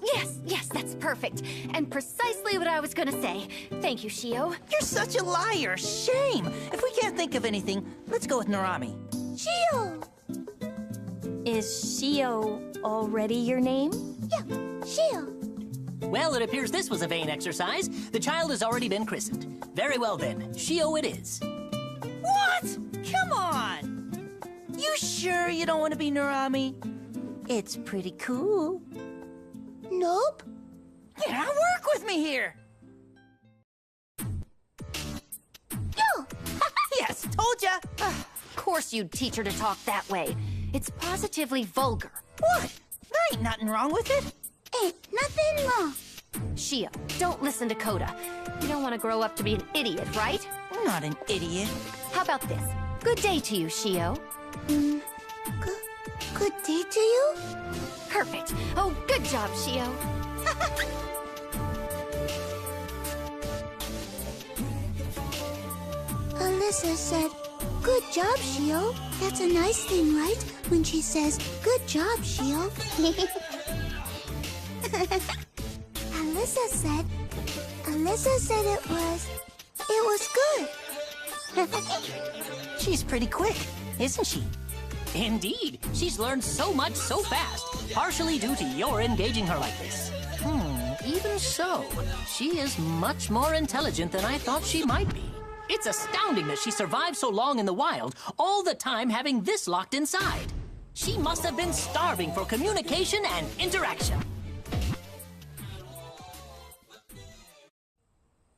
Yes, that's perfect. And precisely what I was gonna say. Thank you, Shio. You're such a liar. Shame. If we can't think of anything, let's go with Norami. Shio! Is Shio already your name? Yeah, Shio. Well, it appears this was a vain exercise. The child has already been christened. Very well then, Shio it is. What? Come on! You sure you don't want to be Norami? It's pretty cool. Nope. Yeah, work with me here. Yo! Yes, told ya. Of course you'd teach her to talk that way. It's positively vulgar. What? There ain't nothing wrong with it. Ain't nothing wrong. Shio, don't listen to Coda. You don't want to grow up to be an idiot, right? I'm not an idiot. How about this? Good day to you, Shio. Good day to you? Perfect. Oh, good job, Shio. Alyssa said, "Good job, Shio." That's a nice thing, right? When she says, "Good job, Shio." Alyssa said it was good. She's pretty quick, isn't she? Indeed. She's learned so much so fast, partially due to your engaging her like this. Even so, she is much more intelligent than I thought she might be. It's astounding that she survived so long in the wild, all the time having this locked inside. She must have been starving for communication and interaction.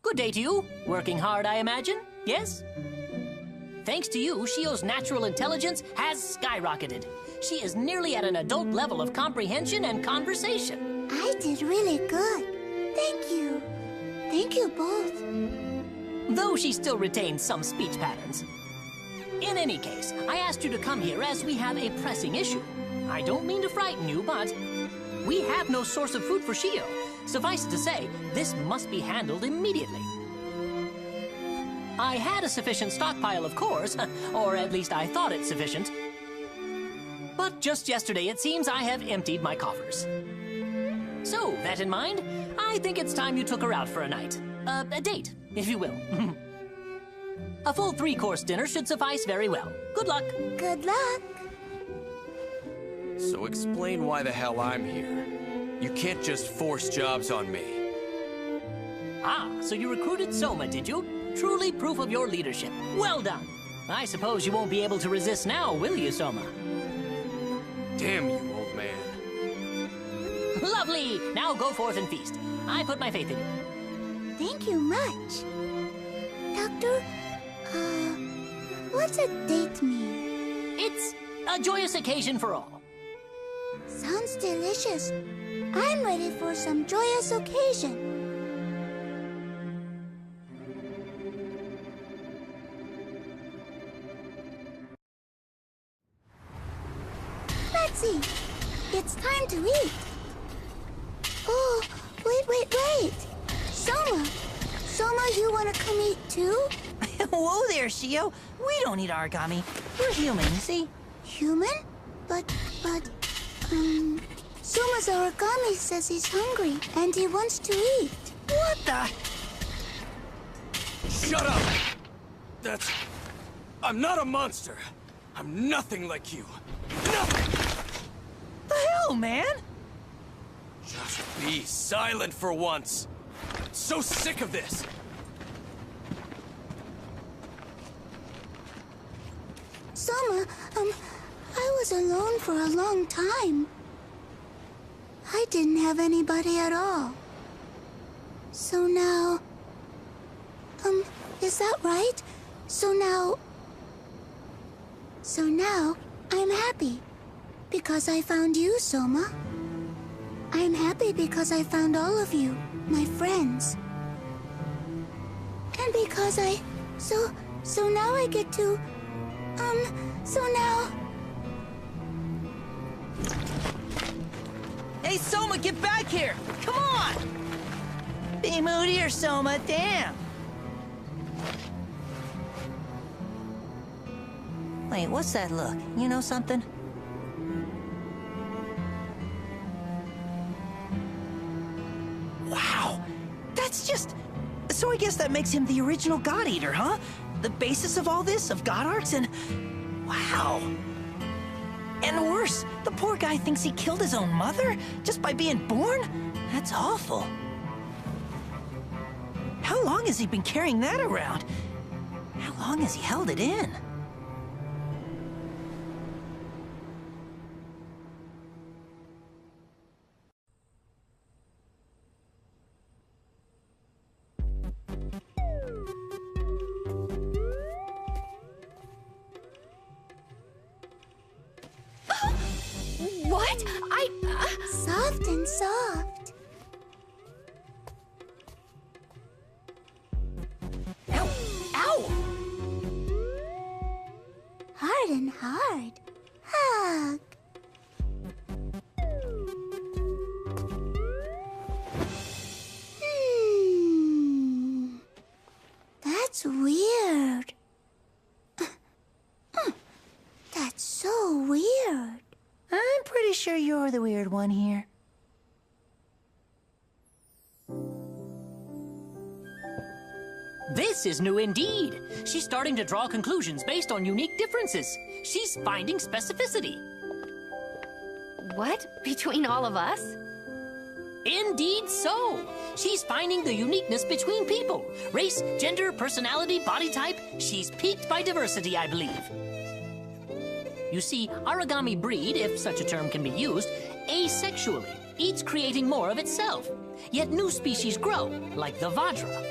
Good day to you. Working hard, I imagine? Yes? Thanks to you, Shio's natural intelligence has skyrocketed. She is nearly at an adult level of comprehension and conversation. I did really good. Thank you. Thank you both. Though she still retains some speech patterns. In any case, I asked you to come here as we have a pressing issue. I don't mean to frighten you, but we have no source of food for Shio. Suffice it to say, this must be handled immediately. I had a sufficient stockpile, of course, or at least I thought it sufficient. But just yesterday, it seems I have emptied my coffers. So, that in mind, I think it's time you took her out for a night. A date, if you will. A full 3-course dinner should suffice very well. Good luck. Good luck. So explain why the hell I'm here. You can't just force jobs on me. Ah, so you recruited Soma, did you? Truly proof of your leadership. Well done. I suppose you won't be able to resist now, will you, Soma? Damn you, old man. Lovely! Now go forth and feast. I put my faith in you. Thank you much. Doctor, what's a date mean? It's a joyous occasion for all. Sounds delicious. I'm ready for some joyous occasion. Let's see. It's time to eat. Oh, wait. Soma, you want to come eat too? Whoa there, Shio. We don't eat origami. We're human, you see? Human? But, Soma's origami says he's hungry and he wants to eat. What the? Shut up! I'm not a monster. I'm nothing like you. Nothing! The hell, man? Just be silent for once. I'm so sick of this. Soma, I was alone for a long time. I didn't have anybody at all. So now... is that right? So now I'm happy. Because I found you, Soma. I'm happy because I found all of you, my friends. And because so now I get to... so now... Hey, Soma, get back here! Come on! Be moodier, Soma, damn! Wait, what's that look? You know something? Wow! That's just... So I guess that makes him the original God Eater, huh? The basis of all this, of God Arcs, and... Wow! And worse, the poor guy thinks he killed his own mother just by being born? That's awful. How long has he been carrying that around? How long has he held it in? What? Soft and soft. Ow! Ow! Hard and hard. Hug. That's weird. That's so weird. I'm pretty sure you're the weird one here. This is new indeed. She's starting to draw conclusions based on unique differences. She's finding specificity. What? Between all of us? Indeed so. She's finding the uniqueness between people. Race, gender, personality, body type. She's piqued by diversity, I believe. You see, origami breed, if such a term can be used, asexually, each creating more of itself. Yet new species grow, like the Vajra.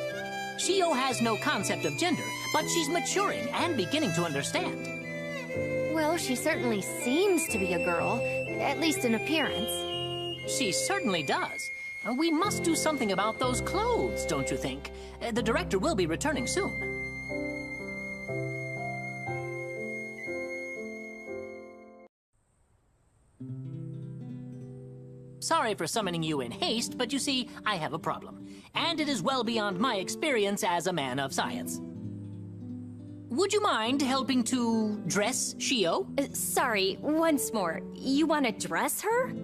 Shio has no concept of gender, but she's maturing and beginning to understand. Well, she certainly seems to be a girl, at least in appearance. She certainly does. We must do something about those clothes, don't you think? The director will be returning soon. Sorry for summoning you in haste, but you see, I have a problem. And it is well beyond my experience as a man of science. Would you mind helping to dress Shio? Sorry, once more. You want to dress her?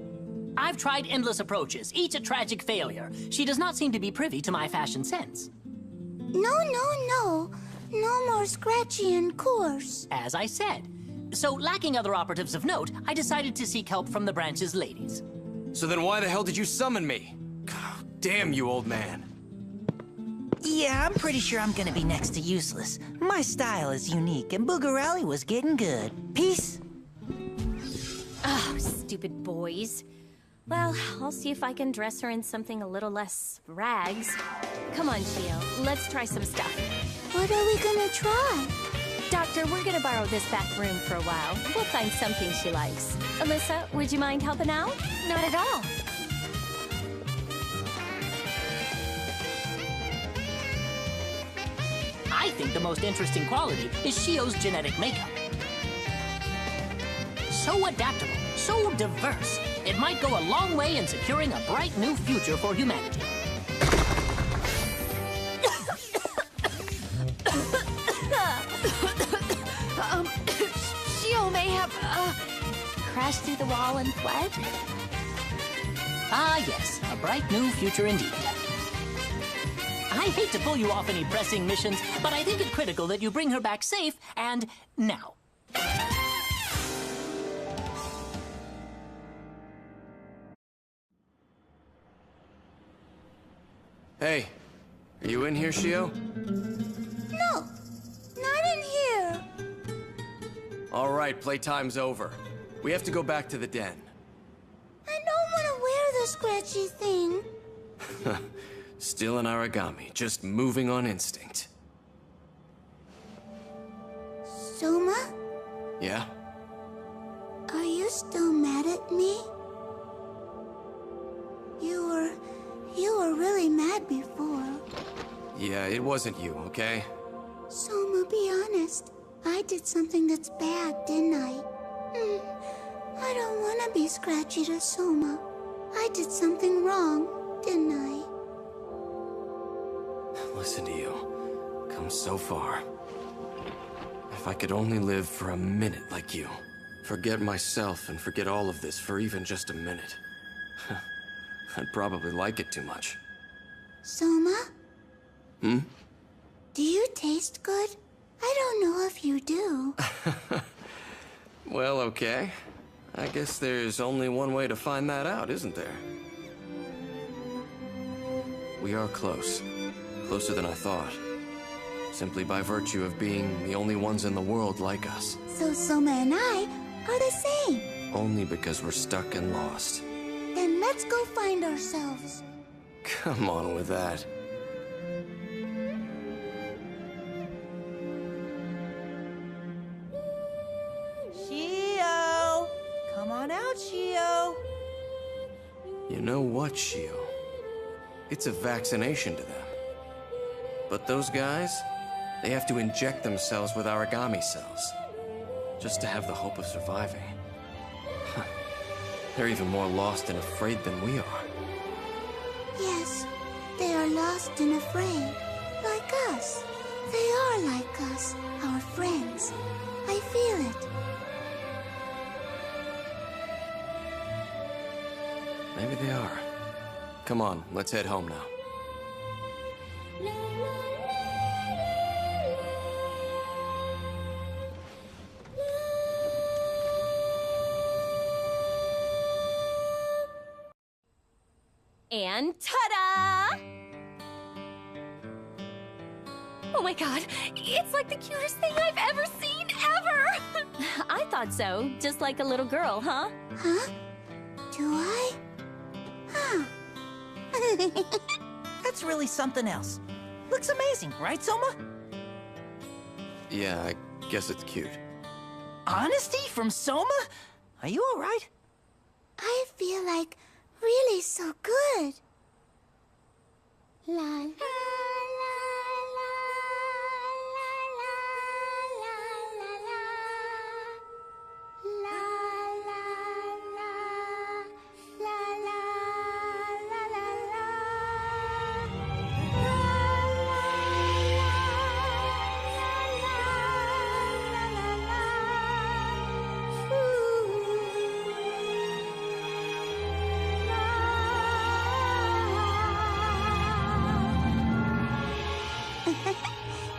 I've tried endless approaches, each a tragic failure. She does not seem to be privy to my fashion sense. No. No more scratchy and coarse. As I said. So, lacking other operatives of note, I decided to seek help from the branch's ladies. So then why the hell did you summon me? God damn you, old man. Yeah, I'm pretty sure I'm gonna be next to useless. My style is unique, and Boogarelli was getting good. Peace. Oh, stupid boys. Well, I'll see if I can dress her in something a little less rags. Come on, Shio, let's try some stuff. What are we gonna try? Doctor, we're gonna borrow this back room for a while. We'll find something she likes. Alyssa, would you mind helping out? Not at all. I think the most interesting quality is Shio's genetic makeup. So adaptable, so diverse, it might go a long way in securing a bright new future for humanity. Shio may have, crashed through the wall and fled? Ah, yes, a bright new future indeed. I hate to pull you off any pressing missions, but I think it critical that you bring her back safe and now. Hey, are you in here, Shio? No, not in here. All right, playtime's over. We have to go back to the den. I don't want to wear the scratchy thing. Still an origami, just moving on instinct. Soma, Yeah? are you still mad at me? You were really mad before. Yeah, it wasn't you, okay? Soma, be honest. I did something that's bad, didn't I? I don't want to be scratchy to Soma. I did something wrong, didn't I? Listen to you. Come so far. If I could only live for a minute like you. Forget myself and forget all of this for even just a minute. I'd probably like it too much. Soma, Hmm? do you taste good? I don't know if you do. Well, okay. I guess there's only one way to find that out, isn't there? We are close. Closer than I thought. Simply by virtue of being the only ones in the world like us. So Soma and I are the same. Only because we're stuck and lost. Then let's go find ourselves. Come on with that. Shio! Come on out, Shio! You know what, Shio? It's a vaccination to them. But those guys, they have to inject themselves with origami cells. Just to have the hope of surviving. They're even more lost and afraid than we are. Yes, they are lost and afraid. Like us. They are like us, our friends. I feel it. Maybe they are. Come on, let's head home now. And ta-da! Oh my god, it's like the cutest thing I've ever seen, ever! I thought so, just like a little girl, huh? Huh? Do I? Huh. That's really something else. Looks amazing, right, Soma? Yeah, I guess it's cute. Honesty from Soma? Are you alright? I feel like really so good. La la la la la la la la la la la la la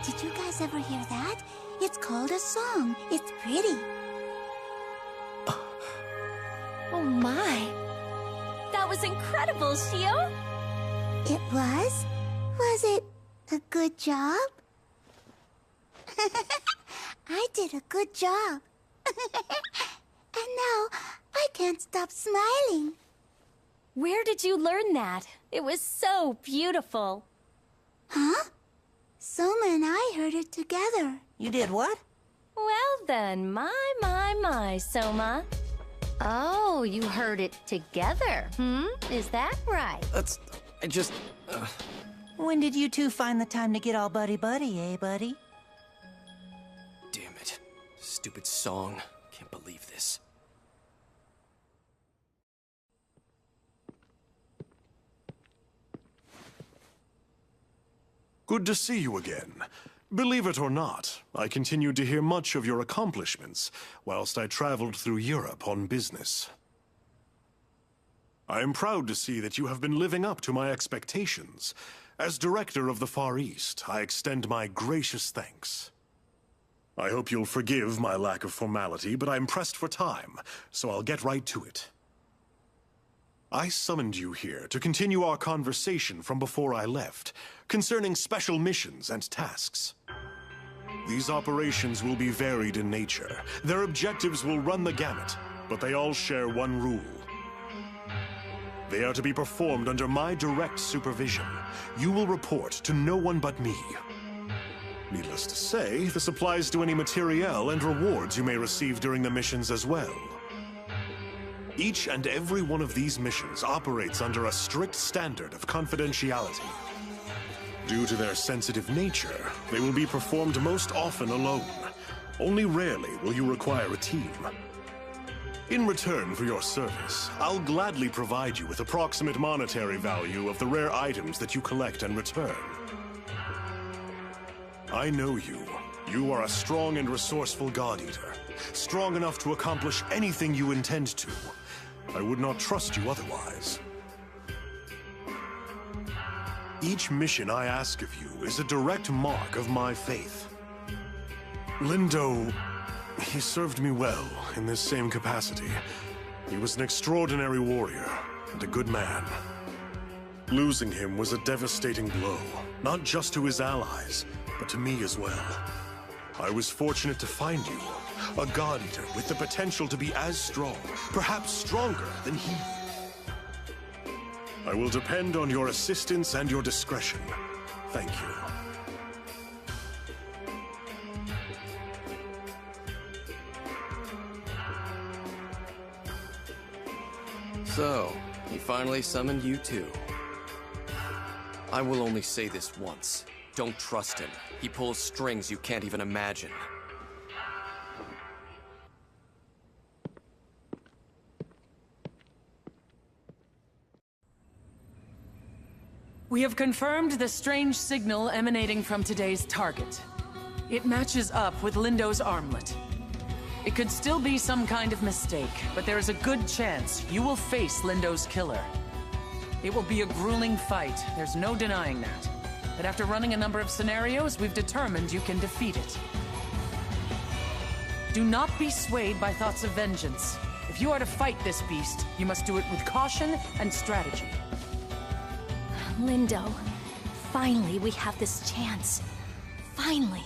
Did you guys ever hear that? It's called a song. It's pretty. Oh my. That was incredible, Shio. It was? Was it A good job? I did a good job. And now, I can't stop smiling. Where did you learn that? It was so beautiful. Huh? Soma and I heard it together. You did what? Well then, my, Soma. Oh, you heard it together, Is that right? I just... When did you two find the time to get all buddy-buddy, eh, buddy? Damn it. Stupid song. Can't believe this. Good to see you again. Believe it or not, I continued to hear much of your accomplishments whilst I traveled through Europe on business. I am proud to see that you have been living up to my expectations. As Director of the Far East, I extend my gracious thanks. I hope you'll forgive my lack of formality, but I'm pressed for time, so I'll get right to it. I summoned you here to continue our conversation from before I left, concerning special missions and tasks. These operations will be varied in nature. Their objectives will run the gamut, but they all share one rule. They are to be performed under my direct supervision. You will report to no one but me. Needless to say, this applies to any materiel and rewards you may receive during the missions as well. Each and every one of these missions operates under a strict standard of confidentiality. Due to their sensitive nature, they will be performed most often alone. Only rarely will you require a team. In return for your service, I'll gladly provide you with approximate monetary value of the rare items that you collect and return. I know you. You are a strong and resourceful God Eater, strong enough to accomplish anything you intend to. I would not trust you otherwise. Each mission I ask of you is a direct mark of my faith. Lindo, he served me well in this same capacity. He was an extraordinary warrior and a good man. Losing him was a devastating blow, not just to his allies, but to me as well. I was fortunate to find you, a God Eater with the potential to be as strong, perhaps stronger than he. I will depend on your assistance and your discretion. Thank you. So, he finally summoned you too. I will only say this once. Don't trust him. He pulls strings you can't even imagine. We have confirmed the strange signal emanating from today's target. It matches up with Lindo's armlet. It could still be some kind of mistake, but there is a good chance you will face Lindo's killer. It will be a grueling fight, there's no denying that. But after running a number of scenarios, we've determined you can defeat it. Do not be swayed by thoughts of vengeance. If you are to fight this beast, you must do it with caution and strategy. Lindo, finally we have this chance. Finally.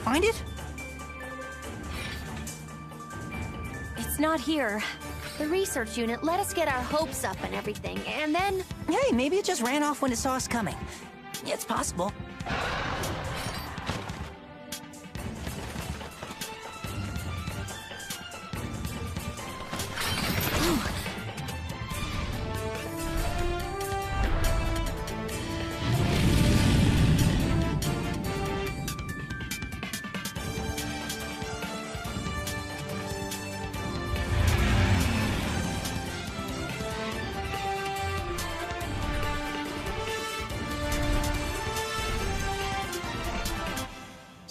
Find it? It's not here. The research unit let us get our hopes up and everything, and then... Hey, maybe it just ran off when it saw us coming. It's possible.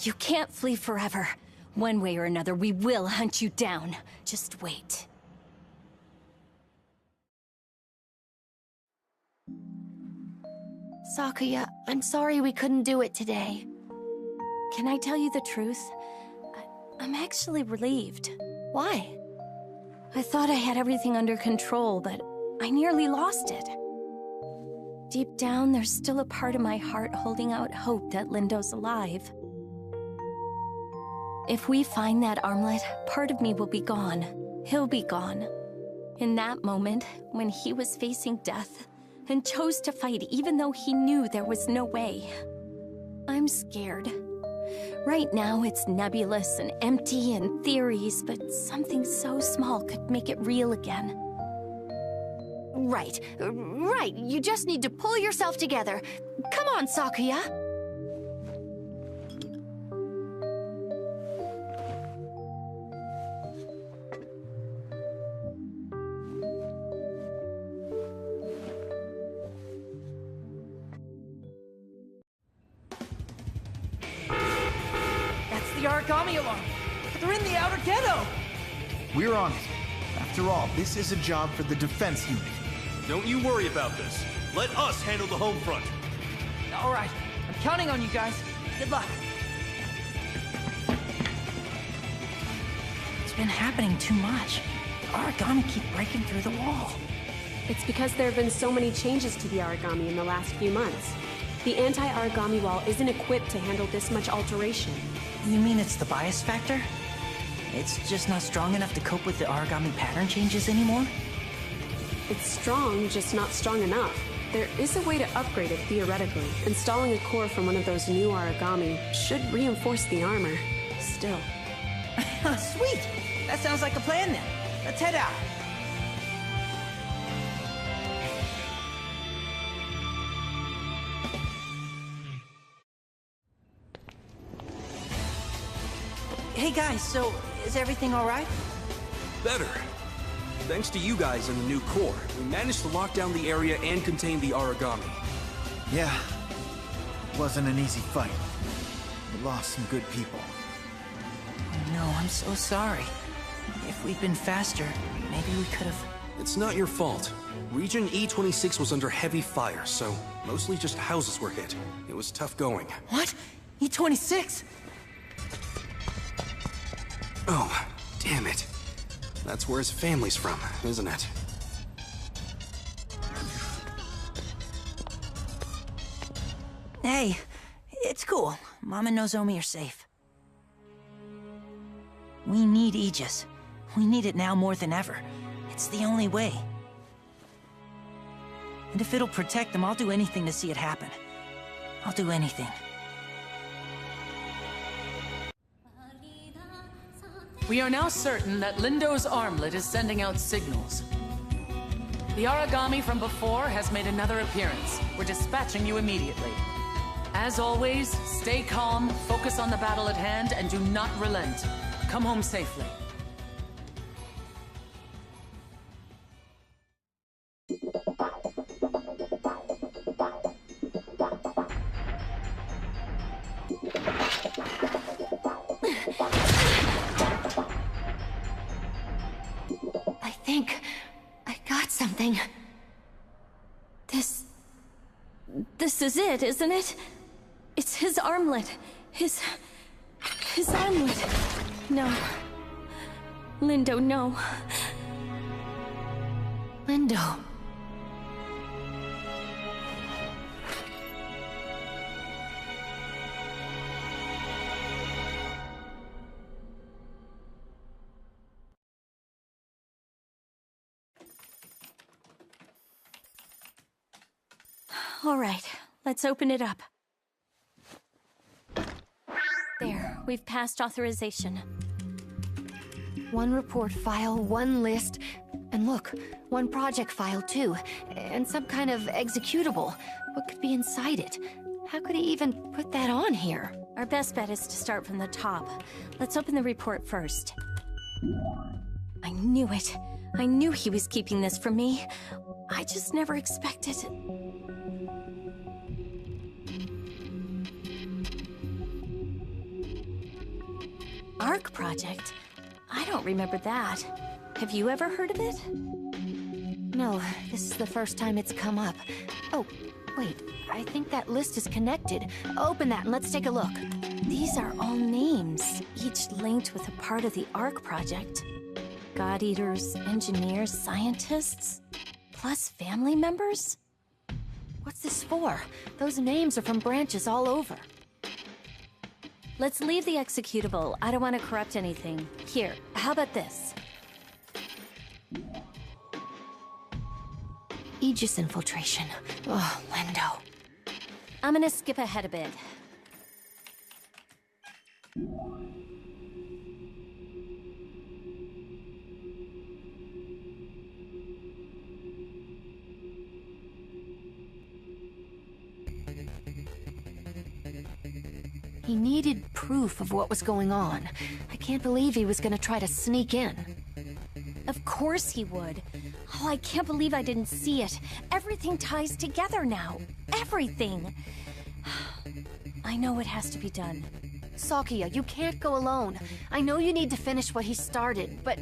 You can't flee forever. One way or another, we will hunt you down. Just wait. Sakuya, I'm sorry we couldn't do it today. Can I tell you the truth? I'm actually relieved. Why? I thought I had everything under control, but I nearly lost it. Deep down, there's still a part of my heart holding out hope that Lindo's alive. If we find that armlet, part of me will be gone. He'll be gone. In that moment, when he was facing death, and chose to fight even though he knew there was no way. I'm scared. Right now, it's nebulous and empty and theories, but something so small could make it real again. Right. You just need to pull yourself together. Come on, Sakuya. That's the Aragami alarm. They're in the outer ghetto. We're on it. After all, this is a job for the defense unit. Don't you worry about this. Let us handle the home front. All right. I'm counting on you guys. Good luck. It's been happening too much. The Aragami keep breaking through the wall. It's because there have been so many changes to the Aragami in the last few months. The anti-Aragami wall isn't equipped to handle this much alteration. You mean it's the bias factor? It's just not strong enough to cope with the Aragami pattern changes anymore? It's strong, just not strong enough. There is a way to upgrade it theoretically. Installing a core from one of those new Aragami should reinforce the armor. Still. Sweet! That sounds like a plan then. Let's head out. Hey guys, so is everything all right? Better. Thanks to you guys and the new core, we managed to lock down the area and contain the Aragami. Yeah, it wasn't an easy fight. We lost some good people. No, I'm so sorry. If we'd been faster, maybe we could have... It's not your fault. Region E26 was under heavy fire, so mostly just houses were hit. It was tough going. What? E26? Oh, damn it. That's where his family's from, isn't it? Hey, it's cool. Mom and Nozomi are safe. We need Aegis. We need it now more than ever. It's the only way. And if it'll protect them, I'll do anything to see it happen. I'll do anything. We are now certain that Lindo's armlet is sending out signals. The Aragami from before has made another appearance. We're dispatching you immediately. As always, stay calm, focus on the battle at hand, and do not relent. Come home safely. I think I got something. This is it, isn't it? It's his armlet. His armlet. No. Lindo, no. Lindo. All right, let's open it up. There, we've passed authorization. One report file, one list, and look, one project file too, and some kind of executable. What could be inside it? How could he even put that on here? Our best bet is to start from the top. Let's open the report first. I knew it. I knew he was keeping this from me. I just never expected it. ARC project? I don't remember that. Have you ever heard of it? No, this is the first time it's come up. Oh, wait, I think that list is connected. Open that and let's take a look. These are all names, each linked with a part of the ARC project. God Eaters, engineers, scientists, plus family members? What's this for? Those names are from branches all over. Let's leave the executable. I don't want to corrupt anything. Here, how about this? Aegis infiltration. Oh, Lindo. I'm gonna skip ahead a bit. He needed proof of what was going on. I can't believe he was gonna try to sneak in. Of course he would. Oh, I can't believe I didn't see it. Everything ties together now. Everything. I know it has to be done. Sakia, you can't go alone. I know you need to finish what he started, but...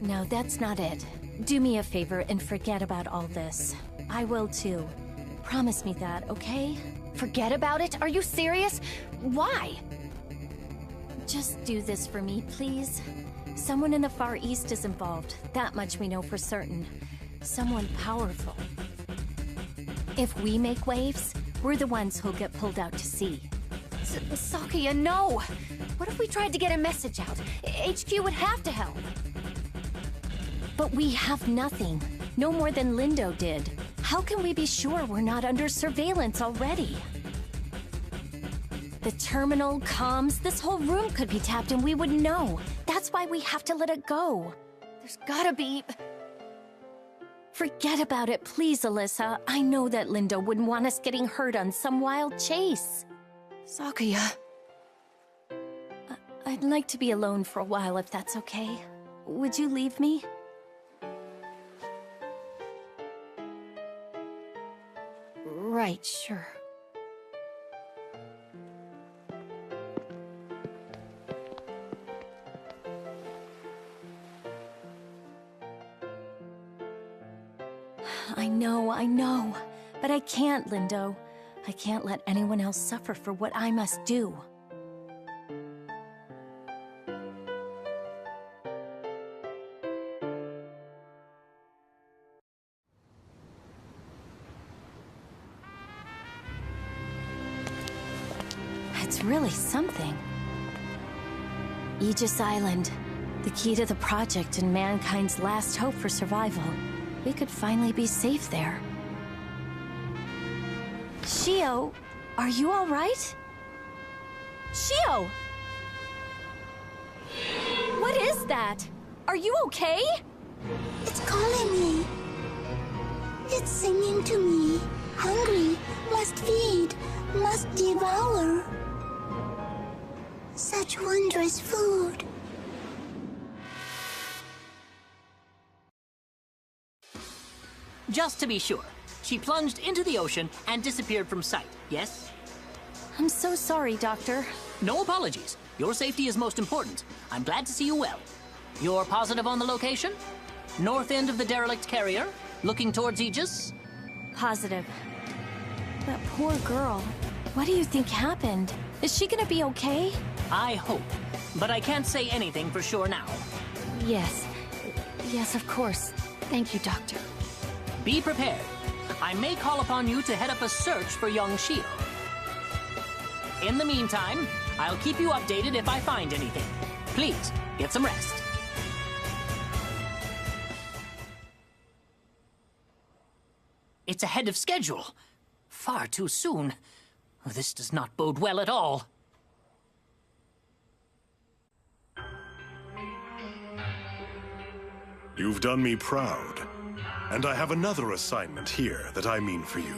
No, that's not it. Do me a favor and forget about all this. I will too. Promise me that, okay? Forget about it? Are you serious? Why? Just do this for me, please. Someone in the Far East is involved. That much we know for certain. Someone powerful. If we make waves, we're the ones who'll get pulled out to sea. Sakia, no! What if we tried to get a message out? HQ would have to help. But we have nothing. No more than Lindo did. How can we be sure we're not under surveillance already? The terminal, comms, this whole room could be tapped and we wouldn't know. That's why we have to let it go. There's gotta be... Forget about it, please, Alyssa. I know that Lindo wouldn't want us getting hurt on some wild chase. Sakia... I'd like to be alone for a while if that's okay. Would you leave me? Right, sure. I know. But I can't, Lindo. I can't let anyone else suffer for what I must do. It's really something. Aegis Island, the key to the project and mankind's last hope for survival. We could finally be safe there. Shio, are you all right? Shio! What is that? Are you okay? It's calling me. It's singing to me. Hungry, must feed, must devour. Such wondrous food. Just to be sure, she plunged into the ocean and disappeared from sight, yes? I'm so sorry, Doctor. No apologies. Your safety is most important. I'm glad to see you well. You're positive on the location? North end of the derelict carrier, looking towards Aegis? Positive. That poor girl. What do you think happened? Is she gonna be okay? I hope, but I can't say anything for sure now. Yes. Yes, of course. Thank you, Doctor. Be prepared. I may call upon you to head up a search for young Shio. In the meantime, I'll keep you updated if I find anything. Please, get some rest. It's ahead of schedule. Far too soon. This does not bode well at all. You've done me proud. And I have another assignment here that I mean for you.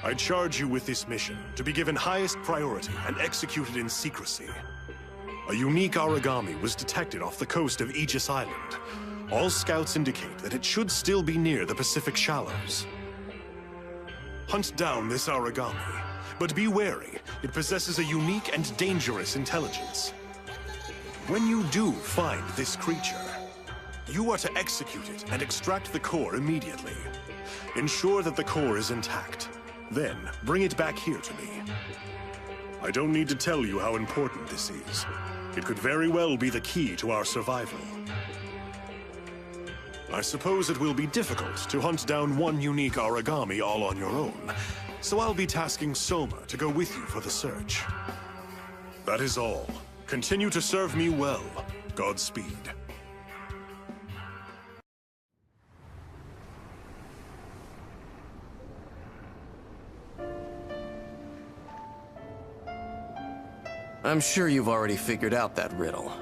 I charge you with this mission to be given highest priority and executed in secrecy. A unique origami was detected off the coast of Aegis Island. All scouts indicate that it should still be near the Pacific Shallows. Hunt down this origami, but be wary. It possesses a unique and dangerous intelligence. When you do find this creature, you are to execute it and extract the core immediately. Ensure that the core is intact. Then, bring it back here to me. I don't need to tell you how important this is. It could very well be the key to our survival. I suppose it will be difficult to hunt down one unique Aragami all on your own, so I'll be tasking Soma to go with you for the search. That is all. Continue to serve me well. Godspeed. I'm sure you've already figured out that riddle.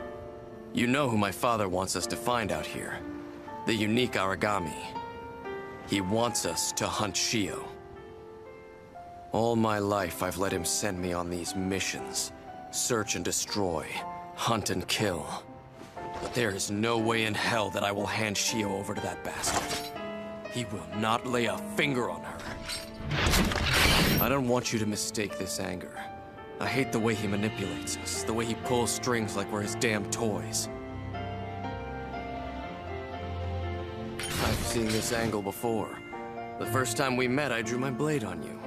You know who my father wants us to find out here. The unique Aragami. He wants us to hunt Shio. All my life, I've let him send me on these missions. Search and destroy, hunt and kill. But there is no way in hell that I will hand Shio over to that bastard. He will not lay a finger on her. I don't want you to mistake this anger. I hate the way he manipulates us, the way he pulls strings like we're his damn toys. I've seen this angle before. The first time we met, I drew my blade on you.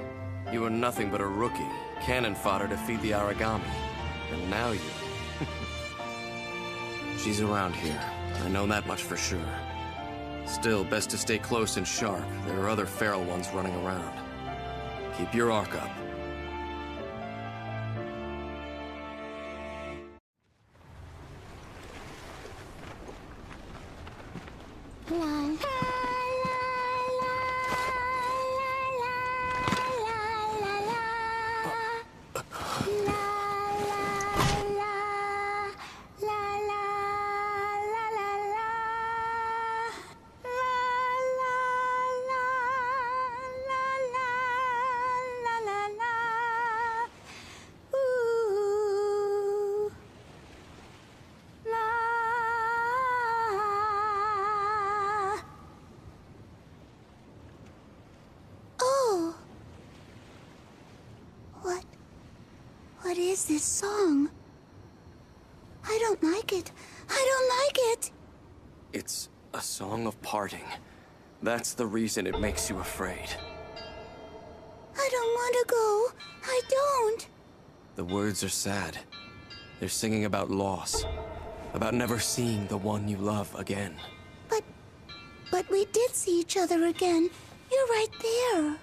You were nothing but a rookie, cannon fodder to feed the Aragami. And now you... She's around here. I know that much for sure. Still, best to stay close and sharp. There are other feral ones running around. Keep your arc up. What is this song? I don't like it. I don't like it. It's a song of parting. That's the reason it makes you afraid. I don't want to go. I don't. The words are sad. They're singing about loss. About never seeing the one you love again. But we did see each other again. You're right there.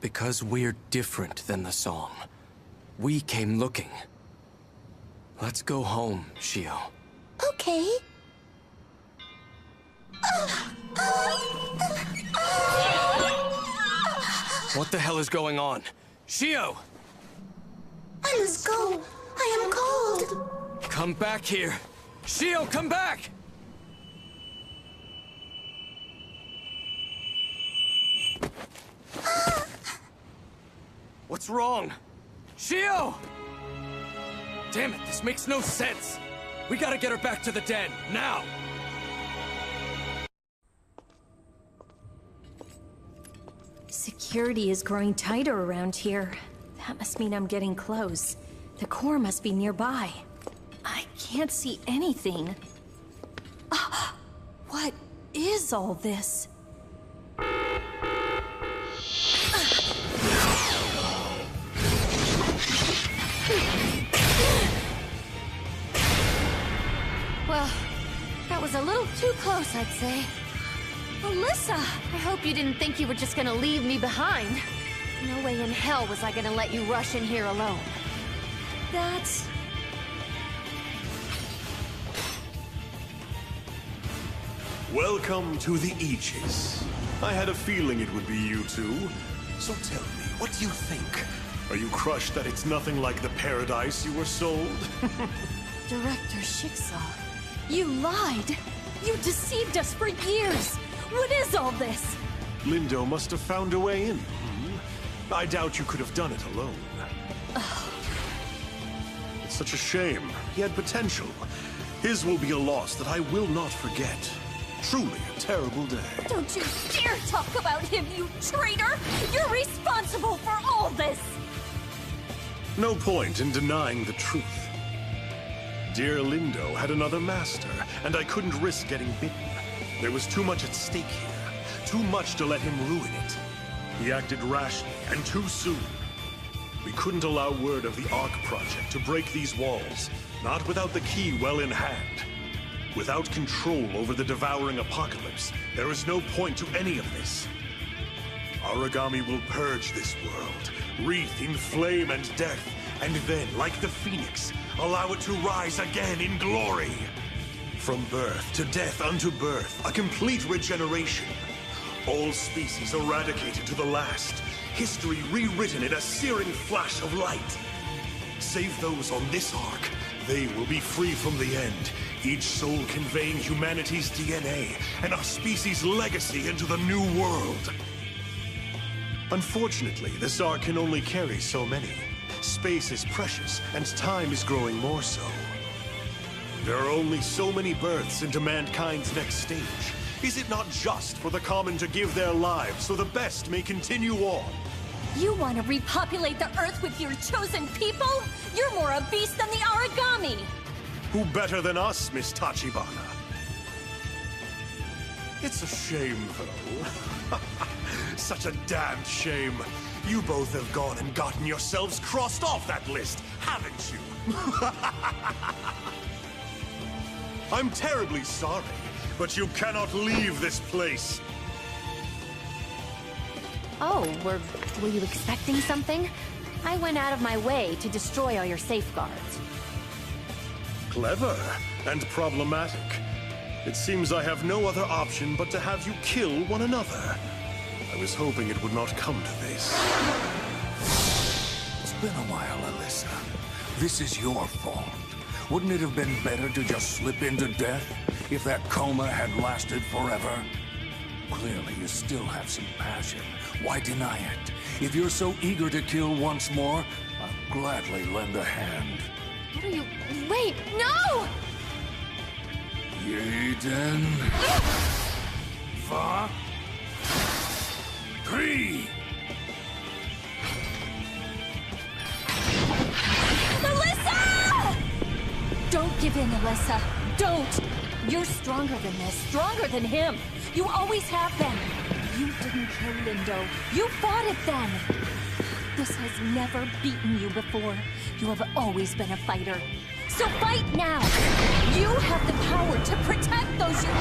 Because we're different than the song. We came looking. Let's go home, Shio. Okay. What the hell is going on? Shio! I must go. I am cold. Come back here. Shio, come back! What's wrong? Shio! Damn it, this makes no sense. We gotta get her back to the den, now! Security is growing tighter around here. That must mean I'm getting close. The core must be nearby. I can't see anything. What is all this? Well, that was a little too close, I'd say. Alyssa! I hope you didn't think you were just gonna leave me behind. No way in hell was I gonna let you rush in here alone. That's... Welcome to the Aegis. I had a feeling it would be you two. So tell me, what do you think? Are you crushed that it's nothing like the paradise you were sold? Director Schicksal, you lied! You deceived us for years! What is all this? Lindo must have found a way in. I doubt you could have done it alone. It's such a shame. He had potential. His will be a loss that I will not forget. Truly a terrible day. Don't you dare talk about him, you traitor! You're responsible for all this! No point in denying the truth. Dear Lindo had another master, and I couldn't risk getting bitten. There was too much at stake here. Too much to let him ruin it. He acted rashly and too soon. We couldn't allow word of the Ark Project to break these walls, not without the key well in hand. Without control over the devouring apocalypse, there is no point to any of this. Aragami will purge this world, wreathed in flame and death, and then, like the Phoenix, allow it to rise again in glory. From birth to death unto birth, a complete regeneration. All species eradicated to the last, history rewritten in a searing flash of light. Save those on this Ark, they will be free from the end, each soul conveying humanity's DNA and our species' legacy into the new world. Unfortunately, this Ark can only carry so many. Space is precious, and time is growing more so. There are only so many births into mankind's next stage. Is it not just for the common to give their lives so the best may continue on? You want to repopulate the Earth with your chosen people? You're more a beast than the Aragami! Who better than us, Miss Tachibana? It's a shame, though. Such a damned shame. You both have gone and gotten yourselves crossed off that list, haven't you? I'm terribly sorry, but you cannot leave this place. Oh, were you expecting something? I went out of my way to destroy all your safeguards. Clever and problematic. It seems I have no other option but to have you kill one another. I was hoping it would not come to this. It's been a while, Alyssa. This is your fault. Wouldn't it have been better to just slip into death if that coma had lasted forever? Clearly, you still have some passion. Why deny it? If you're so eager to kill once more, I'll gladly lend a hand. What are you... Wait, no! Jeden... Va... Three! Alyssa! Don't give in, Alyssa. Don't! You're stronger than this, stronger than him. You always have been. You didn't kill Lindo. You fought it then. This has never beaten you before. You have always been a fighter. So fight now! You have the power to protect those you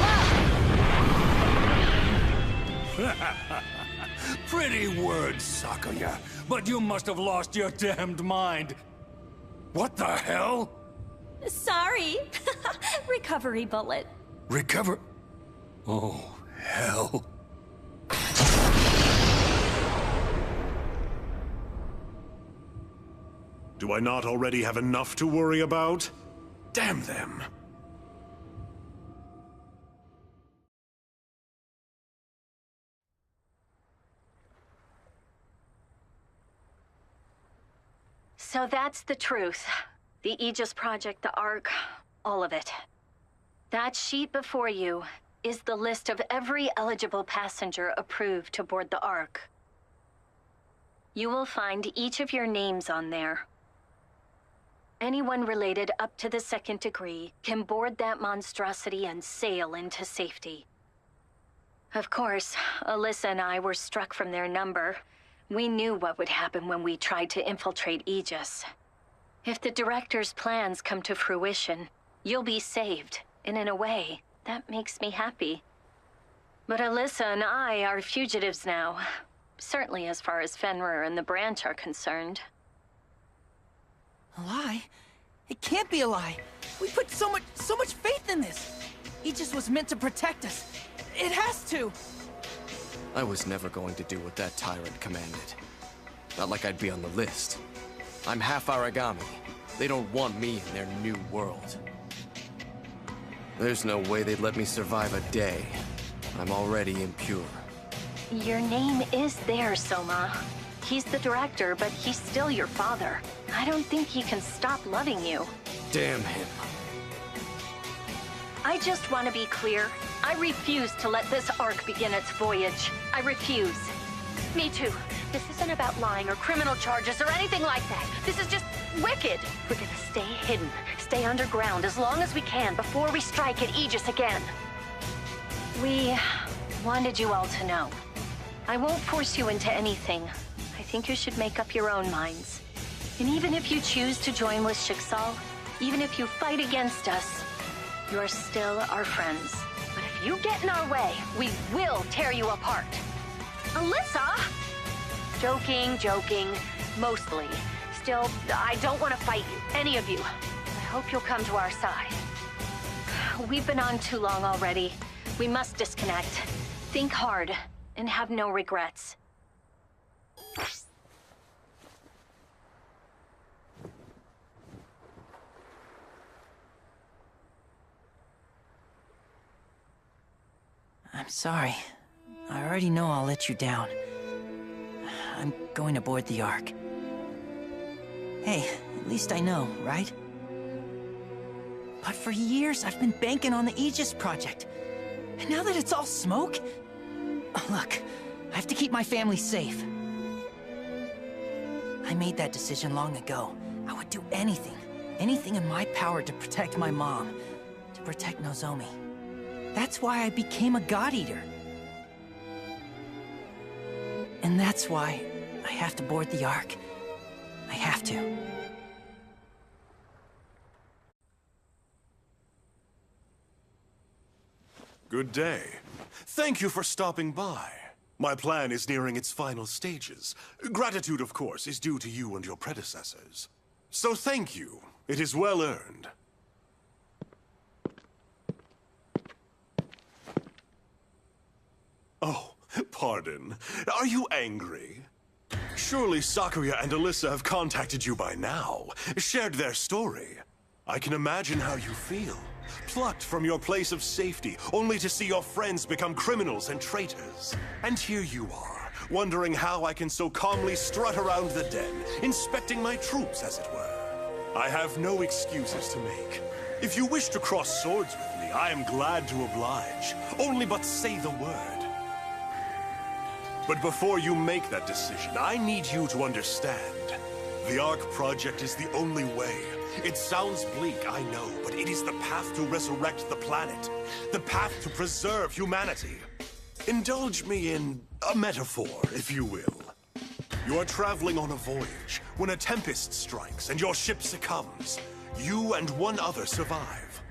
love! Pretty words, Sakuya, but you must have lost your damned mind. What the hell? Sorry. Recovery bullet. Recover? Oh, hell. Do I not already have enough to worry about? Damn them. So that's the truth. The Aegis Project, the Ark, all of it. That sheet before you is the list of every eligible passenger approved to board the Ark. You will find each of your names on there. Anyone related up to the 2nd degree can board that monstrosity and sail into safety. Of course, Alyssa and I were struck from their number. We knew what would happen when we tried to infiltrate Aegis. If the Director's plans come to fruition, you'll be saved, and in a way, that makes me happy. But Alyssa and I are fugitives now. Certainly as far as Fenrir and the Branch are concerned. A lie? It can't be a lie. We put so much faith in this. Aegis was meant to protect us. It has to. I was never going to do what that tyrant commanded. Not like I'd be on the list. I'm half Aragami. They don't want me in their new world. There's no way they'd let me survive a day. I'm already impure. Your name is there, Soma. He's the Director, but he's still your father. I don't think he can stop loving you. Damn him. I just want to be clear. I refuse to let this Ark begin its voyage. I refuse. Me too. This isn't about lying or criminal charges or anything like that. This is just wicked. We're gonna stay hidden, stay underground as long as we can before we strike at Aegis again. We wanted you all to know. I won't force you into anything. I think you should make up your own minds. And even if you choose to join with Schicksal, even if you fight against us, you're still our friends. But if you get in our way, we will tear you apart. Alyssa! Joking, mostly. Still, I don't want to fight you, any of you. I hope you'll come to our side. We've been on too long already. We must disconnect. Think hard, and have no regrets. I'm sorry. I already know I'll let you down. I'm going aboard the Ark. Hey, at least I know, right? But for years, I've been banking on the Aegis project. And now that it's all smoke... Look, I have to keep my family safe. I made that decision long ago. I would do anything in my power to protect my mom, to protect Nozomi. That's why I became a God Eater. And that's why I have to board the Ark. I have to. Good day. Thank you for stopping by. My plan is nearing its final stages. Gratitude, of course, is due to you and your predecessors. So thank you. It is well earned. Oh, pardon. Are you angry? Surely Sakuya and Alyssa have contacted you by now, shared their story. I can imagine how you feel. Plucked from your place of safety, only to see your friends become criminals and traitors. And here you are, wondering how I can so calmly strut around the den, inspecting my troops, as it were. I have no excuses to make. If you wish to cross swords with me, I am glad to oblige. Only but say the word. But before you make that decision, I need you to understand. The Ark Project is the only way. It sounds bleak, I know, but it is the path to resurrect the planet. The path to preserve humanity. Indulge me in a metaphor, if you will. You are traveling on a voyage when a tempest strikes and your ship succumbs. You and one other survive.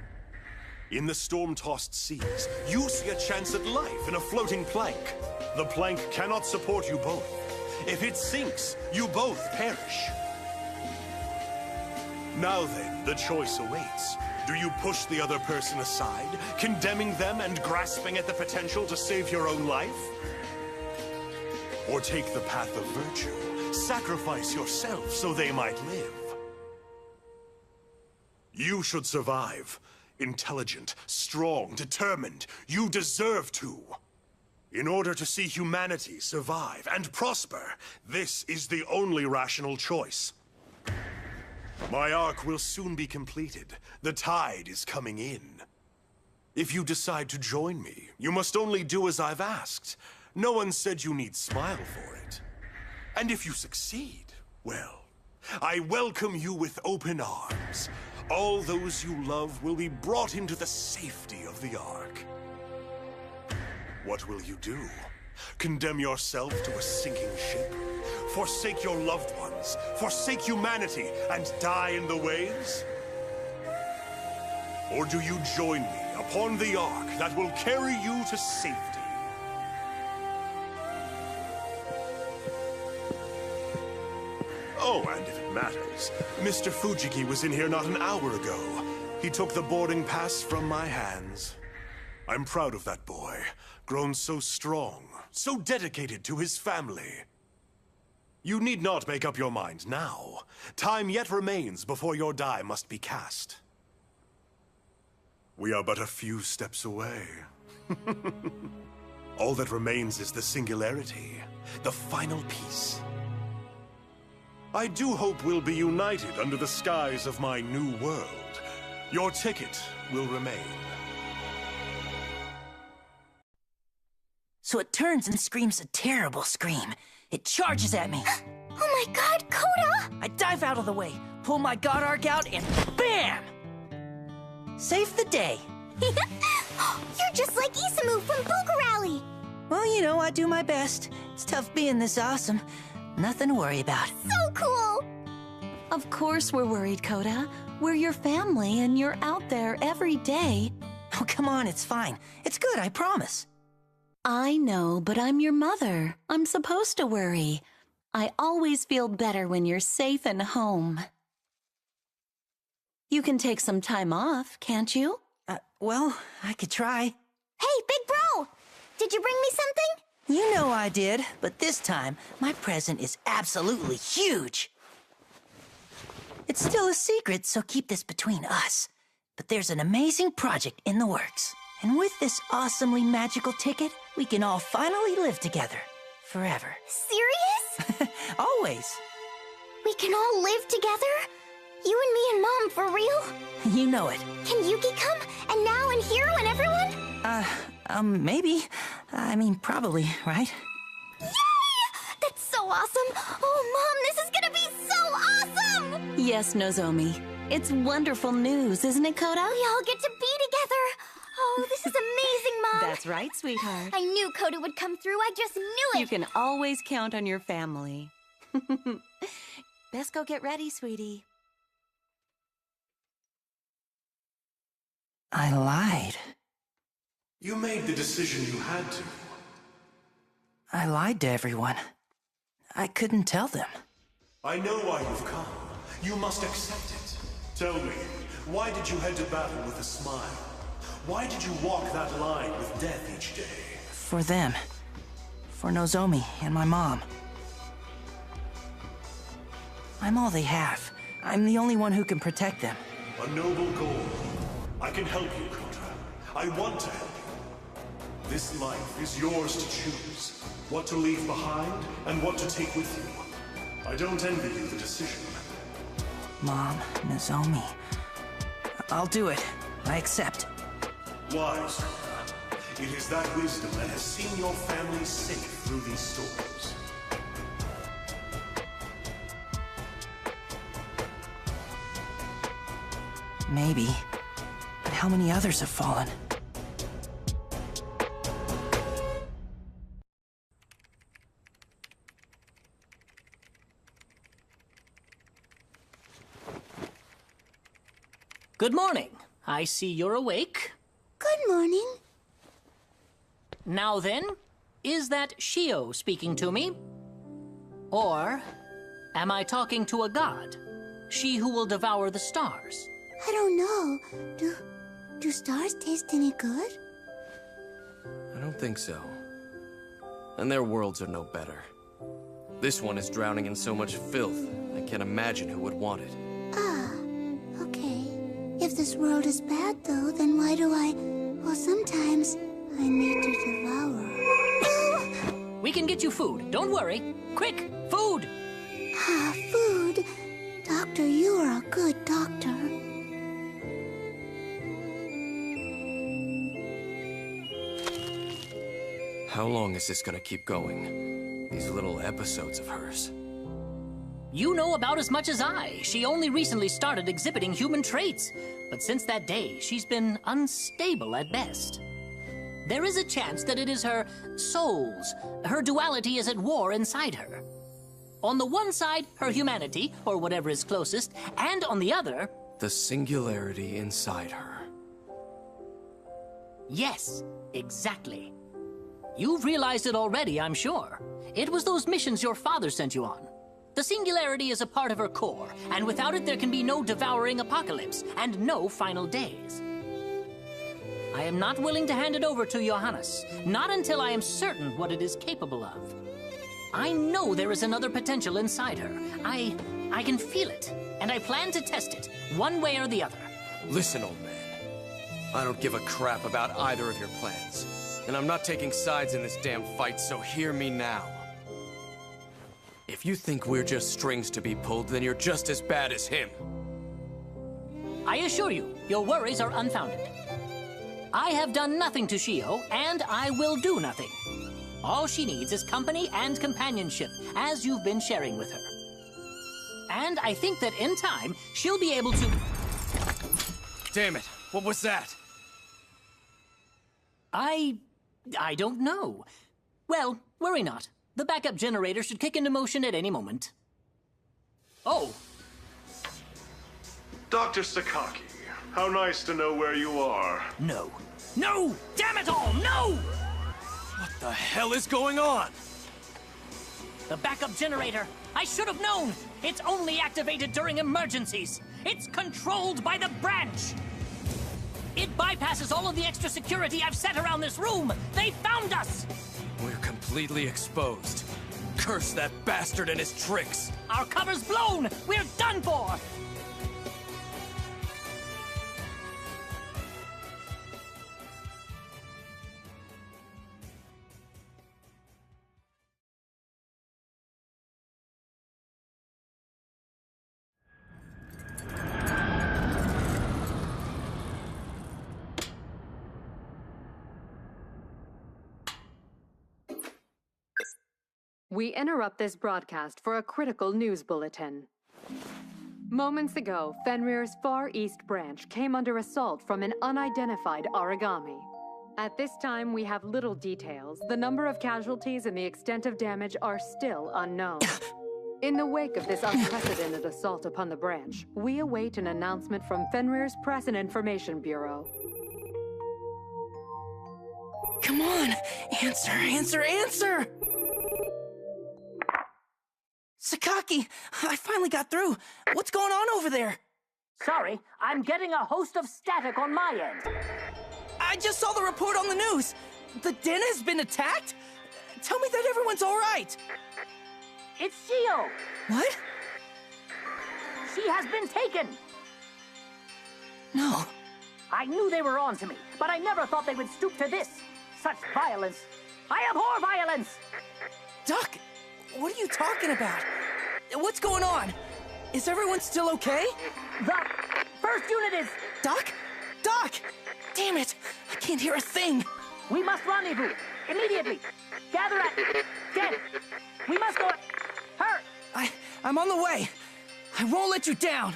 In the storm-tossed seas, you see a chance at life in a floating plank. The plank cannot support you both. If it sinks, you both perish. Now then, the choice awaits. Do you push the other person aside, condemning them and grasping at the potential to save your own life? Or take the path of virtue, sacrifice yourself so they might live? You should survive. Intelligent, strong, determined. You deserve to. In order to see humanity survive and prosper, this is the only rational choice. My arc will soon be completed. The tide is coming in. If you decide to join me, you must only do as I've asked. No one said you need smile for it. And if you succeed, well, I welcome you with open arms. All those you love will be brought into the safety of the Ark. What will you do? Condemn yourself to a sinking ship? Forsake your loved ones? Forsake humanity and die in the waves? Or do you join me upon the Ark that will carry you to safety? Oh, and if it matters, Mr. Fujiki was in here not an hour ago. He took the boarding pass from my hands. I'm proud of that boy, grown so strong, so dedicated to his family. You need not make up your mind now. Time yet remains before your die must be cast. We are but a few steps away. All that remains is the singularity, the final piece. I do hope we'll be united under the skies of my new world. Your ticket will remain. So it turns and screams a terrible scream. It charges at me. Oh my god, Koda! I dive out of the way, pull my God Arc out, and BAM! Save the day. You're just like Isamu from Boca Rally! Well, you know, I do my best. It's tough being this awesome. Nothing to worry about. So cool! Of course we're worried, Coda. We're your family, and you're out there every day. Oh, come on, it's fine. It's good, I promise. I know, but I'm your mother. I'm supposed to worry. I always feel better when you're safe and home. You can take some time off, can't you? Well, I could try. Hey, big bro! Did you bring me something? You know I did, but this time, my present is absolutely huge. It's still a secret, so keep this between us. But there's an amazing project in the works. And with this awesomely magical ticket, we can all finally live together. Forever. Serious? Always. We can all live together? You and me and Mom, for real? You know it. Can Yuki come? And now and Hiro and everyone? Maybe. I mean, probably, right? Yay! That's so awesome! Oh, Mom, this is gonna be so awesome! Yes, Nozomi. It's wonderful news, isn't it, Coda? We all get to be together! Oh, this is amazing, Mom! That's right, sweetheart. I knew Coda would come through, I just knew it! You can always count on your family. Best go get ready, sweetie. I lied. You made the decision you had to. I lied to everyone. I couldn't tell them. I know why you've come. You must accept it. Tell me, why did you head to battle with a smile? Why did you walk that line with death each day? For them. For Nozomi and my mom. I'm all they have. I'm the only one who can protect them. A noble goal. I can help you, Kota. I want to help you. This life is yours to choose. What to leave behind and what to take with you. I don't envy you the decision. Mom, Nozomi. I'll do it. I accept. Wise. It is that wisdom that has seen your family safe through these storms. Maybe. But how many others have fallen? Good morning. I see you're awake. Good morning. Now then, is that Shio speaking to me? Or am I talking to a god? She who will devour the stars? I don't know. Do stars taste any good? I don't think so. And their worlds are no better. This one is drowning in so much filth, I can't imagine who would want it. Ah, okay. If this world is bad, though, then why do I... Well, sometimes I need to devour. We can get you food. Don't worry. Quick, food! Ah, food. Doctor, you are a good doctor. How long is this gonna keep going? These little episodes of hers. You know about as much as I. She only recently started exhibiting human traits. But since that day, she's been unstable at best. There is a chance that it is her souls. Her duality is at war inside her. On the one side, her humanity, or whatever is closest, and on the other... The singularity inside her. Yes, exactly. You've realized it already, I'm sure. It was those missions your father sent you on. The singularity is a part of her core, and without it there can be no devouring apocalypse, and no final days. I am not willing to hand it over to Johannes, not until I am certain what it is capable of. I know there is another potential inside her. I can feel it, and I plan to test it, one way or the other. Listen, old man. I don't give a crap about either of your plans. And I'm not taking sides in this damn fight, so hear me now. If you think we're just strings to be pulled, then you're just as bad as him. I assure you, your worries are unfounded. I have done nothing to Shio, and I will do nothing. All she needs is company and companionship, as you've been sharing with her. And I think that in time, she'll be able to... Damn it, what was that? I don't know. Well, worry not. The backup generator should kick into motion at any moment. Oh! Dr. Sakaki, how nice to know where you are. No. No! Damn it all, no! What the hell is going on? The backup generator! I should have known! It's only activated during emergencies! It's controlled by the branch! It bypasses all of the extra security I've set around this room! They found us! We're completely exposed. Curse that bastard and his tricks! Our cover's blown! We're done for! We interrupt this broadcast for a critical news bulletin. Moments ago, Fenrir's Far East branch came under assault from an unidentified Aragami. At this time, we have little details. The number of casualties and the extent of damage are still unknown. In the wake of this unprecedented assault upon the branch, we await an announcement from Fenrir's Press and Information Bureau. Come on! Answer, answer, answer! Sakaki! I finally got through. What's going on over there? Sorry, I'm getting a host of static on my end. I just saw the report on the news. The den has been attacked? Tell me that everyone's all right. It's Shio! What? She has been taken! No. I knew they were on to me, but I never thought they would stoop to this. Such violence. I abhor violence! Duck, what are you talking about? What's going on? Is everyone still okay? The first unit is... Doc? Doc! Damn it! I can't hear a thing! We must rendezvous. Immediately. Gather at... Den. We must go... Her! I'm on the way. I won't let you down.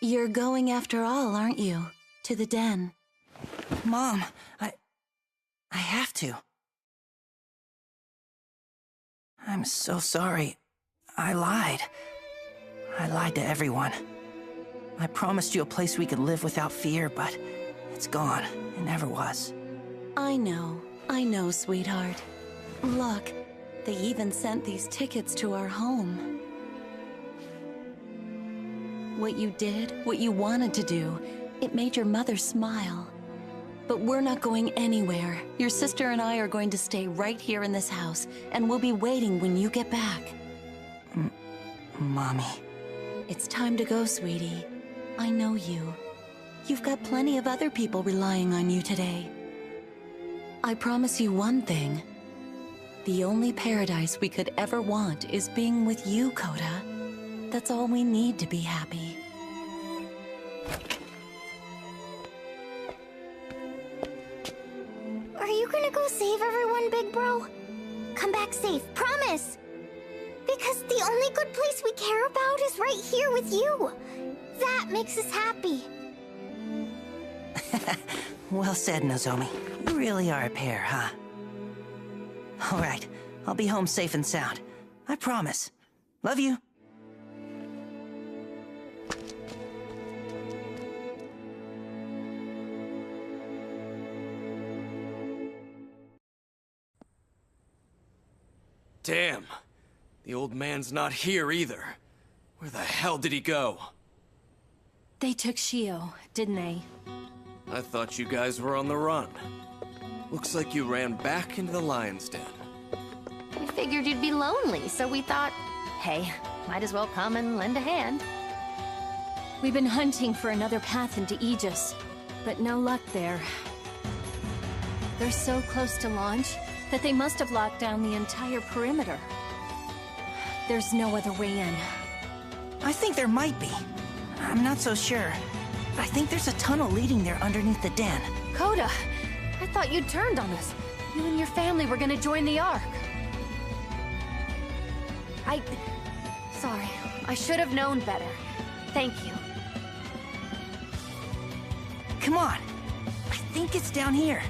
You're going after all, aren't you? To the den. Mom, I have to. I'm so sorry. I lied. I lied to everyone. I promised you a place we could live without fear, but it's gone. It never was. I know, sweetheart. Look, they even sent these tickets to our home. What you did, what you wanted to do, it made your mother smile. But we're not going anywhere. Your sister and I are going to stay right here in this house, and we'll be waiting when you get back. Mommy. It's time to go, sweetie. I know you. You've got plenty of other people relying on you today. I promise you one thing. The only paradise we could ever want is being with you, Coda. That's all we need to be happy. Are you gonna go save everyone, big bro? Come back safe, promise! Because the only good place we care about is right here with you. That makes us happy. Well said, Nozomi. You really are a pair, huh? All right, I'll be home safe and sound. I promise. Love you. Damn. The old man's not here either. Where the hell did he go? They took Shio, didn't they? I thought you guys were on the run. Looks like you ran back into the lion's den. We figured you'd be lonely, so we thought, hey, might as well come and lend a hand. We've been hunting for another path into Aegis, but no luck there. They're so close to launch that they must have locked down the entire perimeter. There's no other way in. I think there might be. I'm not so sure. I think there's a tunnel leading there underneath the den. Coda, I thought you'd turned on us. You and your family were gonna join the Ark. Sorry, I should have known better. Thank you. Come on. I think it's down here.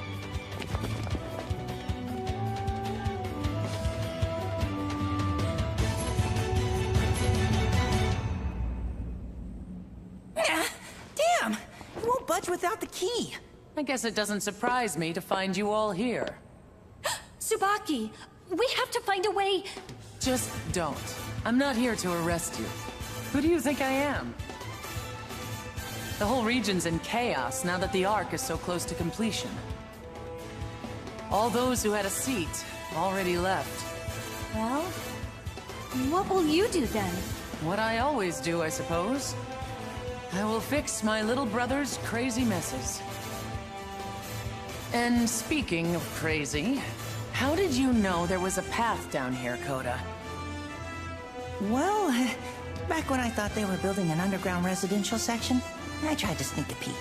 Damn! You won't budge without the key. I guess it doesn't surprise me to find you all here. Tsubaki, we have to find a way... Just don't. I'm not here to arrest you. Who do you think I am? The whole region's in chaos now that the Ark is so close to completion. All those who had a seat already left. Well, what will you do then? What I always do, I suppose. I will fix my little brother's crazy messes. And speaking of crazy, how did you know there was a path down here, Koda? Well, back when I thought they were building an underground residential section, I tried to sneak a peek.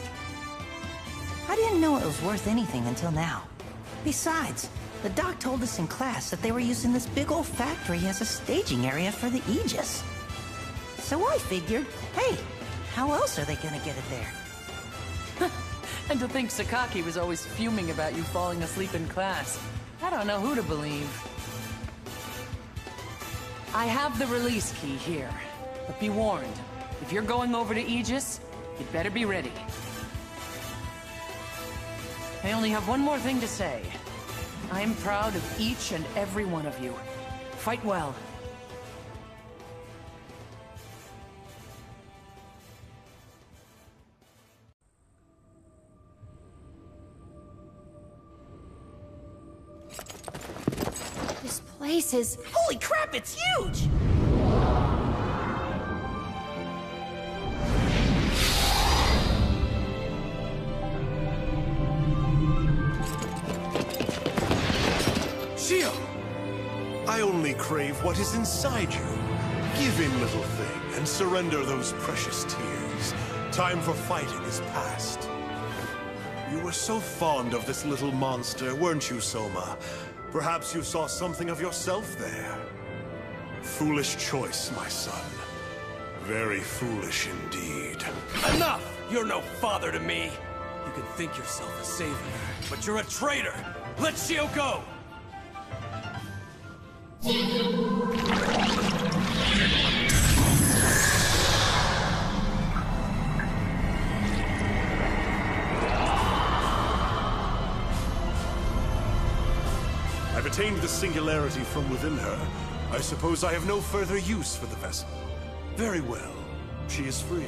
I didn't know it was worth anything until now. Besides, the doc told us in class that they were using this big old factory as a staging area for the Aegis. So I figured, hey, how else are they gonna get it there? And to think Sakaki was always fuming about you falling asleep in class. I don't know who to believe. I have the release key here, but be warned, if you're going over to Aegis, you'd better be ready. I only have one more thing to say. I am proud of each and every one of you. Fight well. This place is... Holy crap, it's huge! Shio! I only crave what is inside you. Give in, little thing, and surrender those precious tears. Time for fighting is past. You were so fond of this little monster, weren't you, Soma? Perhaps you saw something of yourself there. Foolish choice, my son. Very foolish indeed. Enough! You're no father to me! You can think yourself a savior, but you're a traitor! Let Shio go! I've attained the singularity from within her. I suppose I have no further use for the vessel. Very well. She is free.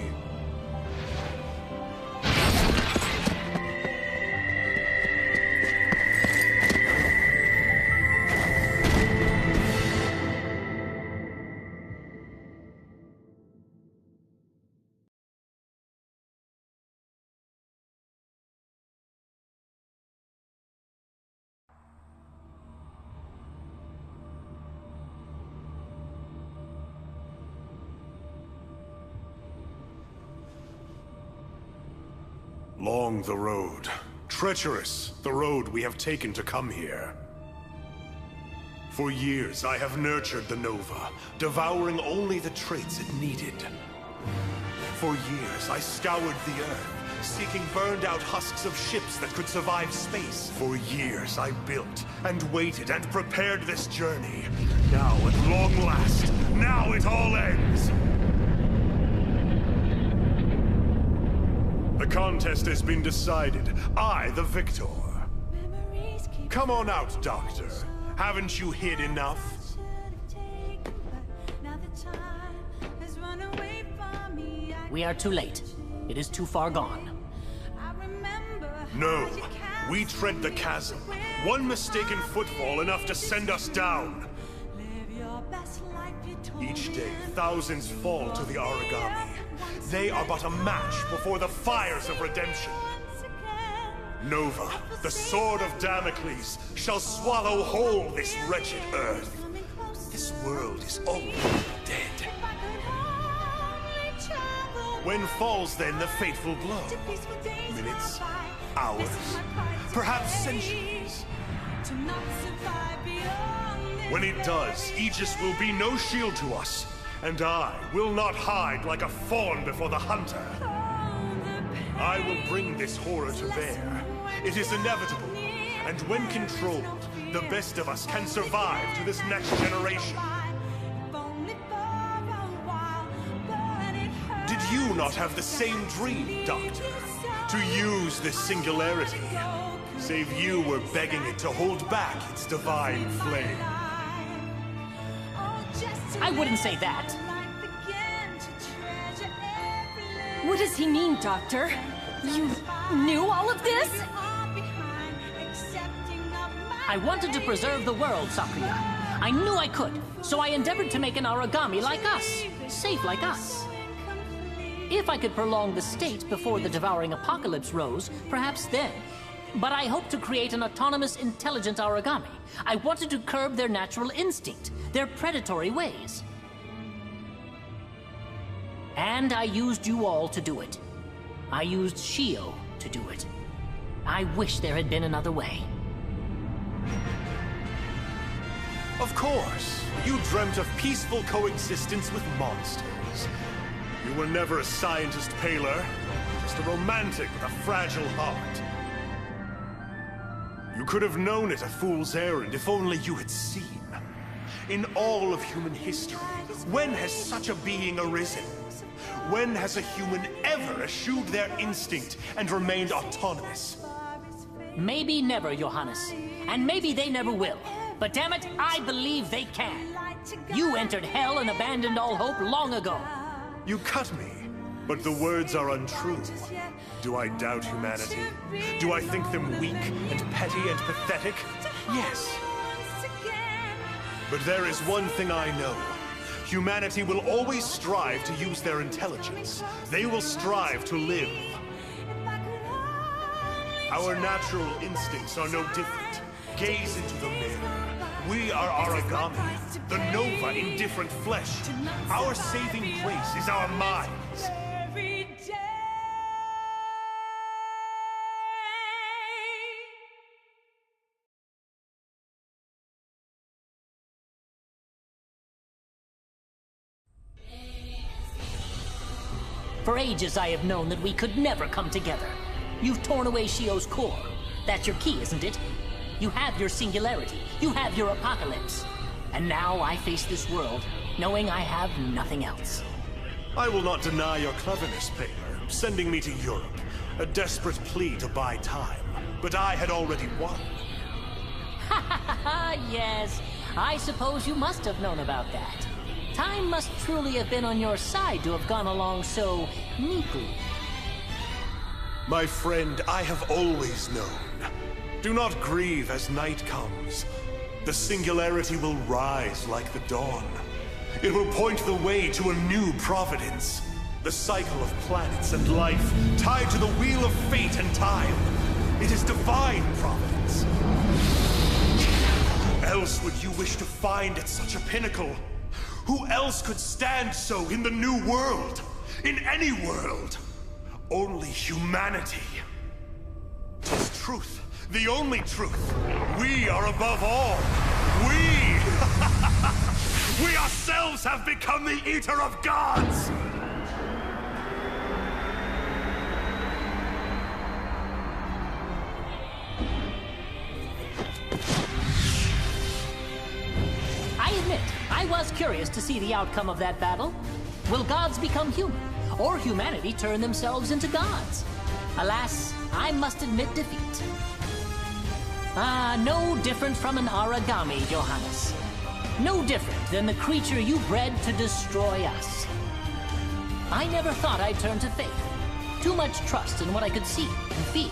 Long the road. Treacherous, the road we have taken to come here. For years, I have nurtured the Nova, devouring only the traits it needed. For years, I scoured the Earth, seeking burned-out husks of ships that could survive space. For years, I built, and waited, and prepared this journey. Now, at long last, now it all ends! The contest has been decided. I, the victor. Come on out, Doctor. Haven't you hid enough? We are too late. It is too far gone. No. We tread the chasm. One mistaken footfall enough to send us down. Each day, thousands fall to the Aragami. They are but a match before the fires of redemption. Nova, the sword of Damocles, shall swallow whole this wretched Earth. This world is already dead. When falls then the fateful blow? Minutes? Hours? Perhaps centuries? When it does, Aegis will be no shield to us. And I will not hide like a fawn before the hunter. I will bring this horror to bear. It is inevitable. And when controlled, the best of us can survive to this next generation. Did you not have the same dream, Doctor? To use this singularity? Save you were begging it to hold back its divine flame. I wouldn't say that. What does he mean, Doctor? You knew all of this? I wanted to preserve the world, Sakuya. I knew I could, so I endeavored to make an Aragami like us, safe like us. If I could prolong the state before the devouring apocalypse rose, perhaps then. But I hoped to create an autonomous, intelligent Aragami. I wanted to curb their natural instinct, their predatory ways. And I used you all to do it. I used Shio to do it. I wish there had been another way. Of course, you dreamt of peaceful coexistence with monsters. You were never a scientist, Paler. Just a romantic with a fragile heart. You could have known it a fool's errand if only you had seen. In all of human history, when has such a being arisen? When has a human ever eschewed their instinct and remained autonomous? Maybe never, Johannes. And maybe they never will. But damn it, I believe they can. You entered hell and abandoned all hope long ago. You cut me, but the words are untrue. Do I doubt humanity? Do I think them weak and petty and pathetic? Yes. But there is one thing I know. Humanity will always strive to use their intelligence. They will strive to live. Our natural instincts are no different. Gaze into the mirror. We are Aragami, the Nova in different flesh. Our saving place is our minds. For ages I have known that we could never come together. You've torn away Shio's core. That's your key, isn't it? You have your singularity. You have your apocalypse. And now I face this world, knowing I have nothing else. I will not deny your cleverness, Paler, sending me to Europe. A desperate plea to buy time. But I had already won. Ha ha ha! Yes, I suppose you must have known about that. Time must truly have been on your side to have gone along so neatly. My friend, I have always known. Do not grieve as night comes. The singularity will rise like the dawn. It will point the way to a new providence. The cycle of planets and life, tied to the wheel of fate and time. It is divine providence. Who else would you wish to find at such a pinnacle? Who else could stand so in the new world? In any world? Only humanity. 'Tis truth. The only truth. We are above all. We ourselves have become the eater of gods! I admit, I was curious to see the outcome of that battle. Will gods become human? Or humanity turn themselves into gods? Alas, I must admit defeat. No different from an Aragami, Johannes. No different than the creature you bred to destroy us. I never thought I'd turn to faith. Too much trust in what I could see and feel.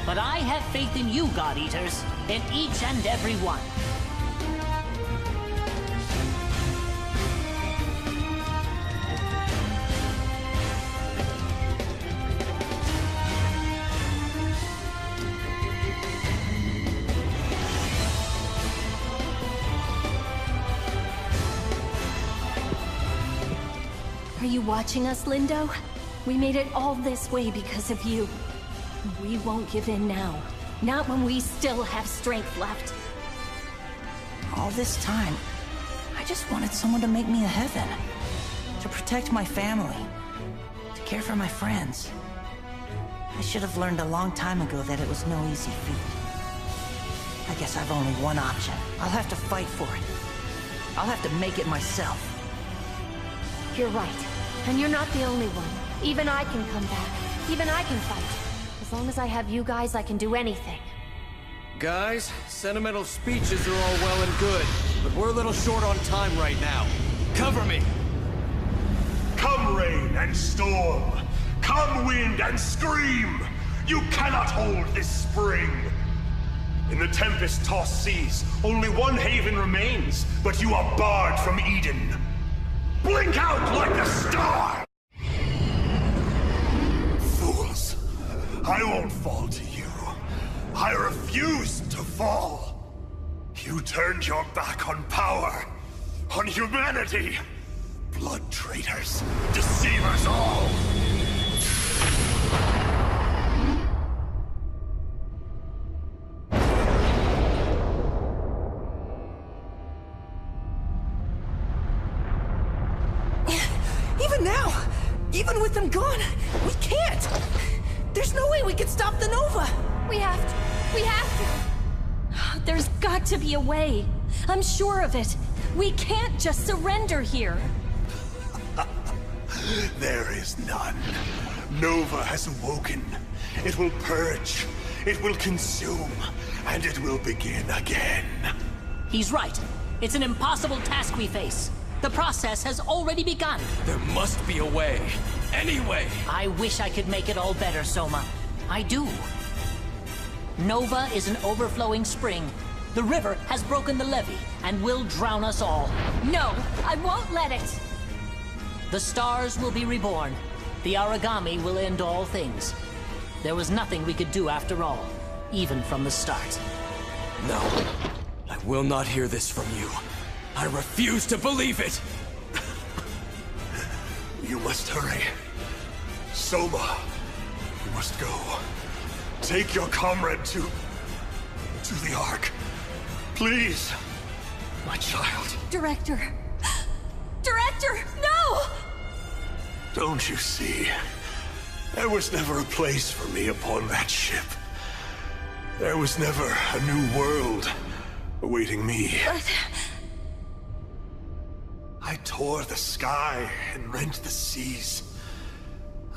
But I have faith in you, God Eaters, in each and every one. Are you watching us, Lindo? We made it all this way because of you. We won't give in now. Not when we still have strength left. All this time, I just wanted someone to make me a heaven. to protect my family, to care for my friends. I should have learned a long time ago that it was no easy feat. I guess I've only one option. I'll have to fight for it. I'll have to make it myself. You're right. And you're not the only one. Even I can come back. Even I can fight. As long as I have you guys, I can do anything. Guys, sentimental speeches are all well and good, but we're a little short on time right now. Cover me! Come rain and storm! Come wind and scream! You cannot hold this spring! In the tempest-tossed seas, only one haven remains, but you are barred from Eden. Blink out like a star! Fools! I won't fall to you. I refuse to fall. You turned your back on power, on humanity. Blood traitors, deceivers all! Even now, even with them gone, we can't! There's no way we can stop the Nova! We have to. We have to. There's got to be a way. I'm sure of it. We can't just surrender here. There is none. Nova has awoken. It will purge. It will consume. And it will begin again. He's right. It's an impossible task we face. The process has already begun. There must be a way. Any way. I wish I could make it all better, Soma. I do. Nova is an overflowing spring. The river has broken the levee and will drown us all. No, I won't let it. The stars will be reborn. The Aragami will end all things. There was nothing we could do after all, even from the start. No, I will not hear this from you. I refuse to believe it! You must hurry. Soma, you must go. Take your comrade to the Ark. Please, my child. Director. Director, no! Don't you see? There was never a place for me upon that ship. There was never a new world awaiting me. But... I tore the sky and rent the seas.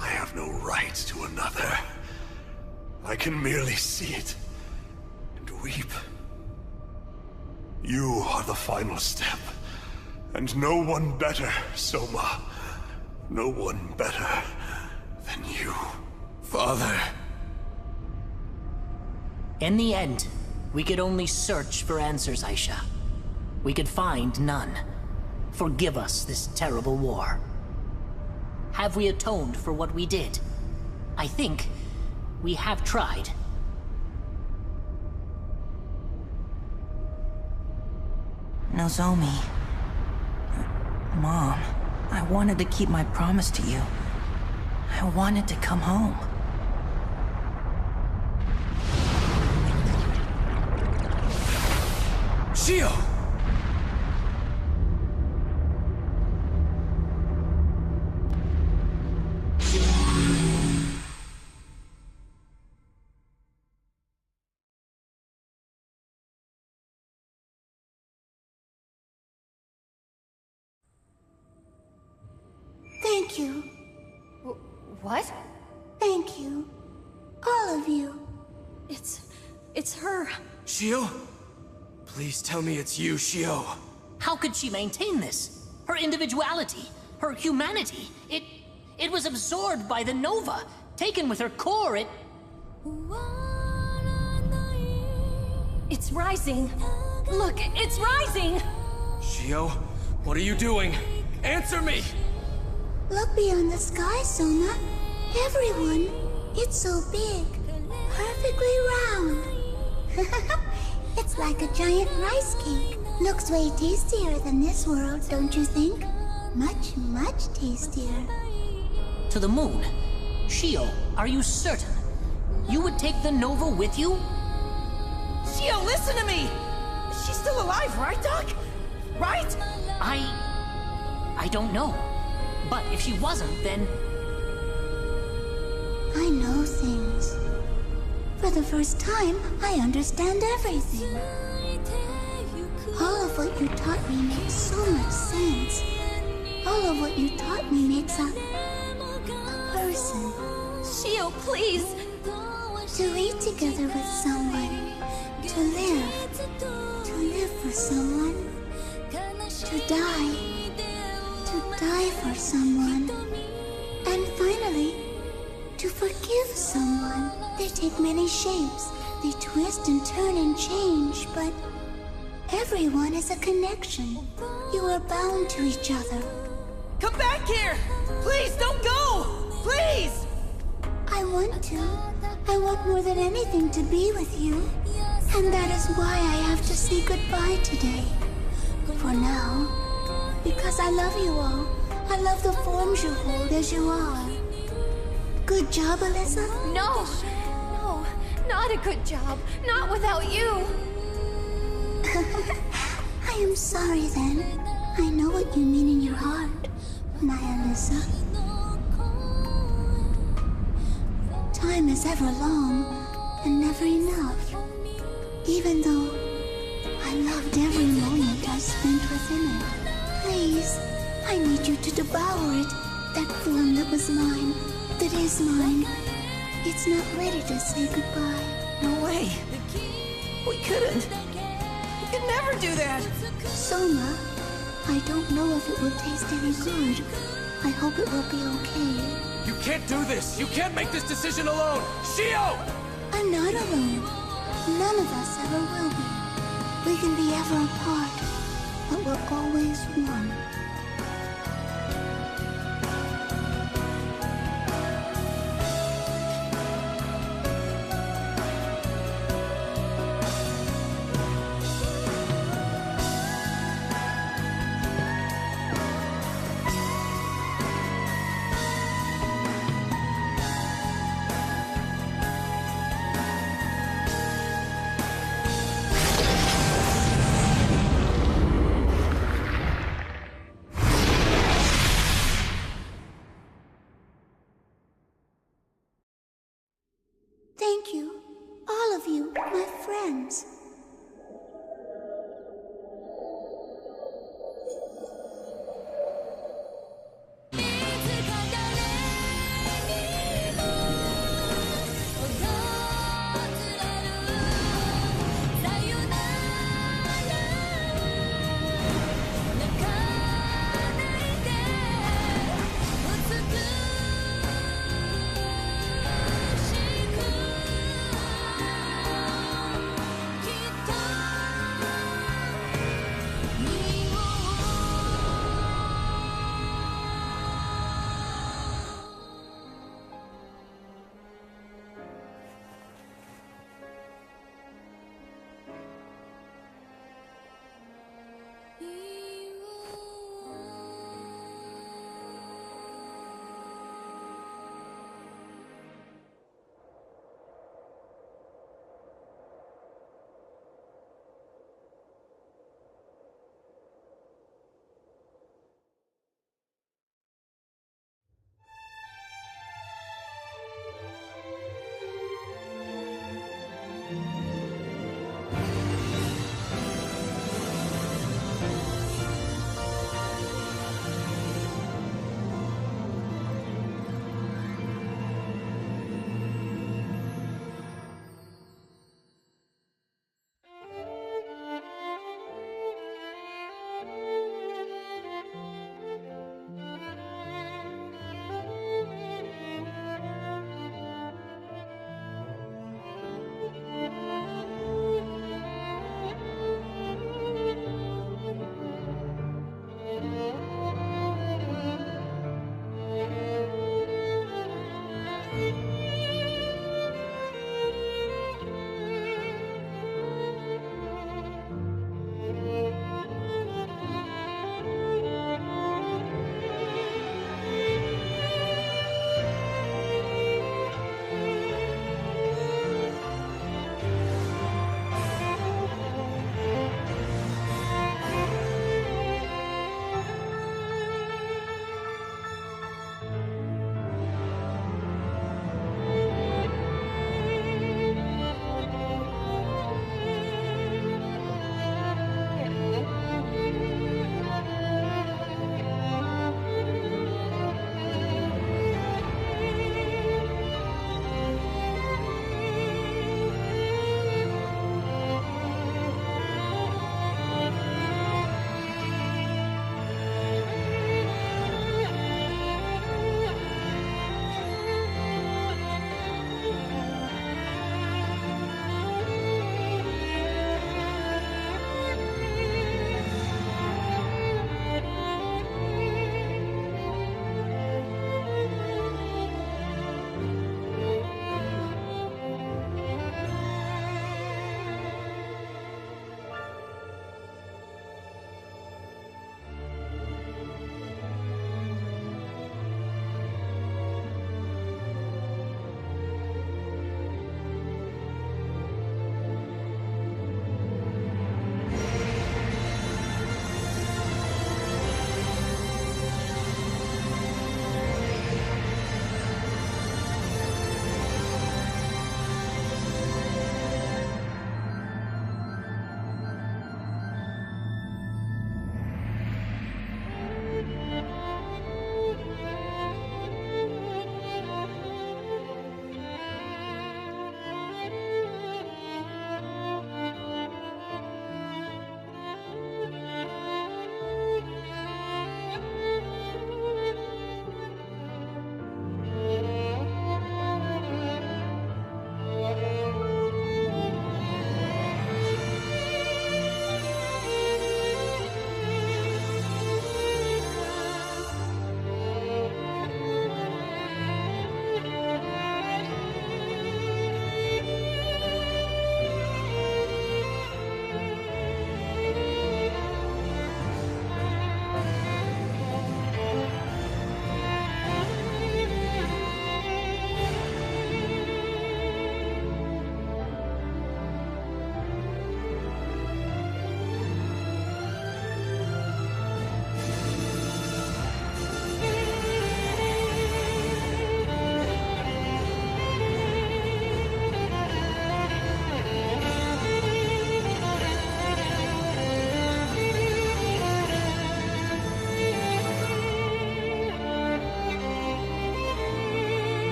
I have no right to another. I can merely see it and weep. You are the final step, and no one better, Soma. No one better than you. Father. In the end, we could only search for answers, Aisha. We could find none. Forgive us this terrible war. Have we atoned for what we did? I think we have tried. Nozomi. Mom, I wanted to keep my promise to you. I wanted to come home. Shio! Thank you. What? Thank you. All of you. It's her. Shio? Please tell me it's you, Shio. How could she maintain this? Her individuality, her humanity, it was absorbed by the Nova. Taken with her core, It's rising. Look, it's rising! Shio, what are you doing? Answer me! Look beyond the sky, Soma. Everyone. It's so big. Perfectly round. It's like a giant rice cake. Looks way tastier than this world, don't you think? Much, much tastier. To the moon? Shio, are you certain? You would take the Nova with you? Shio, listen to me! She's still alive, right, Doc? Right? I don't know. But if she wasn't, then... I know things. For the first time, I understand everything. All of what you taught me makes so much sense. All of what you taught me makes a person. Shio, please! To eat together with someone. To live for someone. To die for someone. And finally, to forgive someone. They take many shapes. They twist and turn and change, but everyone is a connection. You are bound to each other. Come back here! Please, don't go! Please! I want to. I want more than anything to be with you. And that is why I have to say goodbye today. For now. Because I love you all. I love the forms you hold as you are. Good job, Alyssa? No! No, not a good job. Not without you! I am sorry then. I know what you mean in your heart, my Alyssa. Time is ever long and never enough. Even though I loved every moment I spent within it. Please, I need you to devour it. That form that was mine, that is mine. It's not ready to say goodbye. No way. We couldn't. We could never do that. Soma, I don't know if it will taste any good. I hope it will be okay. You can't do this! You can't make this decision alone! Shio! I'm not alone. None of us ever will be. We can be ever apart, but we're always one. Thank you, all of you, my friends.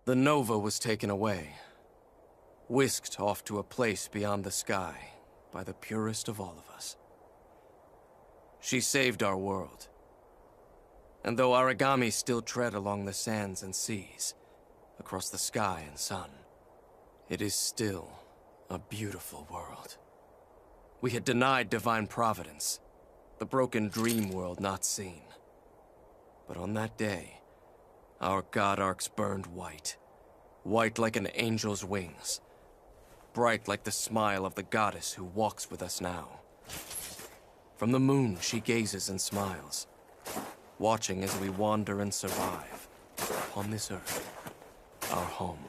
The Nova was taken away, whisked off to a place beyond the sky by the purest of all of us. She saved our world. And though Aragami still tread along the sands and seas, across the sky and sun, it is still a beautiful world. We had denied divine providence, the broken dream world not seen. But on that day, our god arcs burned white. White like an angel's wings. Bright like the smile of the goddess who walks with us now. From the moon she gazes and smiles, watching as we wander and survive upon this earth, our home.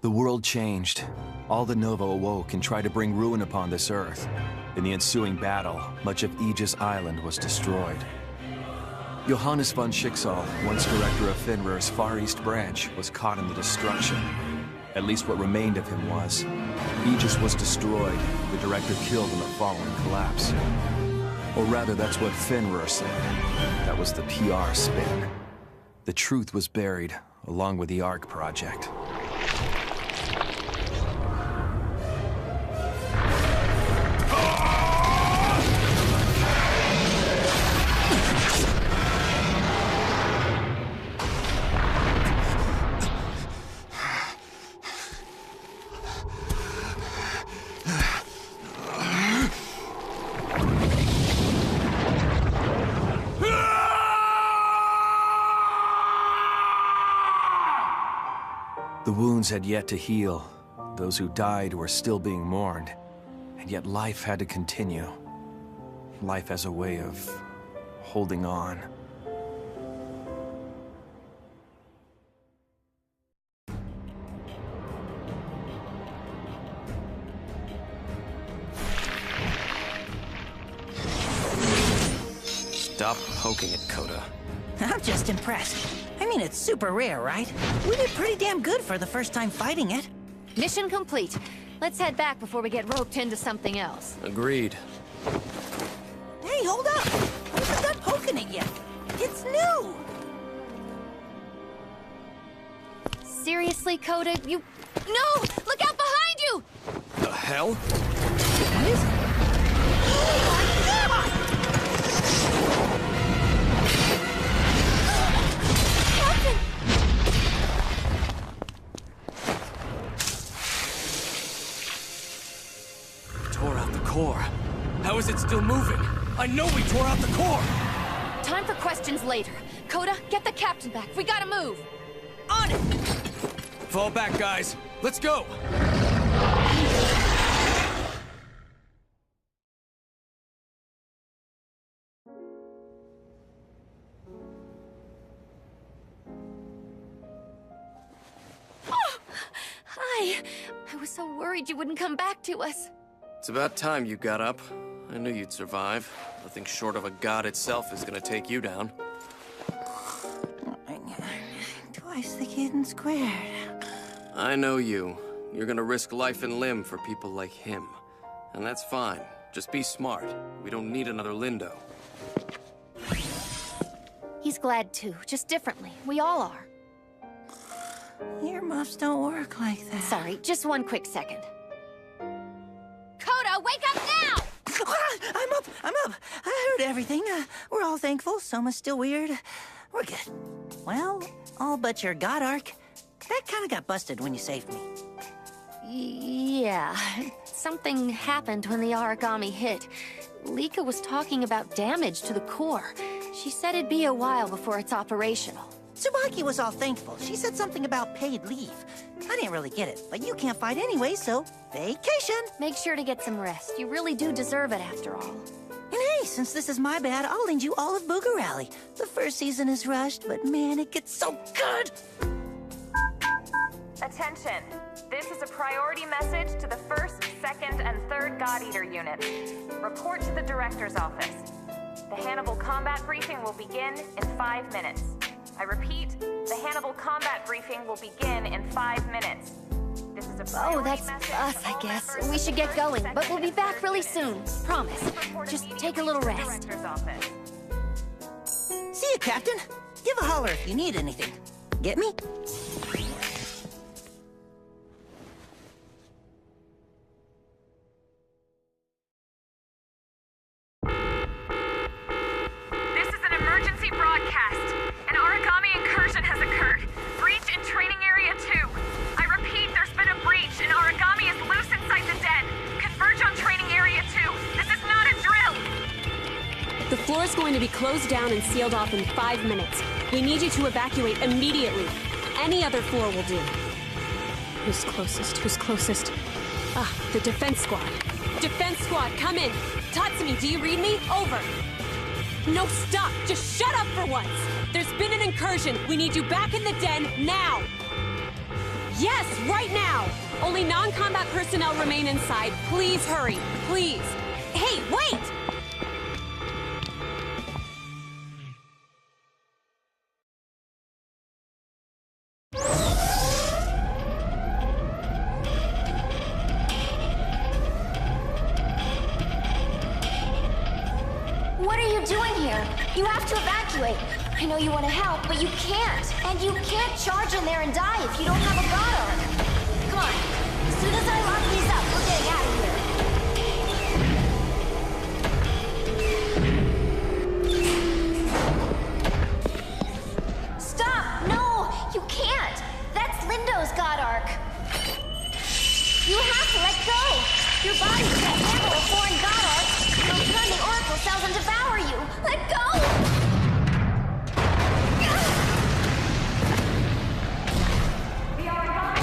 The world changed. All the Nova awoke and tried to bring ruin upon this Earth. In the ensuing battle, much of Aegis Island was destroyed. Johannes von Schicksal, once director of Fenrir's Far East branch, was caught in the destruction. At least what remained of him was. Aegis was destroyed, the director killed in the following collapse. Or rather, that's what Fenrir said. That was the PR spin. The truth was buried, along with the ARC project. The wounds had yet to heal. Those who died were still being mourned. And yet life had to continue. Life has a way of holding on. Stop poking it, Coda. I'm just impressed. I mean, it's super rare, right? We did pretty damn good for the first time fighting it. Mission complete. Let's head back before we get roped into something else. Agreed. Hey, hold up! I haven't done poking it yet. It's new! Seriously, Coda? You... No! Look out behind you! The hell? What is it? Oh my God! Captain! Tore out the core. How is it still moving? I know we tore out the core! Time for questions later. Coda, get the captain back. We gotta move. On it! Fall back, guys. Let's go! Hi. I was so worried you wouldn't come back to us. It's about time you got up. I knew you'd survive. Nothing short of a god itself is gonna take you down. Twice the kid squared. I know you. You're gonna risk life and limb for people like him. And that's fine. Just be smart. We don't need another Lindo. He's glad too, just differently. We all are. Earmuffs don't work like that. Sorry, just one quick second. Coda, wake up now! I'm up! I heard everything. We're all thankful. Soma's still weird. We're good. Well, all but your god arc. That kind of got busted when you saved me. Yeah, something happened when the Aragami hit. Lika was talking about damage to the core. She said it'd be a while before it's operational. Tsubaki was all thankful. She said something about paid leave. I didn't really get it, but you can't fight anyway, so vacation. Make sure to get some rest. You really do deserve it after all. And hey, since this is my bad, I'll lend you all of Booger Rally. The first season is rushed, but man, it gets so good! Attention! This is a priority message to the 1st, 2nd, and 3rd God Eater units. Report to the Director's office. The Hannibal combat briefing will begin in 5 minutes. I repeat, the Hannibal combat briefing will begin in 5 minutes. This is a priority that's message us, to I all guess. members We should get of the going, 1st, but we'll 2nd, be and back 3rd really God soon. Eaters. Promise. Report Just immediately take a little to the rest. Director's office. See you, Captain. Give a holler if you need anything. Get me? This is an emergency broadcast. An Aragami incursion has occurred. Breach in training area 2. I repeat, there's been a breach and Aragami is loose inside the den. Converge on training area 2. This is not a drill. The floor is going to be closed down and sealed off in 5 minutes. We need you to evacuate immediately. Any other floor will do. Who's closest? Who's closest? Ah, the defense squad. Defense squad, come in. Tatsumi, do you read me? Over. No, stop! Just shut up for once! There's been an incursion. We need you back in the den, now! Yes, right now! Only non-combat personnel remain inside. Please hurry. Please. Hey, wait! What are you doing here? You have to evacuate. I know you want to help, but you can't. And you can't charge in there and die if you don't have a god arc. Come on. As soon as I lock these up, we're getting out of here. Stop! No! You can't! That's Lindo's god arc. You have to let go! Your body can't handle a foreign god arc. It'll turn the Oracle cells and devour you! Let go! The Aragami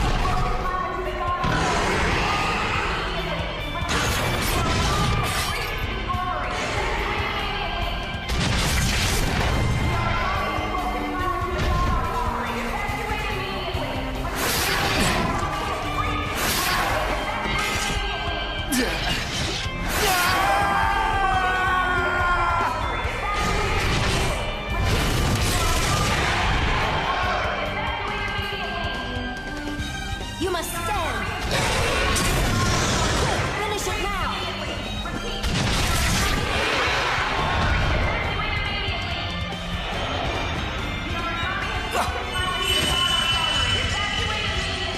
must stand! Quick, finish it now!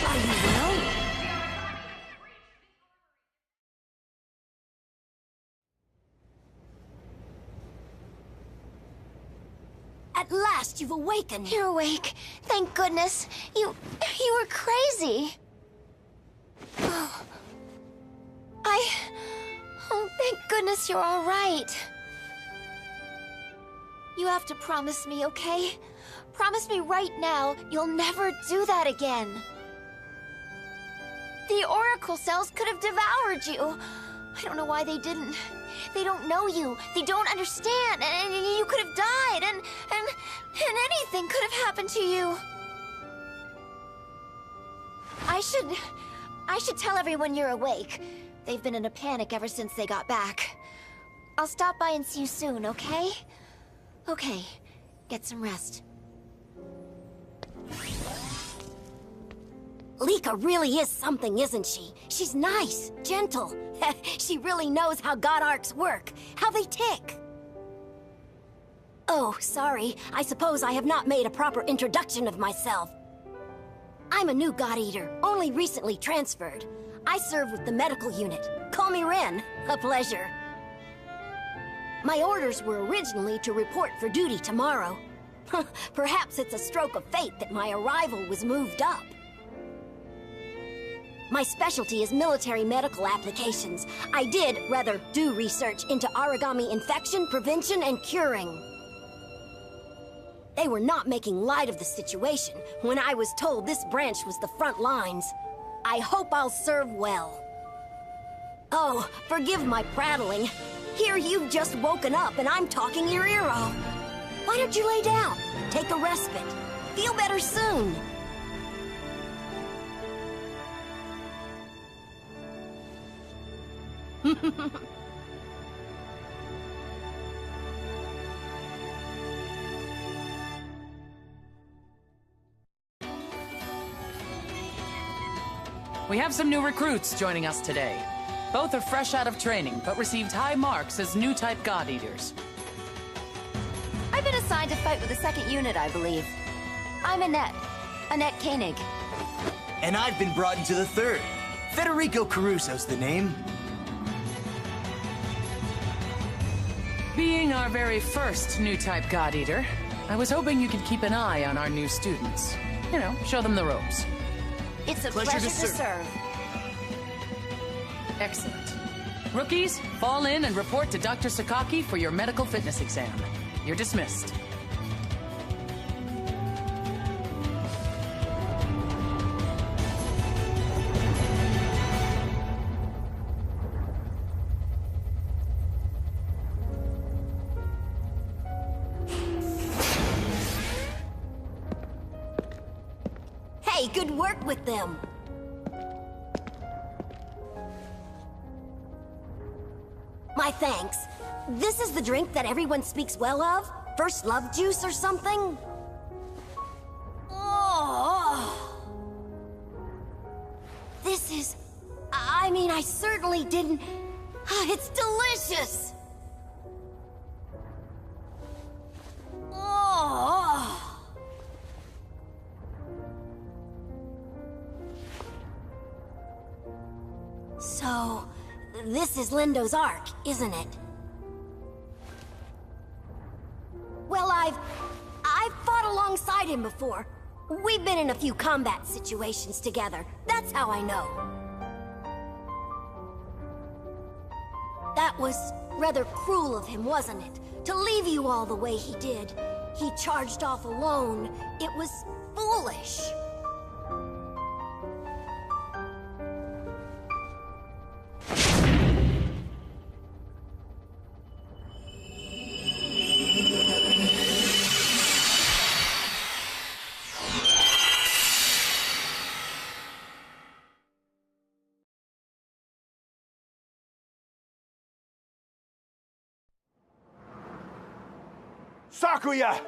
Are you well? At last, you've awakened. You're awake. Thank goodness. You were crazy. Oh, thank goodness you're all right. You have to promise me, okay? Promise me right now you'll never do that again. The Oracle cells could have devoured you. I don't know why they didn't. They don't know you. They don't understand. And you could have died. And anything could have happened to you. I should tell everyone you're awake. They've been in a panic ever since they got back. I'll stop by and see you soon, okay? Okay. Get some rest. Lika really is something, isn't she? She's nice, gentle. She really knows how God Arcs work, how they tick. Oh, sorry. I suppose I have not made a proper introduction of myself. I'm a new God Eater, only recently transferred. I serve with the medical unit. Call me Ren. A pleasure. My orders were originally to report for duty tomorrow. Perhaps it's a stroke of fate that my arrival was moved up. My specialty is military medical applications. I did, rather, do research into origami infection, prevention, and curing. They were not making light of the situation when I was told this branch was the front lines. I hope I'll serve well. Oh, forgive my prattling. Here you've just woken up and I'm talking your ear off. Why don't you lay down? Take a respite. Feel better soon. We have some new recruits joining us today. Both are fresh out of training, but received high marks as new type God Eaters. I've been assigned to fight with the 2nd unit, I believe. I'm Annette. Annette Koenig. And I've been brought into the 3rd. Federico Caruso's the name. Being our very first new type God Eater, I was hoping you could keep an eye on our new students. You know, show them the ropes. It's a pleasure to serve. Excellent. Rookies, fall in and report to Dr. Sakaki for your medical fitness exam. You're dismissed. Hey, good work with them. My thanks. This is the drink that everyone speaks well of? First love juice or something? Oh. This is... I mean, I certainly didn't... It's delicious! Oh. So, this is Lindo's Arc, isn't it? Well, I've fought alongside him before. We've been in a few combat situations together. That's how I know. That was rather cruel of him, wasn't it? To leave you all the way he did. He charged off alone. It was foolish. Sakuya!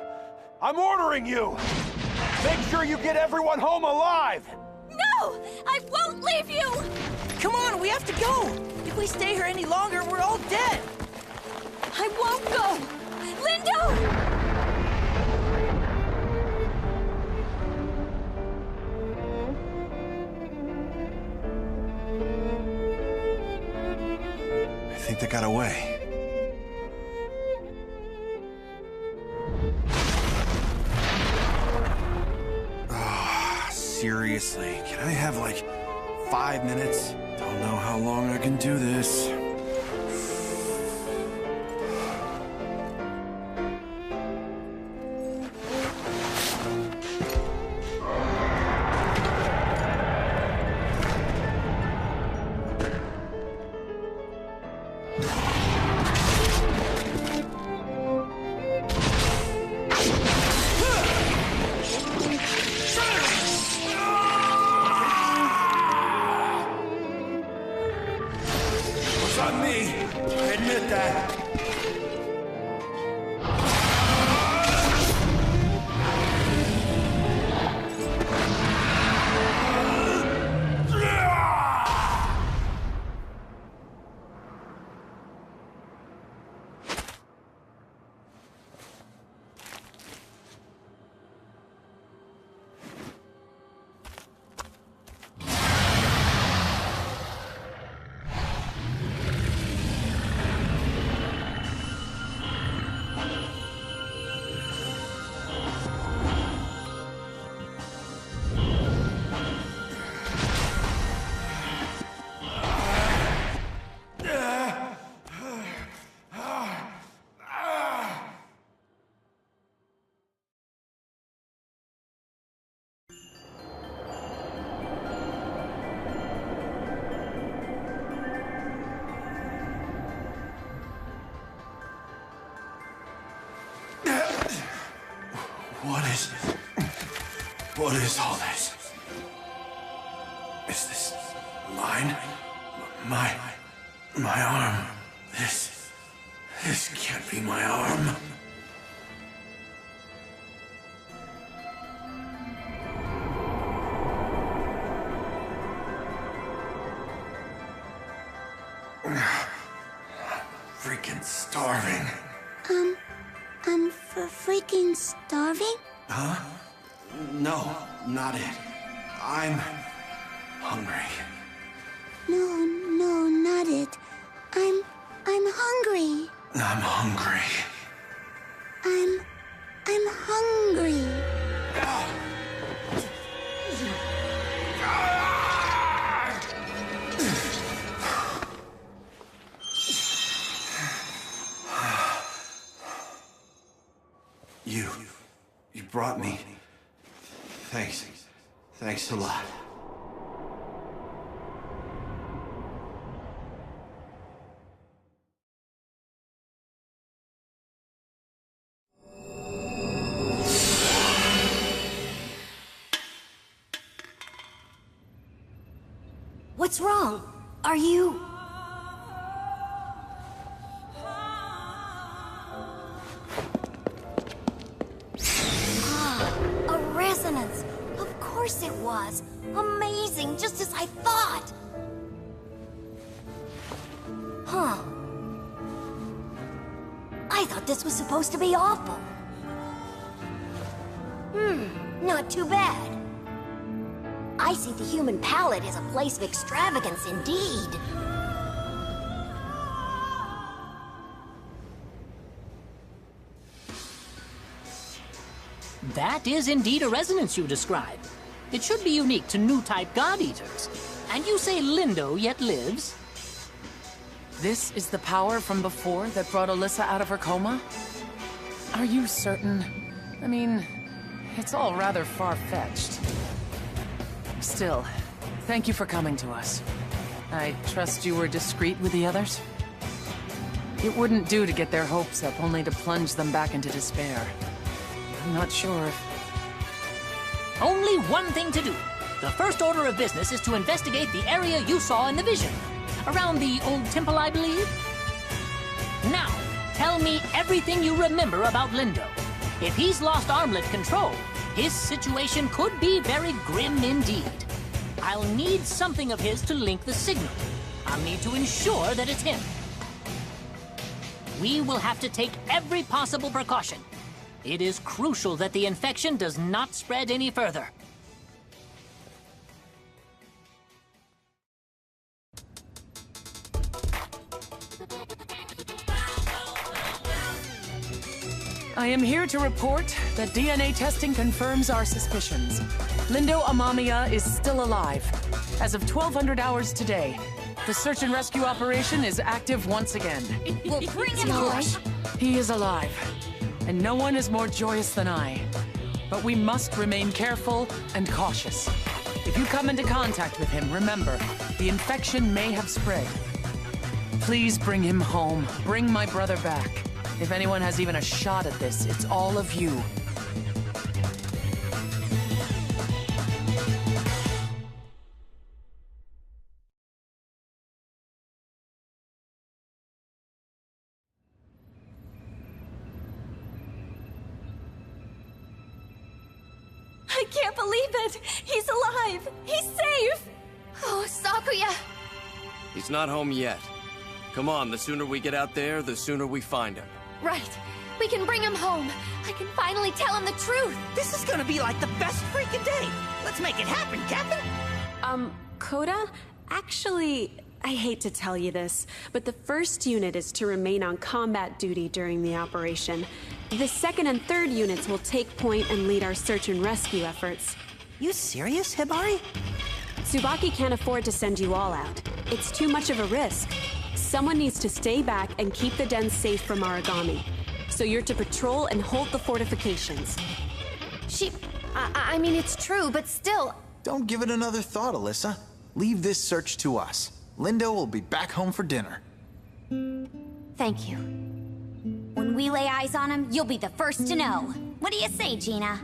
I'm ordering you! Make sure you get everyone home alive! No! I won't leave you! Come on, we have to go! If we stay here any longer, we're all dead! I won't go! Lindo! I think they got away. Seriously, can I have like 5 minutes? Don't know how long I can do this. What is all this? Is this mine? My arm. This can't be my arm. Freaking starving. I'm freaking starving? Huh? No, not it. I'm hungry. No, not it. I'm hungry. I'm hungry. I'm hungry. You brought me. Thanks. Thanks a lot. What's wrong? Are you... A resonance! Of course it was! Amazing, just as I thought! Huh. I thought this was supposed to be awful. Not too bad. I see the human palate as a place of extravagance indeed. That is indeed a resonance you describe. It should be unique to new-type God-Eaters. And you say Lindo yet lives? This is the power from before that brought Alyssa out of her coma? Are you certain? I mean, it's all rather far-fetched. Still, thank you for coming to us. I trust you were discreet with the others? It wouldn't do to get their hopes up only to plunge them back into despair. I'm not sure if... Only one thing to do. The first order of business is to investigate the area you saw in the vision. Around the old temple, I believe? Now, tell me everything you remember about Lindo. If he's lost armlet control, his situation could be very grim indeed. I'll need something of his to link the signal. I'll need to ensure that it's him. We will have to take every possible precaution. It is crucial that the infection does not spread any further. I am here to report that DNA testing confirms our suspicions. Lindo Amamiya is still alive. As of 1200 hours today, the search and rescue operation is active once again. We'll bring him home. He is alive, and no one is more joyous than I. But we must remain careful and cautious. If you come into contact with him, remember, the infection may have spread. Please bring him home. Bring my brother back. If anyone has even a shot at this, it's all of you. I can't believe it! He's alive! He's safe! Oh, Sakuya! He's not home yet. Come on, the sooner we get out there, the sooner we find him. Right. We can bring him home. I can finally tell him the truth. This is gonna be like the best freaking day. Let's make it happen, Captain. Coda? Actually, I hate to tell you this, but the first unit is to remain on combat duty during the operation. The second and third units will take point and lead our search and rescue efforts. You serious, Hibari? Tsubaki can't afford to send you all out. It's too much of a risk. Someone needs to stay back and keep the den safe from Aragami. So you're to patrol and hold the fortifications. I mean, it's true, but still... Don't give it another thought, Alyssa. Leave this search to us. Lindo will be back home for dinner. Thank you. When we lay eyes on him, you'll be the first to know. What do you say, Gina?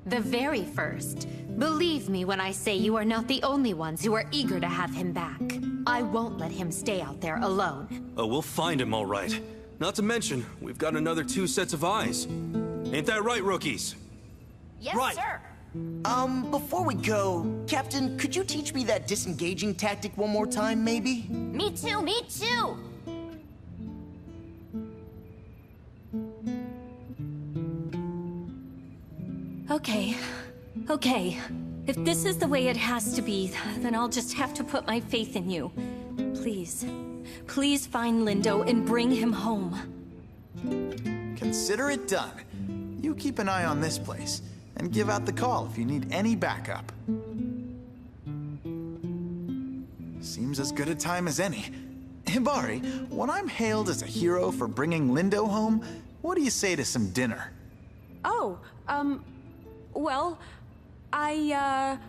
The very first. Believe me when I say you are not the only ones who are eager to have him back. I won't let him stay out there alone. Oh, we'll find him all right. Not to mention, we've got another 2 sets of eyes. Ain't that right, rookies? Yes, right. sir. Before we go, Captain, could you teach me that disengaging tactic one more time, maybe? Me too, me too! Okay. If this is the way it has to be, then I'll just have to put my faith in you. Please find Lindo and bring him home. Consider it done. You keep an eye on this place, and give out the call if you need any backup. Seems as good a time as any. Hibari, when I'm hailed as a hero for bringing Lindo home, what do you say to some dinner? Oh, well, I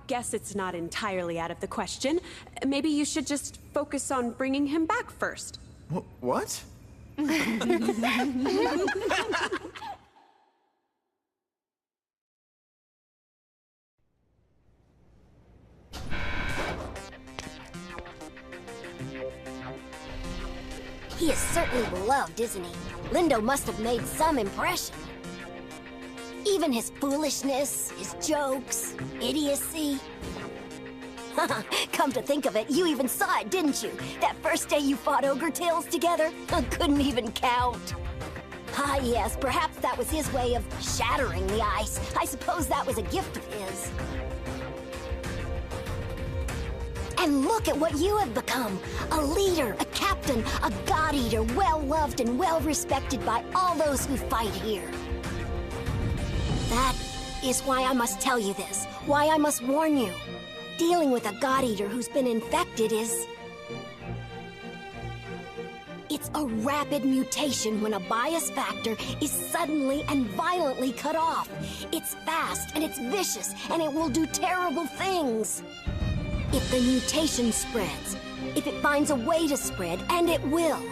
guess it's not entirely out of the question. Maybe you should just focus on bringing him back first. What? He is certainly beloved, isn't he? Lindo must have made some impression. Even his foolishness, his jokes, idiocy. Come to think of it, you even saw it, didn't you? That first day you fought Ogre Tails together? I couldn't even count. Ah, yes, perhaps that was his way of shattering the ice. I suppose that was a gift of his. And look at what you have become. A leader, a captain, a god-eater, well-loved and well-respected by all those who fight here. That is why I must tell you this, why I must warn you. Dealing with a god-eater who's been infected is... It's a rapid mutation when a bias factor is suddenly and violently cut off. It's fast and it's vicious and it will do terrible things. If the mutation spreads, if it finds a way to spread, and it will,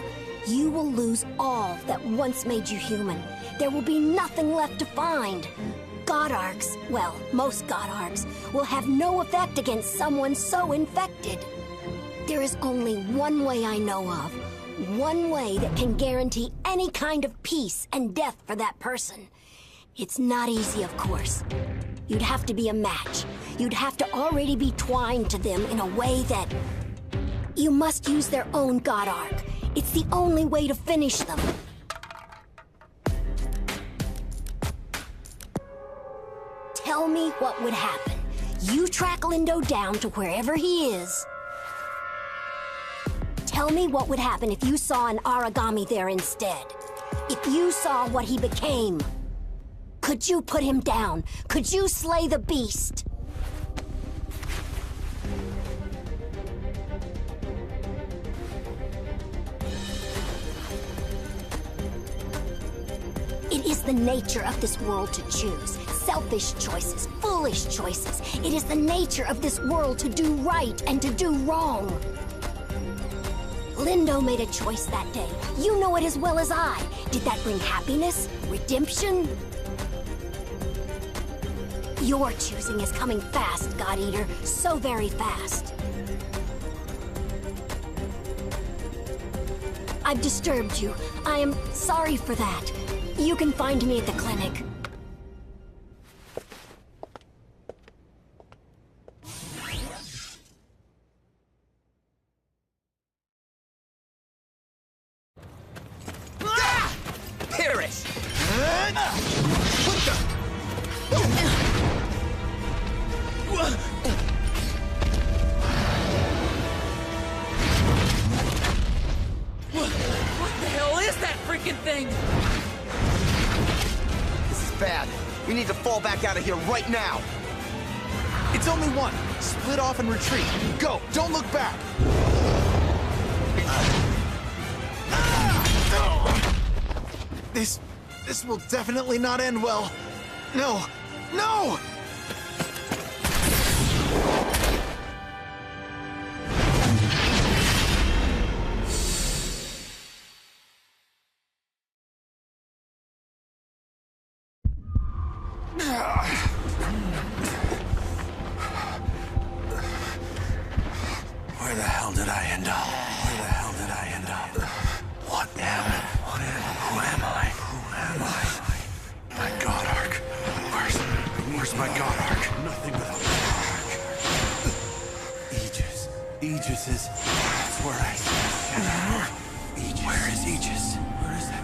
you will lose all that once made you human. There will be nothing left to find. God Arcs, well, most God Arcs, will have no effect against someone so infected. There is only one way I know of. One way that can guarantee any kind of peace and death for that person. It's not easy, of course. You'd have to be a match. you'd have to already be twined to them in a way that... You must use their own God Arc. It's the only way to finish them. Tell me what would happen. You track Lindo down to wherever he is. Tell me what would happen if you saw an Aragami there instead. If you saw what he became. Could you put him down? Could you slay the beast? It is the nature of this world to choose. Selfish choices, foolish choices. It is the nature of this world to do right and to do wrong. Lindo made a choice that day. You know it as well as I. Did that bring happiness? Redemption? Your choosing is coming fast, God Eater. So very fast. I've disturbed you. I am sorry for that. You can find me at the clinic. Perish! What the hell is that freaking thing? This is bad. We need to fall back out of here right now. It's only one. Split off and retreat. Go! Don't look back! This will definitely not end well. No! No! Where the hell did I end up? Where the hell did I end up? What am I? Who am I? Who am I? My God Arc. Where's my God Arc? Nothing without my God Arc. Aegis. Aegis is... That's where I... Aegis. Where is Aegis? Where is that?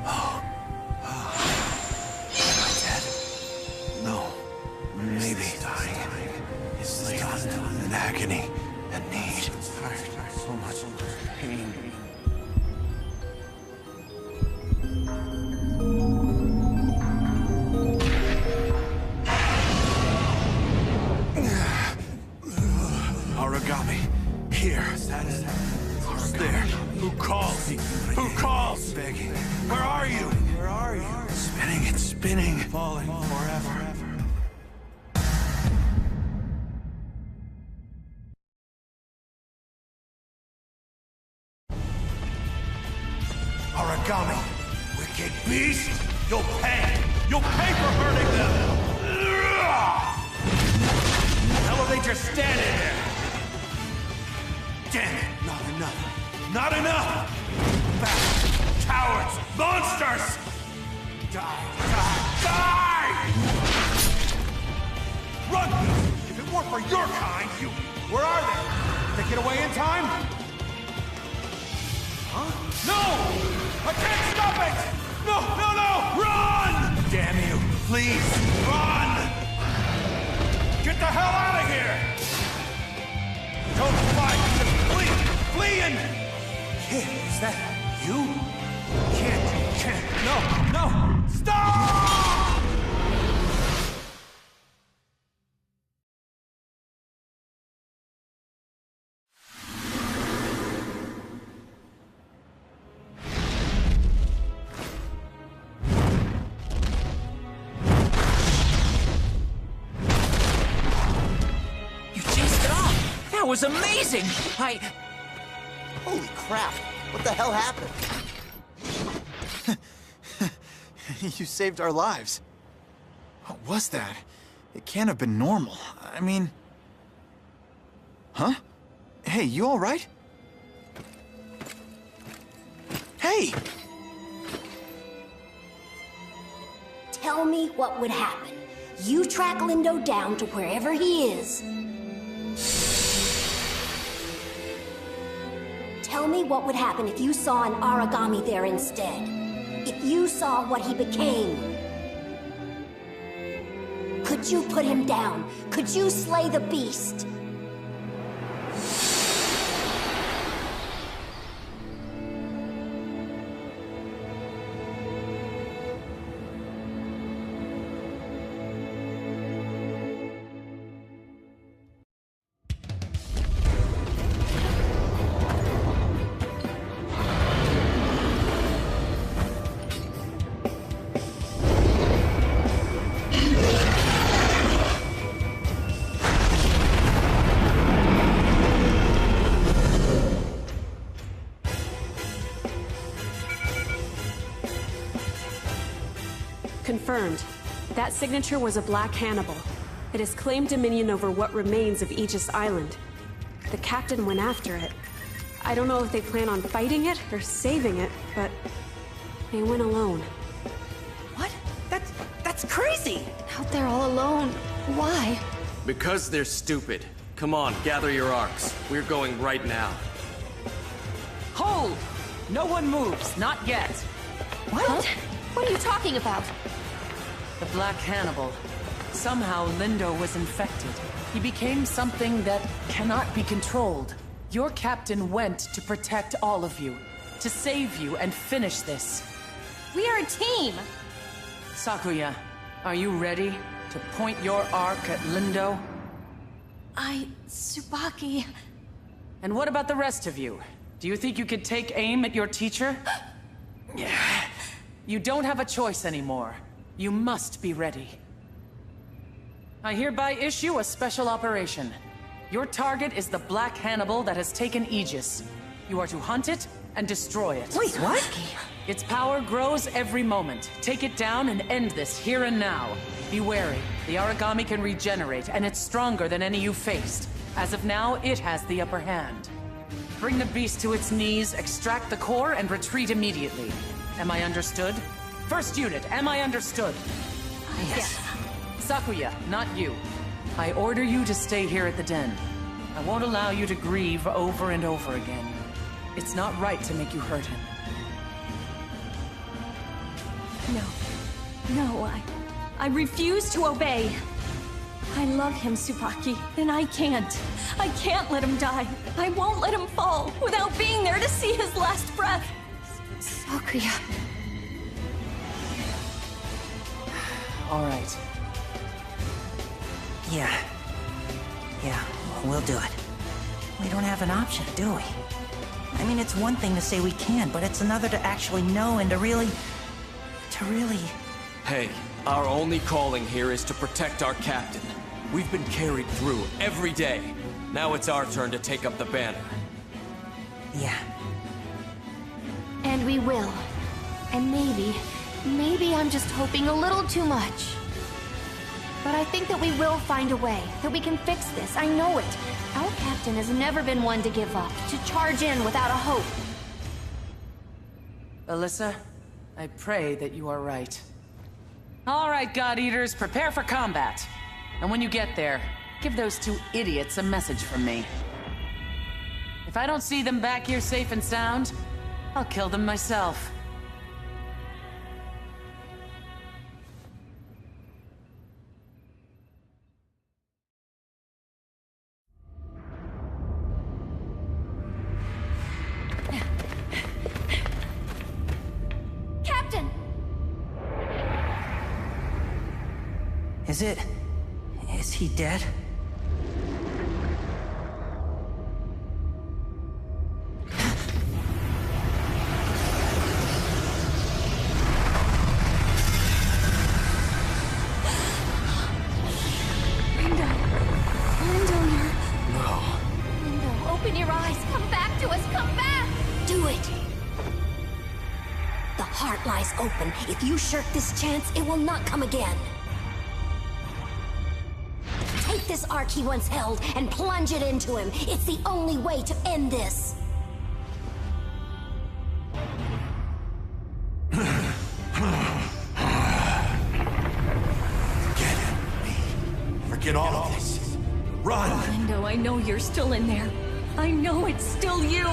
Oh. Am I dead? No. Maybe. He's dying. He's stunned in agony and need. So much pain. Aragami, here. There. Who calls? Who calls? Begging. Where are you? Where are you? Spinning, it's spinning. Falling forever. Aragami, wicked beast! You'll pay! You'll pay for hurting them! How are they just standing there? Damn it! Not enough! Not enough! Bastards! Cowards! Monsters! Die! Die! Die! Run! If it weren't for your kind, you... Where are they? Did they get away in time? Huh? No! I can't stop it! No, no, no! Run! Damn you! Please, run! Get the hell out of here! Don't fight! Just flee! Flee and... Kid, is that you? Can't... No! No! Stop! That was amazing! Holy crap! What the hell happened? You saved our lives. What was that? It can't have been normal. I mean... Huh? Hey, you all right? Hey! Tell me what would happen. You track Lindo down to wherever he is. Tell me what would happen if you saw an Aragami there instead. If you saw what he became. Could you put him down? Could you slay the beast? Confirmed. That signature was a Black Hannibal. It has claimed dominion over what remains of Aegis Island. The captain went after it. I don't know if they plan on fighting it or saving it, but they went alone. What? That's crazy! Out there all alone. Why? Because they're stupid. Come on, gather your arcs. We're going right now. Hold! No one moves, not yet. What? Huh? What are you talking about? The Black Hannibal. Somehow Lindo was infected. He became something that cannot be controlled. Your captain went to protect all of you, to save you and finish this. We are a team! Sakuya, are you ready to point your arc at Lindo? Tsubaki... And what about the rest of you? Do you think you could take aim at your teacher? You don't have a choice anymore. You must be ready. I hereby issue a special operation. Your target is the Black Hannibal that has taken Aegis. You are to hunt it and destroy it. Wait, what? Its power grows every moment. Take it down and end this here and now. Be wary. The Aragami can regenerate, and it's stronger than any you faced. As of now, it has the upper hand. Bring the beast to its knees, extract the core, and retreat immediately. Am I understood? First unit, am I understood? Yes. Sakuya, not you. I order you to stay here at the den. I won't allow you to grieve over and over again. It's not right to make you hurt him. No, I refuse to obey. I love him, Tsubaki, and I can't. I can't let him die. I won't let him fall without being there to see his last breath. Sakuya. All right. Yeah, we'll do it. We don't have an option, do we? I mean, it's one thing to say we can, but it's another to actually know and to really... Hey, our only calling here is to protect our captain. We've been carried through every day. Now it's our turn to take up the banner. Yeah. And we will. And maybe I'm just hoping a little too much. But I think that we will find a way, that we can fix this. I know it. Our captain has never been one to give up, to charge in without a hope. Alyssa, I pray that you are right. All right, God Eaters, prepare for combat. And when you get there, give those two idiots a message from me. If I don't see them back here safe and sound, I'll kill them myself. Captain! Is he dead? Lindo, No. Lindo, open your eyes. Come back to us. Come back! Do it! The heart lies open. If you shirk this chance, it will not come again. Take this arc he once held and plunge it into him. It's the only way to end this. Get him. this. Run! Lindo, I know you're still in there. I know it's still you.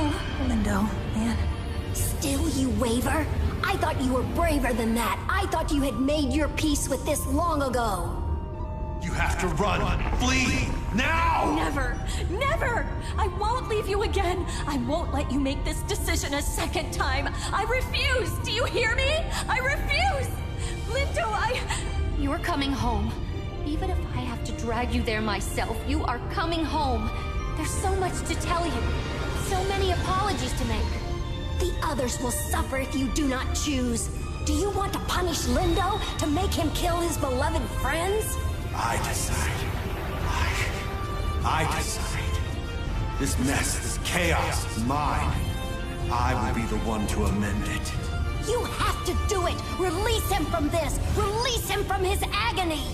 Lindo, man. Still you waver? I thought you were braver than that. I thought you had made your peace with this long ago. You have to run. Flee! Now! Never! Never! I won't leave you again! I won't let you make this decision a second time! I refuse! Do you hear me? I refuse! Lindo, You're coming home. Even if I have to drag you there myself, you are coming home. There's so much to tell you. So many apologies to make. The others will suffer if you do not choose. Do you want to punish Lindo? To make him kill his beloved friends? I decide. I decide. This mess, this chaos is mine. I will be the one to amend it. You have to do it! Release him from this! Release him from his agony!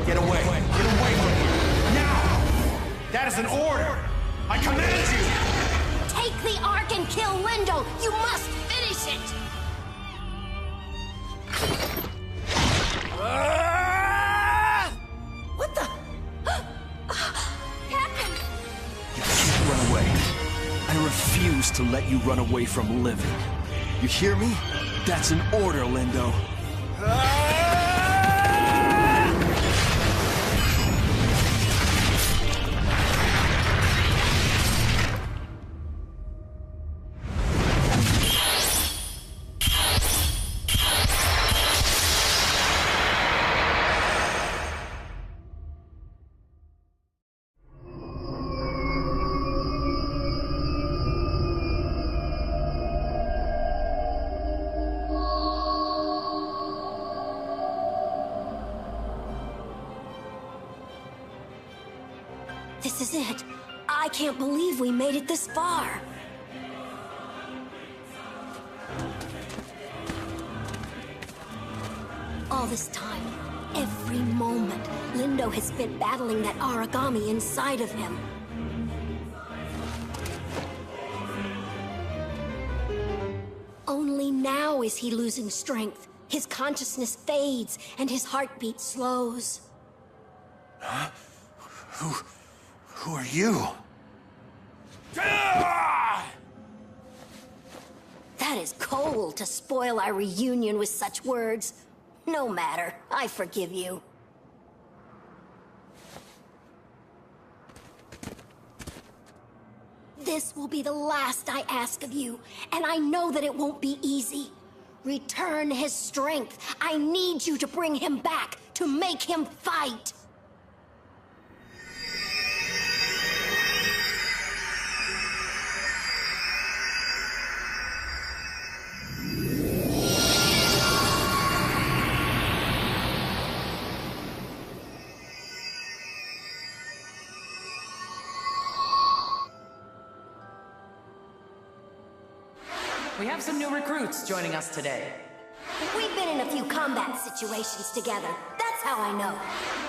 Get away! Get away from here! Now! That is an order! I command you! Take the Ark and kill Lindo! You must finish it! What the? Captain! You can't run away. I refuse to let you run away from living. You hear me? That's an order, Lindo. This is it. I can't believe we made it this far. All this time, every moment, Lindo has spent battling that Aragami inside of him. Only now is he losing strength. His consciousness fades, and his heartbeat slows. Huh? Who are you? That is cold to spoil our reunion with such words. No matter, I forgive you. This will be the last I ask of you, and I know that it won't be easy. Return his strength. I need you to bring him back, to make him fight. We have some new recruits joining us today. We've been in a few combat situations together. That's how I know.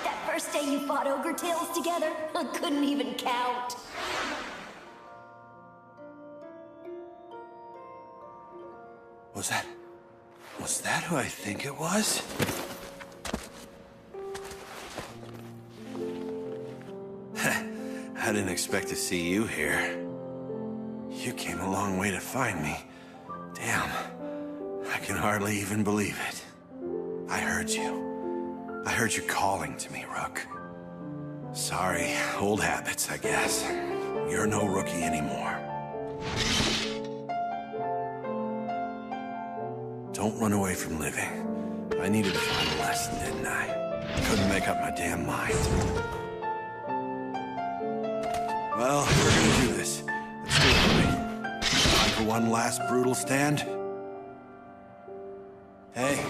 That first day you fought Ogre Tails together, I couldn't even count. Was that who I think it was? I didn't expect to see you here. You came a long way to find me. Damn, I can hardly even believe it. I heard you. I heard you calling to me, Rook. Sorry, old habits, I guess. You're no rookie anymore. Don't run away from living. I needed to find a lesson, didn't I? Couldn't make up my damn mind. Well, we're gonna do this. Let's do it, buddy. Time for one last brutal stand? Hey,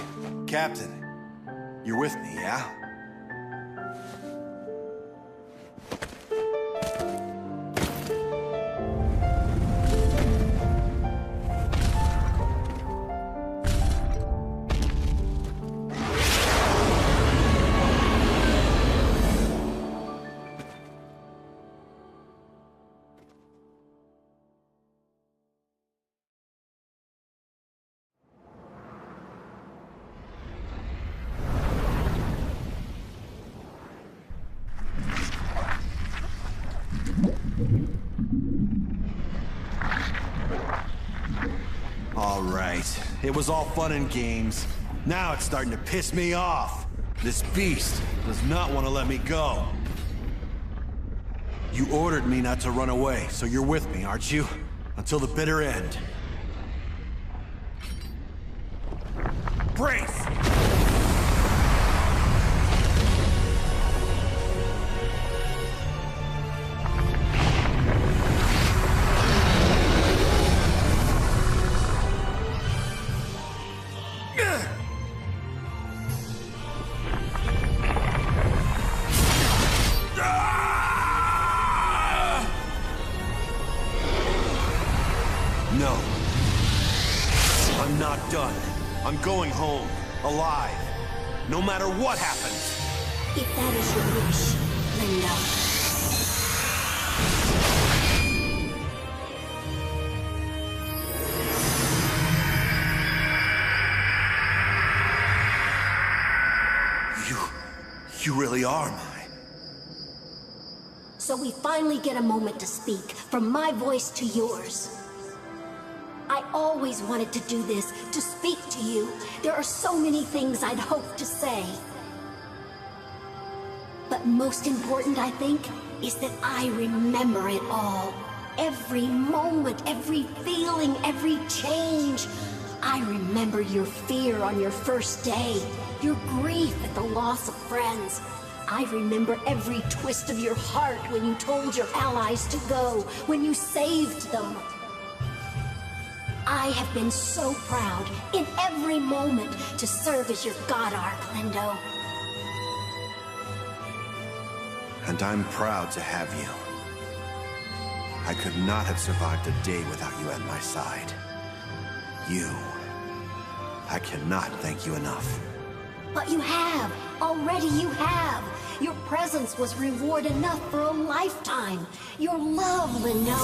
Captain. You're with me, yeah? It was all fun and games. Now it's starting to piss me off. This beast does not want to let me go. You ordered me not to run away, so you're with me, aren't you? Until the bitter end. Brace! No. I'm not done. I'm going home, alive, no matter what happens. If that is your wish, Lindo. You really are mine. So we finally get a moment to speak, from my voice to yours. I always wanted to do this, to speak to you. There are so many things I'd hoped to say. But most important, I think, is that I remember it all. Every moment, every feeling, every change. I remember your fear on your first day, your grief at the loss of friends. I remember every twist of your heart when you told your allies to go, when you saved them. I have been so proud, in every moment, to serve as your God Arc, Lindo. And I'm proud to have you. I could not have survived a day without you at my side. You. I cannot thank you enough. But you have. Already you have. Your presence was reward enough for a lifetime. Your love, Lindo.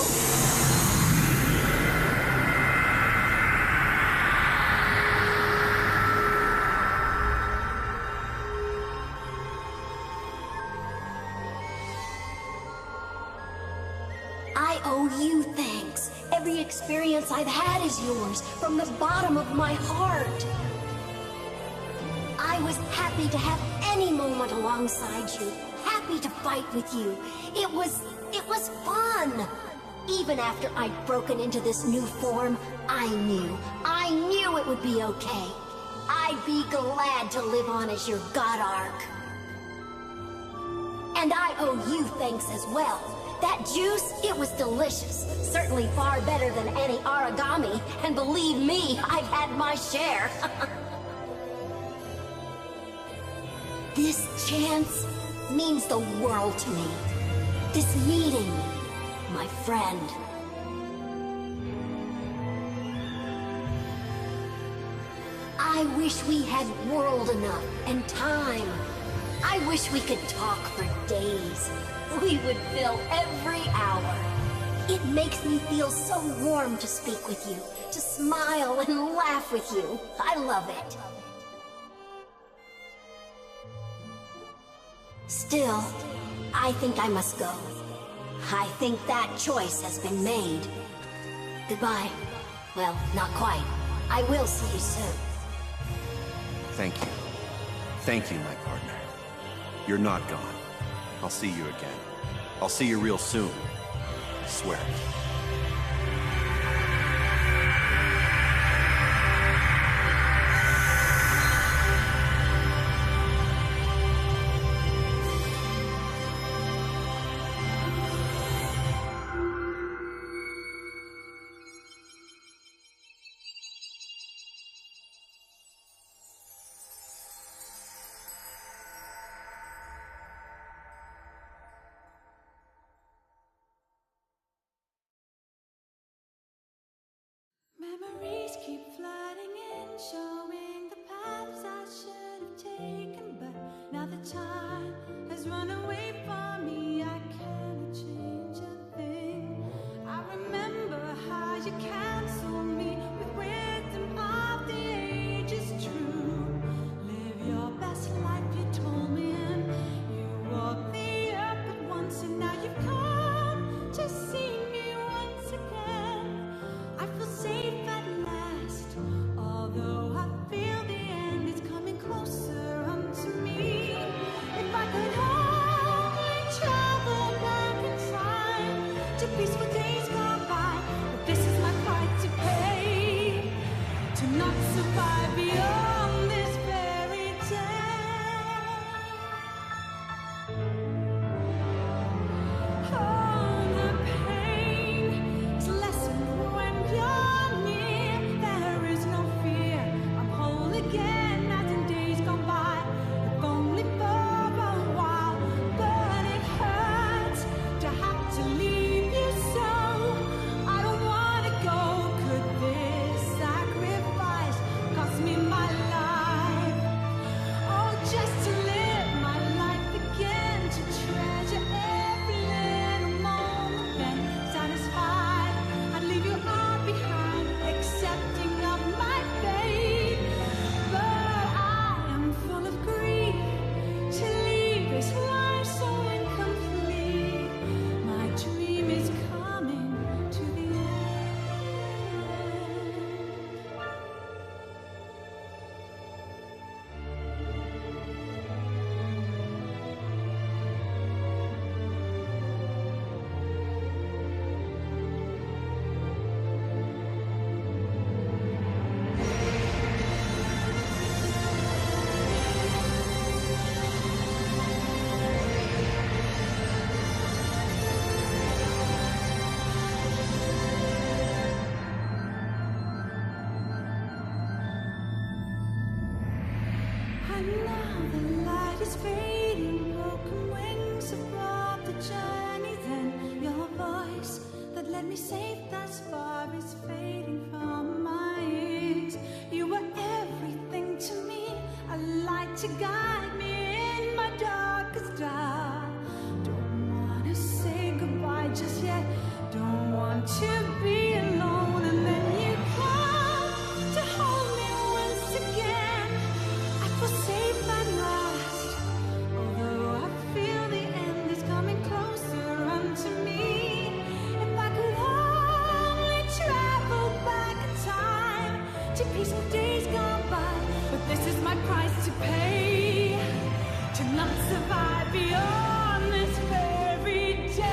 I owe you thanks. Every experience I've had is yours, from the bottom of my heart. I was happy to have any moment alongside you, happy to fight with you. It was fun. Even after I'd broken into this new form, I knew it would be okay. I'd be glad to live on as your God Arc. And I owe you thanks as well. That juice, it was delicious. Certainly far better than any origami. And believe me, I've had my share. This chance means the world to me. This meeting, my friend. I wish we had world enough and time. I wish we could talk for days. We would fill every hour. It makes me feel so warm to speak with you, to smile and laugh with you. I love it. Still, I think I must go. I think that choice has been made. Goodbye. Well, not quite. I will see you soon. Thank you. Thank you, my partner. You're not gone. I'll see you again. I'll see you real soon. I swear it. Memories keep flooding in, showing the paths I should have taken. But now the time has run away from me, I cannot change a thing. I remember how you counseled me with wisdom of the ages true. Live your best life, you told me, and you walked the earth but once, and now you've come to see me once again. I feel safe at last. All to guide me in my darkest hour. Don't wanna say goodbye just yet. Don't want to be alone. And then you come to hold me once again. I feel safe at last. Although I feel the end is coming closer unto me. If I could only travel back in time to peaceful days gone by. But this is my price to pay, to not survive beyond this very day.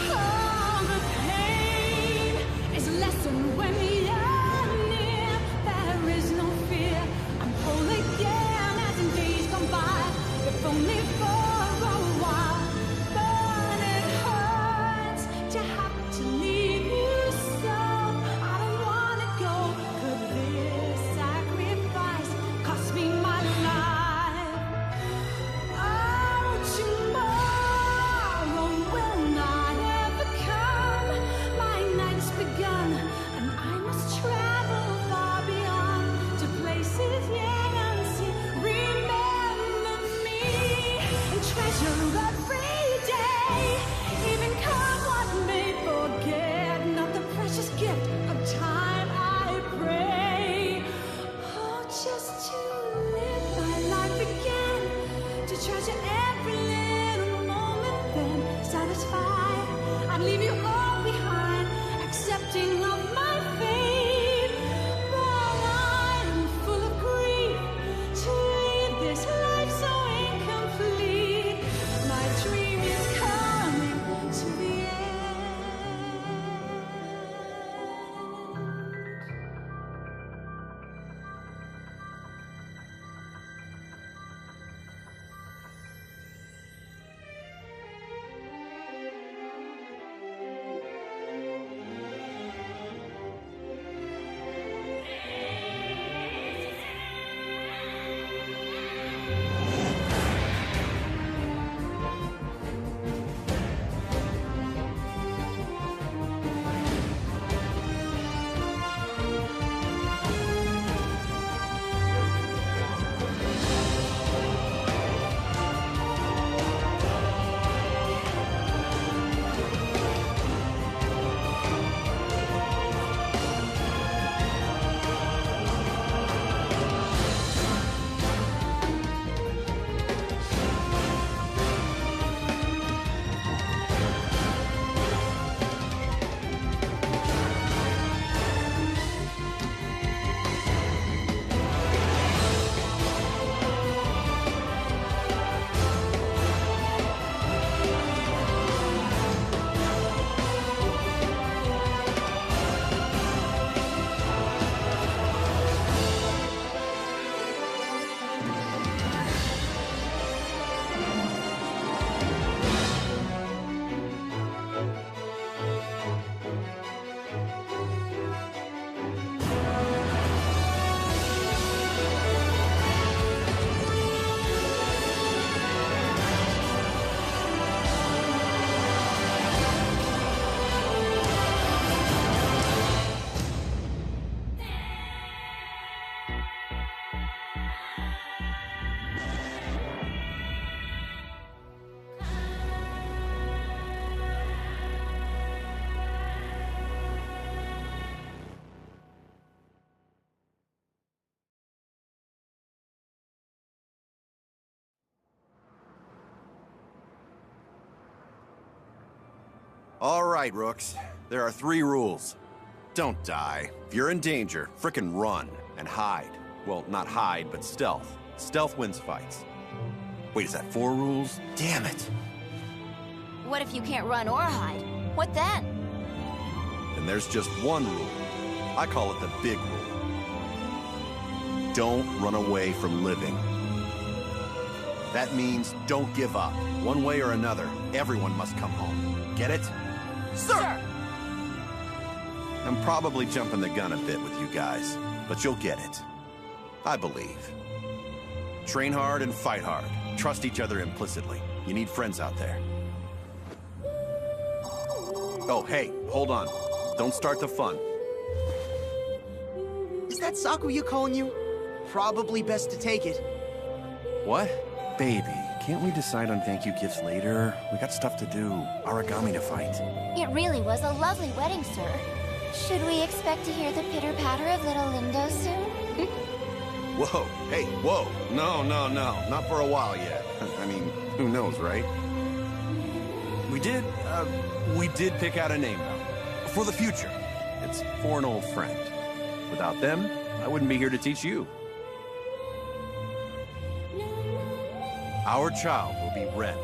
Oh, the pain is lessened when you're near. There is no fear. I'm whole again as in days gone by. If only for a while. But it hurts to have to leave you so. I don't wanna go. Could this sacrifice cost me my life? Oh, tomorrow will not ever come. My night's begun, and I must travel far beyond to places yet unseen. Remember me and treasure every day. Even come what may, forget not the precious gift of time, I pray. Oh, just to live my life again, to treasure every little moment, then satisfied. I'd leave you all behind, accepting of my fate. But I am full of grief to leave this life so incomplete. My dream is coming to the end. All right, Rooks. There are 3 rules. Don't die. If you're in danger, frickin' run and hide. Well, not hide, but stealth. Stealth wins fights. Wait, is that 4 rules? Damn it! What if you can't run or hide? What then? And there's just 1 rule. I call it the big rule. Don't run away from living. That means don't give up. One way or another, everyone must come home. Get it? Sir! I'm probably jumping the gun a bit with you guys, but you'll get it. I believe. Train hard and fight hard. Trust each other implicitly. You need friends out there. Oh, hey, hold on. Don't start the fun. Is that Sakuya calling you? Probably best to take it. What? Baby, can't we decide on thank you gifts later? We got stuff to do. Origami to fight. It really was a lovely wedding, sir. Should we expect to hear the pitter-patter of little Lindo soon? Whoa, hey, whoa. No, not for a while yet. I mean, who knows, right? We did pick out a name, though. For the future. It's for an old friend. Without them, I wouldn't be here to teach you. Our child will be Ren.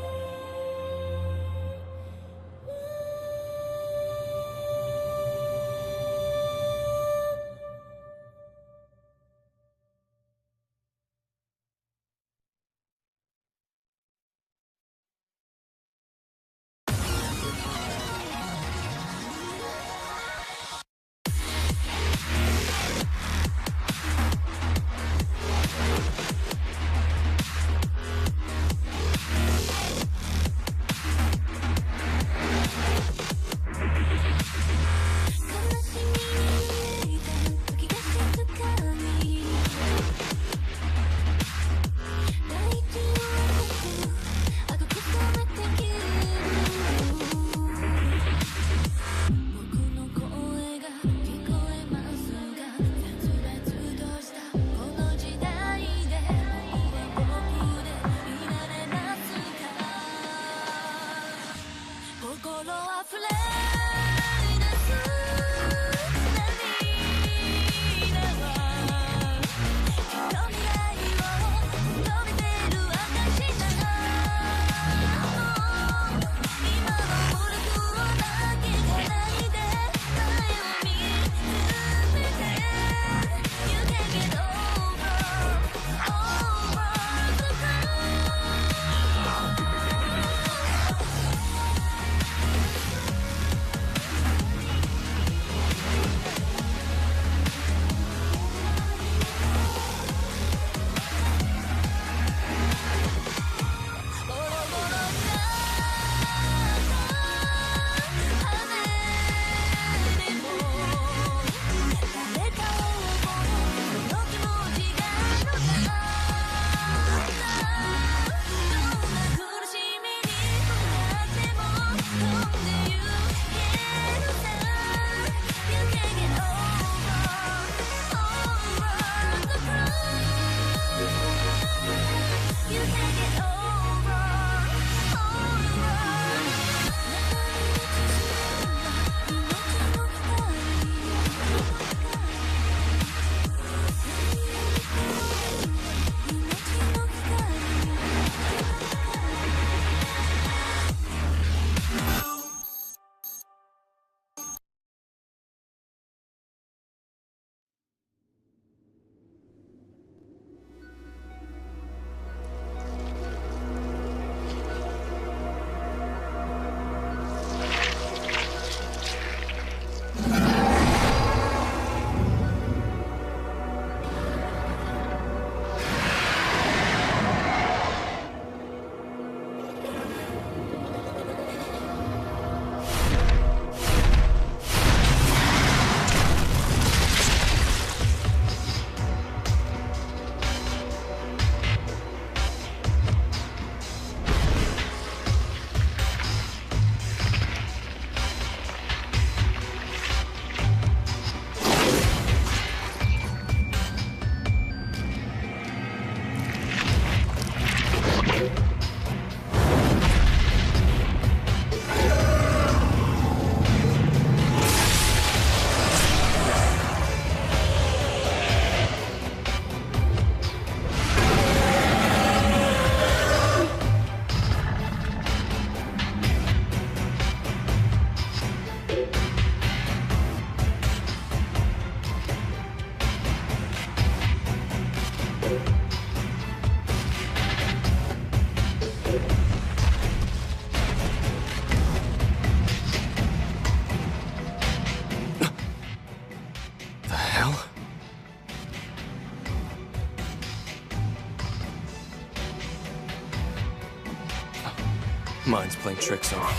Mine's playing tricks on me.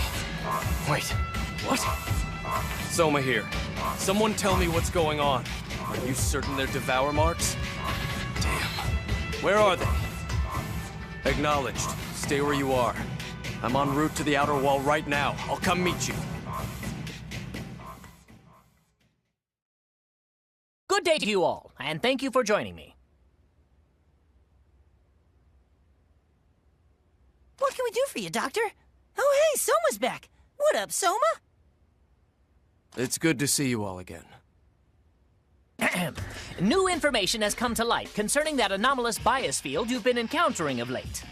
Wait, What? Soma here. Someone tell me what's going on. Are you certain they're Devour marks? Damn. Where are they? Acknowledged. Stay where you are. I'm en route to the outer wall right now. I'll come meet you. Good day to you all, and thank you for joining me. What can we do for you, Doctor? Oh, hey, Soma's back. What up, Soma? It's good to see you all again. New information has come to light concerning that anomalous bias field you've been encountering of late.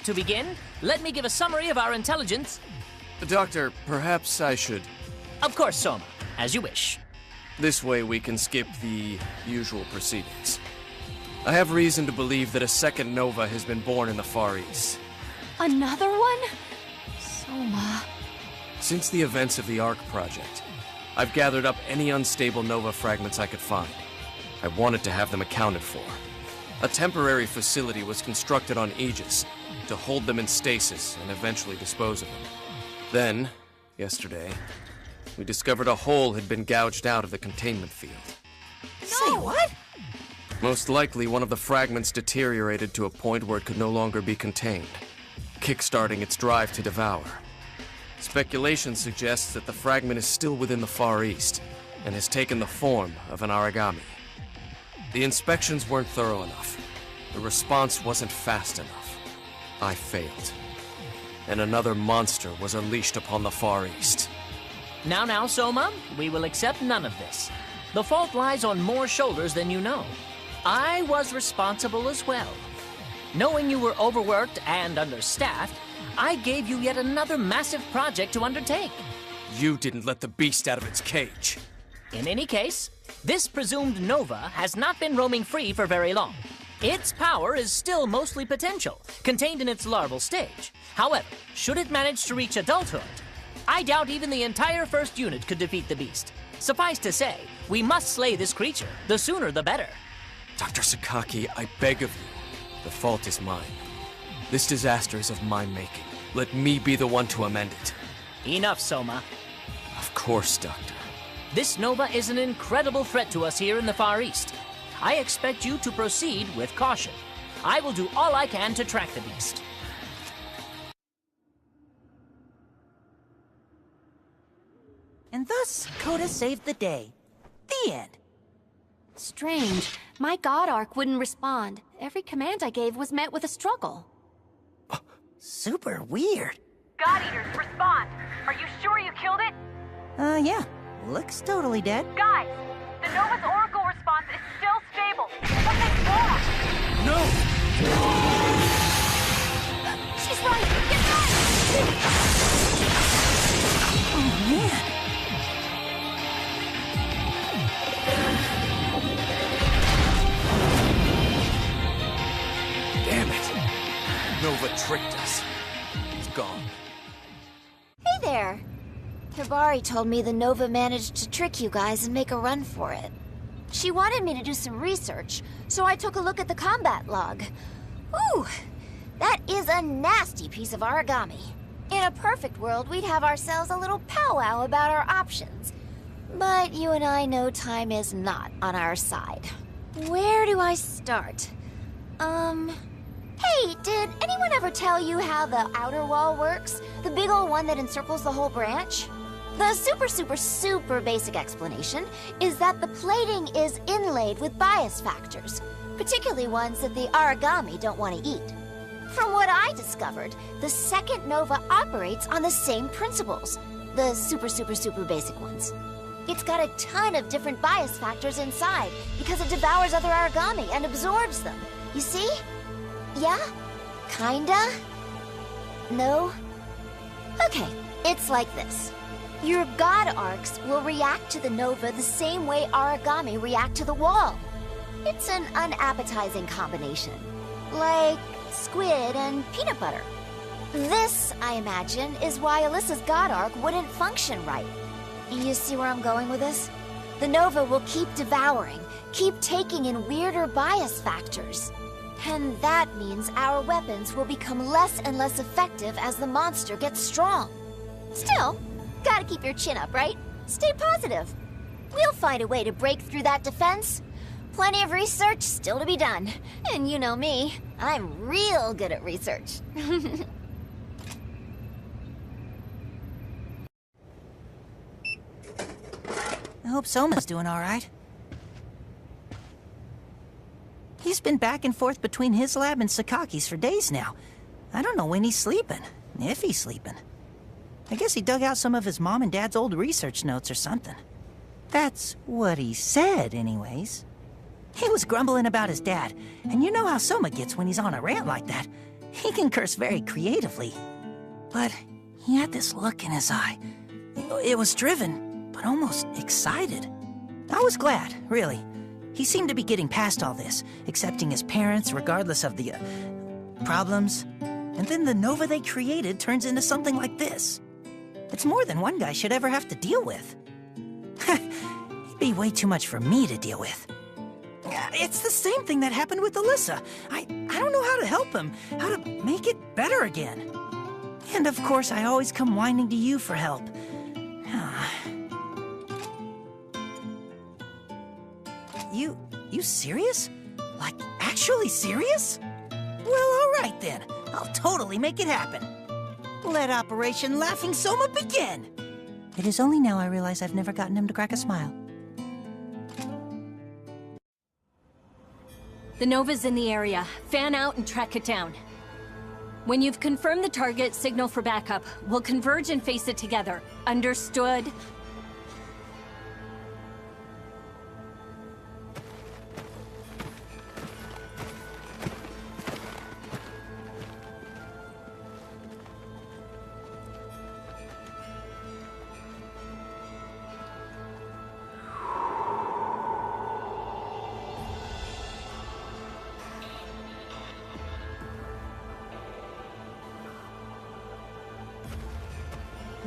To begin, let me give a summary of our intelligence. Doctor, perhaps I should... Of course, Soma. As you wish. This way we can skip the usual proceedings. I have reason to believe that a second Nova has been born in the Far East. Another one? Soma... Since the events of the ARC project, I've gathered up any unstable Nova fragments I could find. I wanted to have them accounted for. A temporary facility was constructed on Aegis to hold them in stasis and eventually dispose of them. Then, yesterday, we discovered a hole had been gouged out of the containment field. Say what? Most likely, one of the fragments deteriorated to a point where it could no longer be contained, kickstarting its drive to devour. Speculation suggests that the fragment is still within the Far East and has taken the form of an Aragami. The inspections weren't thorough enough. The response wasn't fast enough. I failed. And another monster was unleashed upon the Far East. Now, Soma, we will accept none of this. The fault lies on more shoulders than you know. I was responsible as well. Knowing you were overworked and understaffed, I gave you yet another massive project to undertake. You didn't let the beast out of its cage. In any case, this presumed Nova has not been roaming free for very long. Its power is still mostly potential, contained in its larval stage. However, should it manage to reach adulthood, I doubt even the entire first unit could defeat the beast. Suffice to say, we must slay this creature. The sooner the better. Dr. Sakaki, I beg of you. The fault is mine. This disaster is of my making. Let me be the one to amend it. Enough, Soma. Of course, Doctor. This Nova is an incredible threat to us here in the Far East. I expect you to proceed with caution. I will do all I can to track the beast. And thus, Coda saved the day. The end. Strange. My God Arc wouldn't respond. Every command I gave was met with a struggle. Super weird. God Eaters, respond! Are you sure you killed it? Yeah. Looks totally dead. Guys, the Nova's Oracle response is still stable. Something's wrong! No! She's right! Get back! Oh, man. Damn it! Nova tricked us. He's gone. Hey there! Hibari told me the Nova managed to trick you guys and make a run for it. She wanted me to do some research, so I took a look at the combat log. Ooh, that is a nasty piece of origami. In a perfect world, we'd have ourselves a little powwow about our options. But you and I know time is not on our side. Where do I start? Hey, did anyone ever tell you how the outer wall works? The big old one that encircles the whole branch? The super basic explanation is that the plating is inlaid with bias factors, particularly ones that the Aragami don't want to eat. From what I discovered, the second Nova operates on the same principles, the super basic ones. It's got a ton of different bias factors inside because it devours other Aragami and absorbs them. You see? Yeah? Kinda? No? Okay, it's like this. Your God Arcs will react to the Nova the same way Aragami react to the wall. It's an unappetizing combination. Like squid and peanut butter. This, I imagine, is why Alyssa's God Arc wouldn't function right. You see where I'm going with this? The Nova will keep devouring, keep taking in weirder bias factors. And that means our weapons will become less and less effective as the monster gets strong. Still, Gotta keep your chin up, right? Stay positive. We'll find a way to break through that defense. Plenty of research still to be done. And you know me, I'm real good at research. I hope Soma's doing all right. He's been back and forth between his lab and Sakaki's for days now. I don't know when he's sleeping, if he's sleeping. I guess he dug out some of his mom and dad's old research notes or something. That's what he said, anyways. He was grumbling about his dad, and you know how Soma gets when he's on a rant like that. He can curse very creatively. But he had this look in his eye. It was driven, but almost excited. I was glad, really. He seemed to be getting past all this, accepting his parents regardless of the problems. And then the Nova they created turns into something like this. It's more than one guy should ever have to deal with. It'd be way too much for me to deal with. It's the same thing that happened with Alyssa. I don't know how to help him, how to make it better again. And of course, I always come whining to you for help. You serious? Like, actually serious? Well, all right then. I'll totally make it happen. Let Operation Laughing Soma begin! It is only now I realize I've never gotten him to crack a smile. The Nova's in the area. Fan out and track it down. When you've confirmed the target, signal for backup. We'll converge and face it together. Understood?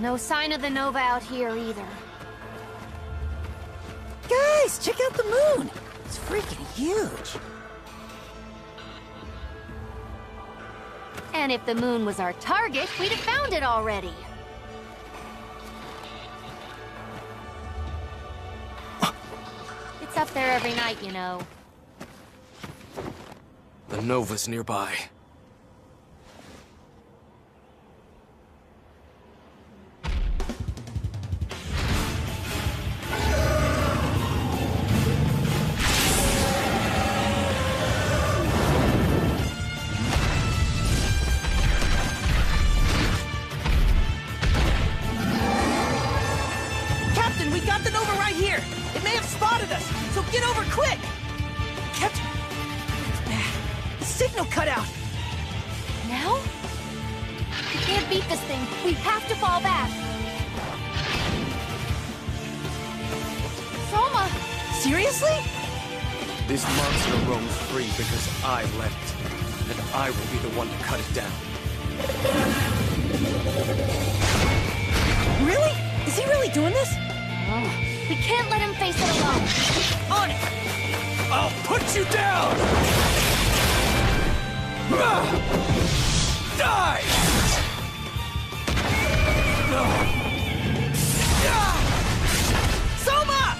No sign of the Nova out here either. Guys, check out the moon! It's freaking huge. And if the moon was our target, we'd have found it already. It's up there every night, you know. The Nova's nearby. This monster roams free because I let it, and I will be the one to cut it down. Really? Is he really doing this? Oh, we can't let him face it alone. On it! I'll put you down! Die! Soma!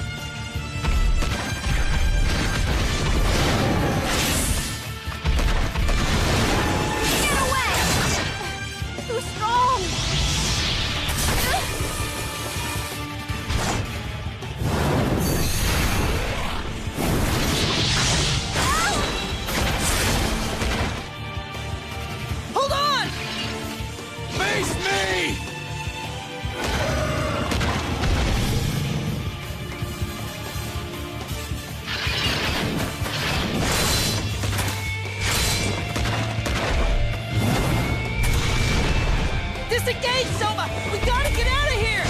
Too strong! Hold on! Face me! Disengage, Soma! We gotta get out of here!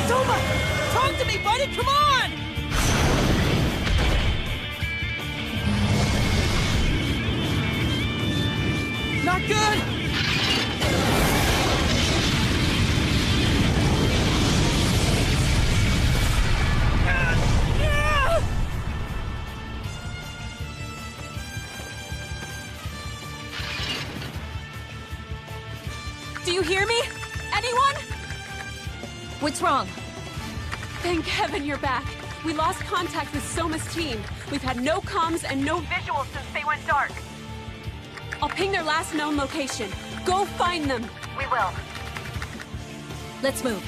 Soma! Talk to me, buddy! Come on! Not good! Do you hear me? Anyone? What's wrong? Thank heaven you're back. We lost contact with Soma's team. We've had no comms and no visuals since they went dark. I'll ping their last known location. Go find them. We will. Let's move.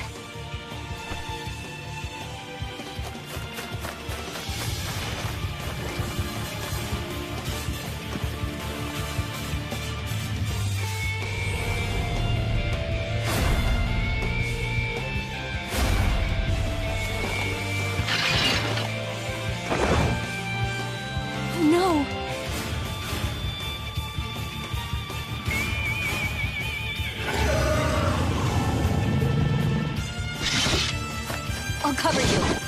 No. I'll cover you.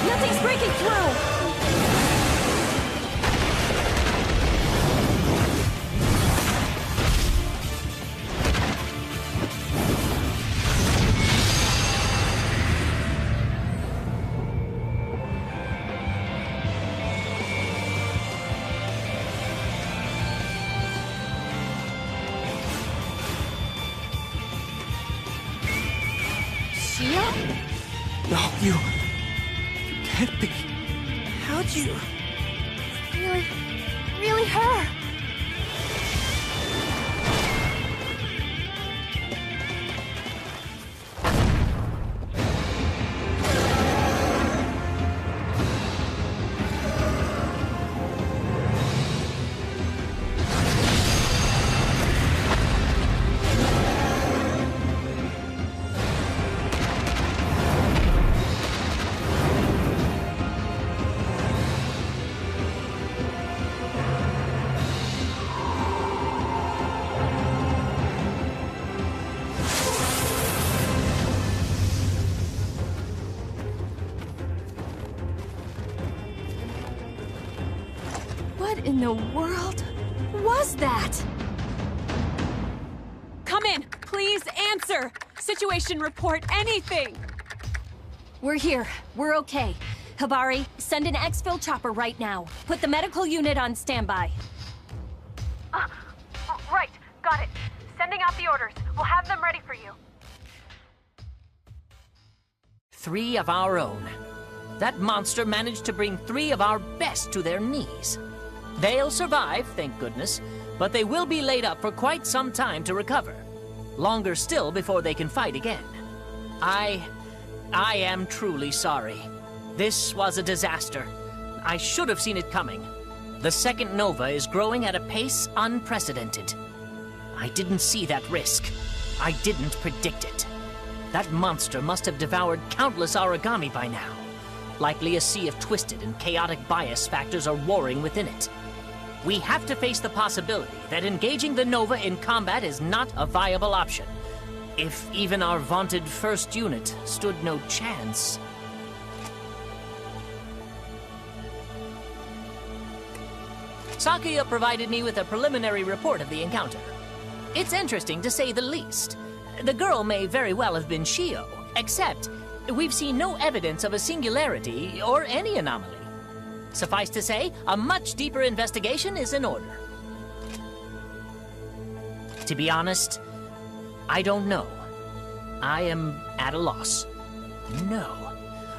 Nothing's breaking through. Shia? No, you can't be. How'd you... Really her. What in the world was that? Come in, please answer. Situation report, anything. We're here. We're okay. Hibari, send an exfil chopper right now. Put the medical unit on standby. Right, got it. Sending out the orders. We'll have them ready for you. 3 of our own. That monster managed to bring 3 of our best to their knees. They'll survive, thank goodness, but they will be laid up for quite some time to recover. Longer still before they can fight again. I am truly sorry. This was a disaster. I should have seen it coming. The second Nova is growing at a pace unprecedented. I didn't see that risk. I didn't predict it. That monster must have devoured countless origami by now. Likely a sea of twisted and chaotic bias factors are warring within it. We have to face the possibility that engaging the Nova in combat is not a viable option. If even our vaunted first unit stood no chance. Sakuya provided me with a preliminary report of the encounter. It's interesting to say the least. The girl may very well have been Shio, except we've seen no evidence of a singularity or any anomaly. Suffice to say, a much deeper investigation is in order. To be honest, I don't know. I am at a loss.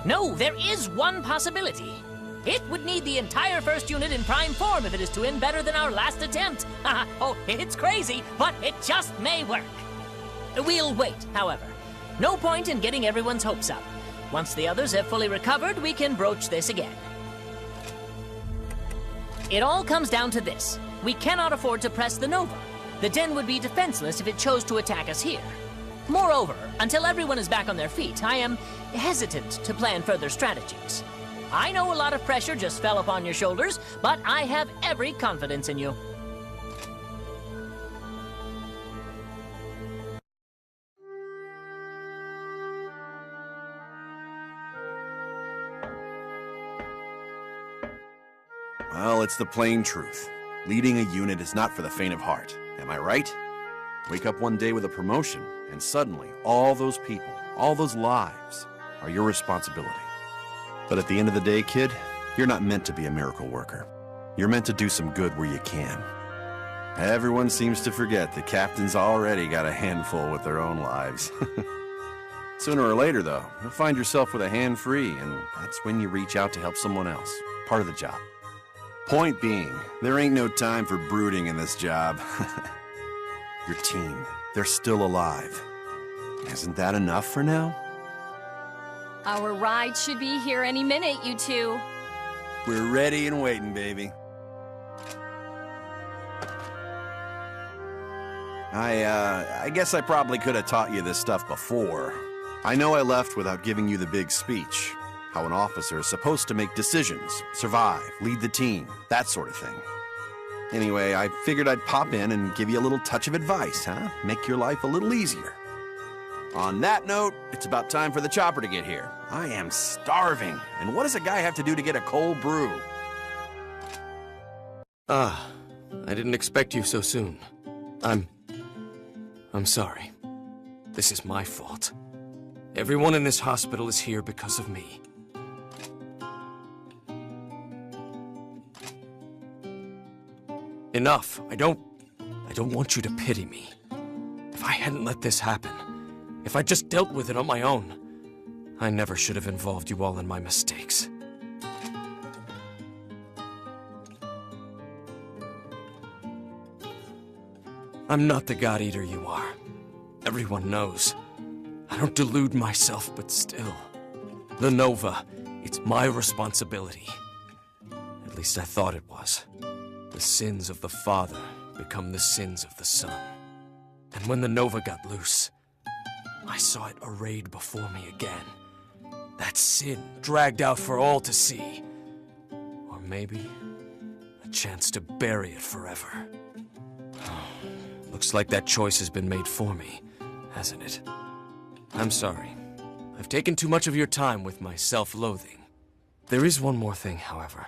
No, there is one possibility. It would need the entire first unit in prime form if it is to end better than our last attempt. Oh, it's crazy, but it just may work. We'll wait, however. No point in getting everyone's hopes up. Once the others have fully recovered, we can broach this again. It all comes down to this. We cannot afford to press the Nova. The Den would be defenseless if it chose to attack us here. Moreover, until everyone is back on their feet, I am hesitant to plan further strategies. I know a lot of pressure just fell upon your shoulders, but I have every confidence in you. Well, it's the plain truth. Leading a unit is not for the faint of heart. Am I right? Wake up one day with a promotion, and suddenly all those people, all those lives, are your responsibility. But at the end of the day, kid, you're not meant to be a miracle worker. You're meant to do some good where you can. Everyone seems to forget the captain's already got a handful with their own lives. Sooner or later, though, you'll find yourself with a hand free, and that's when you reach out to help someone else. Part of the job. Point being, there ain't no time for brooding in this job. Your team, they're still alive. Isn't that enough for now? Our ride should be here any minute, you two. We're ready and waiting, baby. I guess I probably could have taught you this stuff before. I know I left without giving you the big speech. How an officer is supposed to make decisions, survive, lead the team, that sort of thing. Anyway, I figured I'd pop in and give you a little touch of advice, huh? Make your life a little easier. On that note, it's about time for the chopper to get here. I am starving. And what does a guy have to do to get a cold brew? I didn't expect you so soon. I'm sorry. This is my fault. Everyone in this hospital is here because of me. Enough. I don't want you to pity me. If I hadn't let this happen, if I just dealt with it on my own, I never should have involved you all in my mistakes. I'm not the God Eater you are. Everyone knows. I don't delude myself, but still. The Nova, it's my responsibility. At least I thought it was. The sins of the father become the sins of the son. And when the Nova got loose, I saw it arrayed before me again. That sin dragged out for all to see. Or maybe a chance to bury it forever. Looks like that choice has been made for me, hasn't it? I'm sorry. I've taken too much of your time with my self-loathing. There is one more thing, however.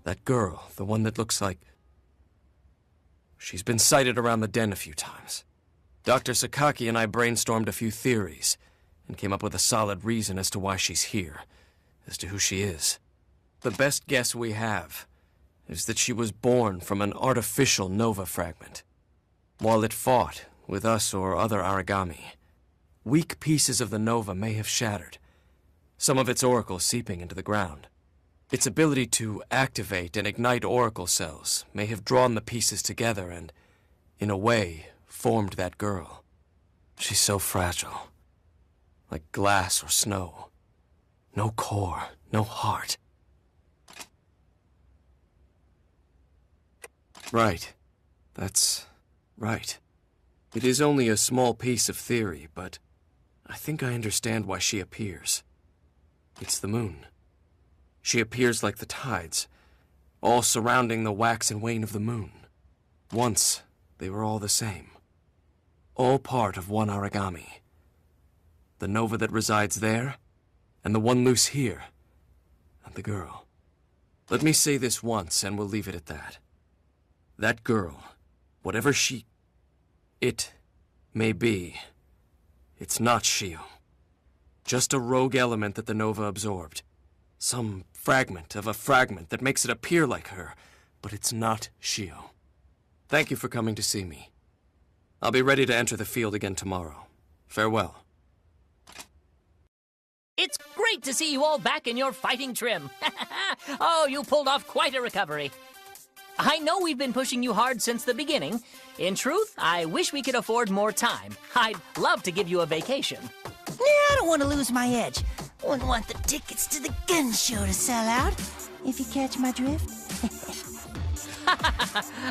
That girl, the one that looks like... She's been sighted around the den a few times. Dr. Sakaki and I brainstormed a few theories and came up with a solid reason as to why she's here, as to who she is. The best guess we have is that she was born from an artificial Nova fragment. While it fought with us or other Aragami, weak pieces of the Nova may have shattered, some of its oracle seeping into the ground. Its ability to activate and ignite oracle cells may have drawn the pieces together and, in a way, formed that girl. She's so fragile, like glass or snow. No core, no heart. Right. That's right. It is only a small piece of theory, but I think I understand why she appears. It's the moon. She appears like the tides, all surrounding the wax and wane of the moon. Once, they were all the same. All part of one Aragami. The Nova that resides there, and the one loose here, and the girl. Let me say this once, and we'll leave it at that. That girl, whatever it may be, it's not Shio. Just a rogue element that the Nova absorbed. Some fragment of a fragment that makes it appear like her, but it's not Shio. Thank you for coming to see me. I'll be ready to enter the field again tomorrow. Farewell. It's great to see you all back in your fighting trim. Oh, you pulled off quite a recovery. I know we've been pushing you hard since the beginning. In truth, I wish we could afford more time. I'd love to give you a vacation. Yeah, I don't want to lose my edge. Wouldn't want the tickets to the gun show to sell out, if you catch my drift.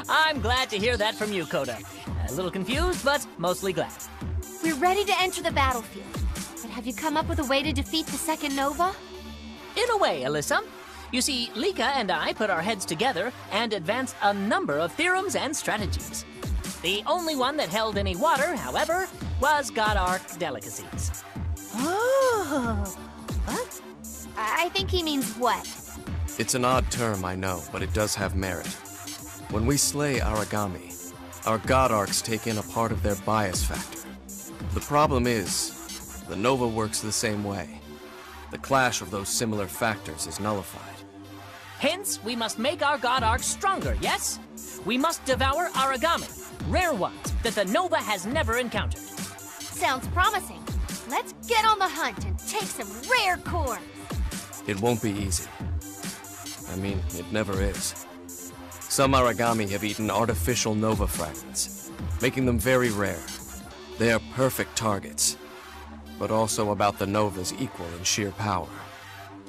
I'm glad to hear that from you, Koda. A little confused, but mostly glad. We're ready to enter the battlefield. But have you come up with a way to defeat the second Nova? In a way, Alyssa. You see, Lika and I put our heads together and advanced a number of theorems and strategies. The only one that held any water, however, was Godark Delicacies. Oh, what? I think he means what? It's an odd term, I know, but it does have merit. When we slay Aragami, our god arcs take in a part of their bias factor. The problem is, the Nova works the same way. The clash of those similar factors is nullified. Hence, we must make our god arcs stronger, yes? We must devour Aragami, rare ones that the Nova has never encountered. Sounds promising. Let's get on the hunt and take some rare cores. It won't be easy. I mean, it never is. Some Aragami have eaten artificial Nova fragments, making them very rare. They are perfect targets, but also about the Nova's equal in sheer power.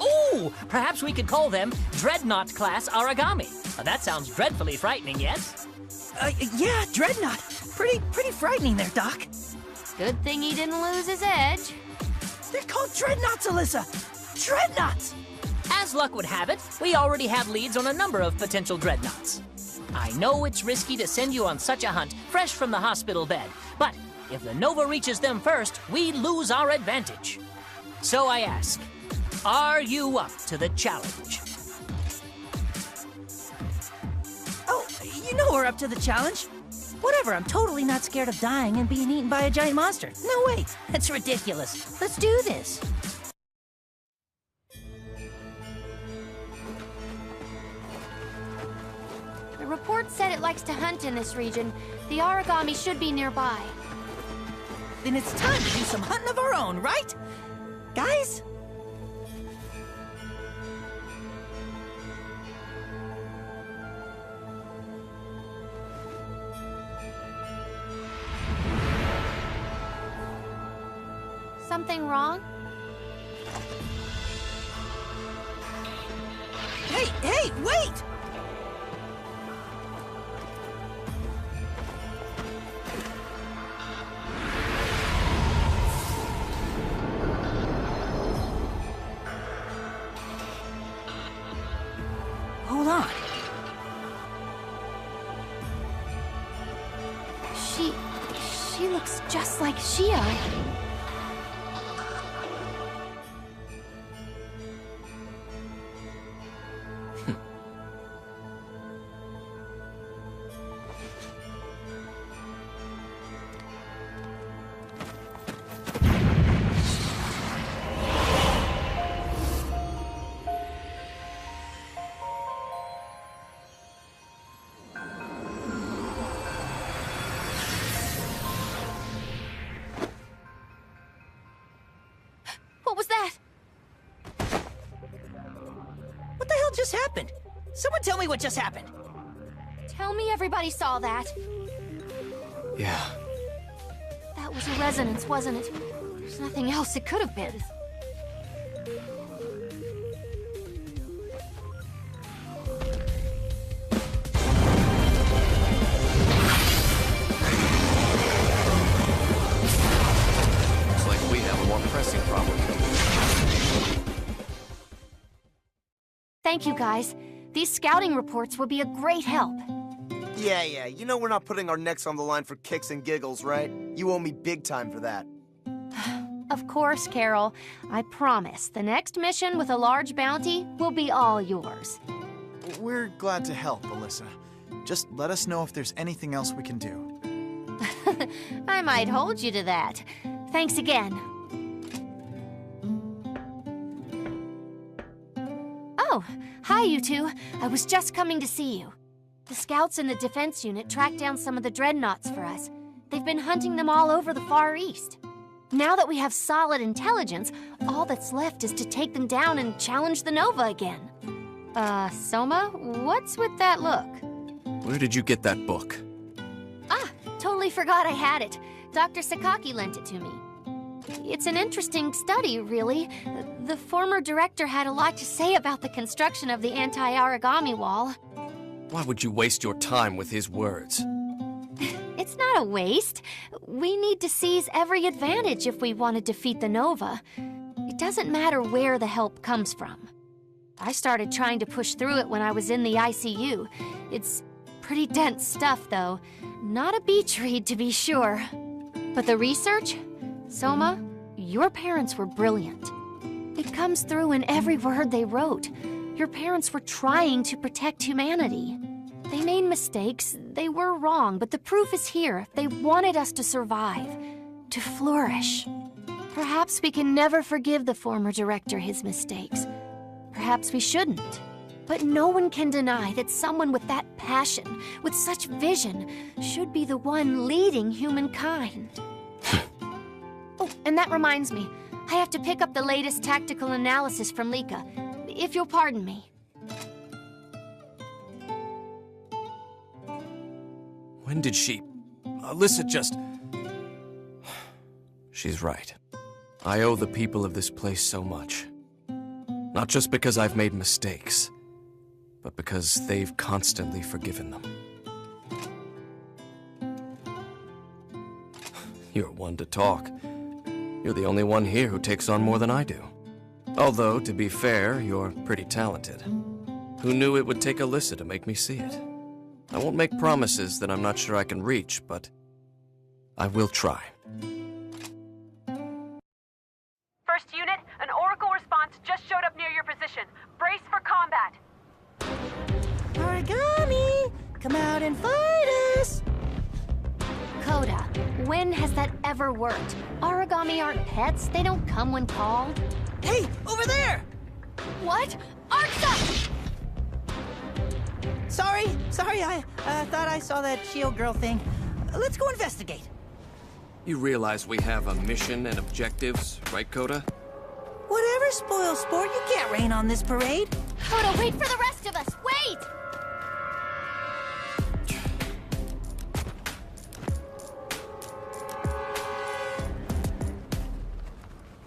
Ooh, perhaps we could call them Dreadnought-class Aragami. That sounds dreadfully frightening, yes? Yeah, Dreadnought. Pretty frightening there, Doc. Good thing he didn't lose his edge. They're called Dreadnoughts, Alyssa! Dreadnoughts! As luck would have it, we already have leads on a number of potential Dreadnoughts. I know it's risky to send you on such a hunt, fresh from the hospital bed, but if the Nova reaches them first, we lose our advantage. So I ask, are you up to the challenge? Oh, you know we're up to the challenge. Whatever, I'm totally not scared of dying and being eaten by a giant monster. No way, that's ridiculous. Let's do this. The report said it likes to hunt in this region. The Aragami should be nearby. Then it's time to do some hunting of our own, right? Guys? Something wrong? Hey, wait! Hold on. She looks just like Shia. What was that? What the hell just happened? Someone tell me what just happened. Tell me everybody saw that. Yeah. That was a resonance, wasn't it? There's nothing else it could have been. Looks like we have a more pressing problem. Thank you, guys. These scouting reports would be a great help. Yeah, you know we're not putting our necks on the line for kicks and giggles, right? You owe me big time for that. Of course, Carol. I promise, the next mission with a large bounty will be all yours. We're glad to help, Alyssa. Just let us know if there's anything else we can do. I might hold you to that. Thanks again. Oh, hi, you two. I was just coming to see you. The scouts in the defense unit tracked down some of the dreadnoughts for us. They've been hunting them all over the Far East. Now that we have solid intelligence, all that's left is to take them down and challenge the Nova again. Soma, what's with that look? Where did you get that book? Ah, totally forgot I had it. Dr. Sakaki lent it to me. It's an interesting study, really. The former director had a lot to say about the construction of the anti-Aragami wall. Why would you waste your time with his words? It's not a waste. We need to seize every advantage if we want to defeat the Nova. It doesn't matter where the help comes from. I started trying to push through it when I was in the ICU. It's pretty dense stuff, though. Not a beach read, to be sure. But the research? Soma, your parents were brilliant. It comes through in every word they wrote. Your parents were trying to protect humanity. They made mistakes, they were wrong, but the proof is here. They wanted us to survive, to flourish. Perhaps we can never forgive the former director his mistakes. Perhaps we shouldn't. But no one can deny that someone with that passion, with such vision, should be the one leading humankind. Oh, and that reminds me. I have to pick up the latest tactical analysis from Lika, if you'll pardon me. When did she... Alyssa just... She's right. I owe the people of this place so much. Not just because I've made mistakes, but because they've constantly forgiven them. You're one to talk. You're the only one here who takes on more than I do. Although, to be fair, you're pretty talented. Who knew it would take Alyssa to make me see it? I won't make promises that I'm not sure I can reach, but I will try. First unit, an Oracle response just showed up near your position. Brace for combat. Origami! Come out and fight us! Coda, when has that ever worked? Origami aren't pets. They don't come when called. Hey, over there! What? Arxa! Sorry, I thought I saw that shield girl thing. Let's go investigate. You realize we have a mission and objectives, right, Coda? Whatever, spoil sport, you can't rain on this parade. Coda, wait for the rest of us! Wait!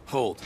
Hold.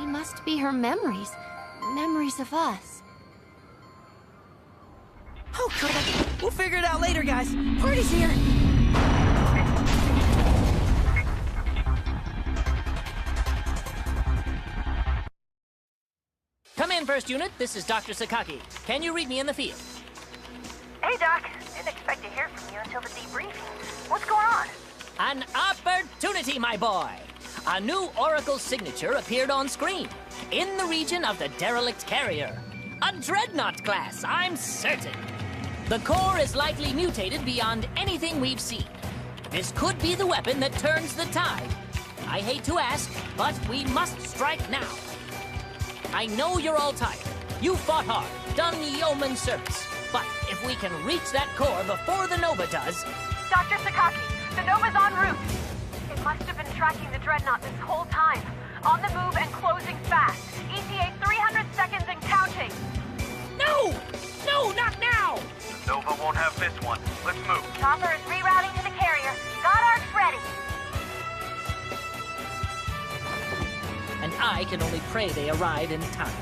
Must be her memories. Memories of us. Oh, Coda. We'll figure it out later, guys. Party's here. Come in, first unit. This is Dr. Sakaki. Can you read me in the field? Hey, Doc. Didn't expect to hear from you until the debriefing. What's going on? An opportunity, my boy! A new Oracle signature appeared on screen, in the region of the derelict carrier. A Dreadnought class, I'm certain. The core is likely mutated beyond anything we've seen. This could be the weapon that turns the tide. I hate to ask, but we must strike now. I know you're all tired. You fought hard, done yeoman service. But if we can reach that core before the Nova does... Dr. Sakaki, the Nova's en route. It must have been tracking the Dreadnought this whole time. On the move and closing fast. ETA 300 seconds and counting. No! No, not now! Nova won't have this one. Let's move. Chopper is rerouting to the carrier. Got ours ready. And I can only pray they arrive in time.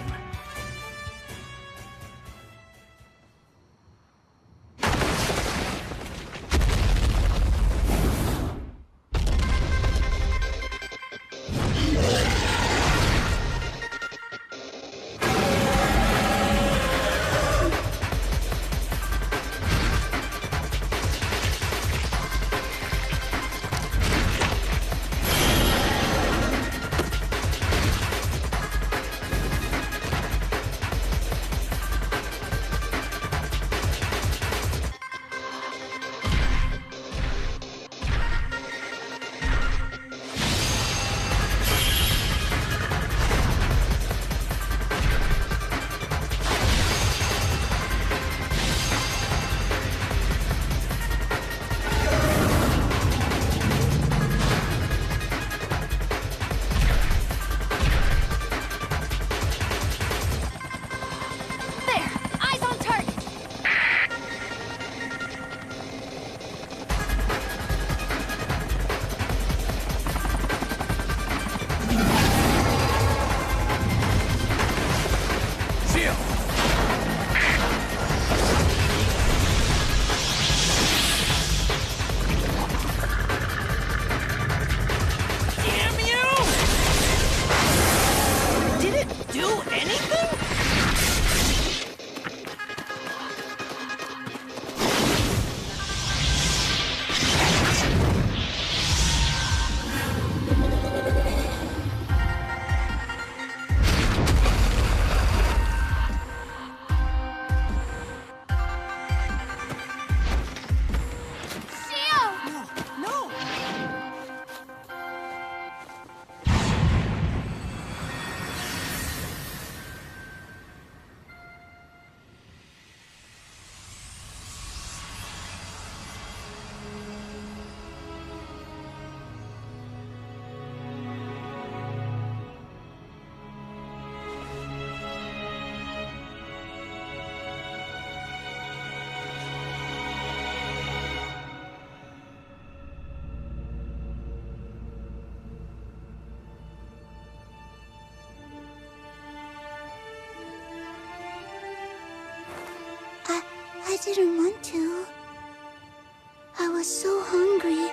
didn't want to. I was so hungry.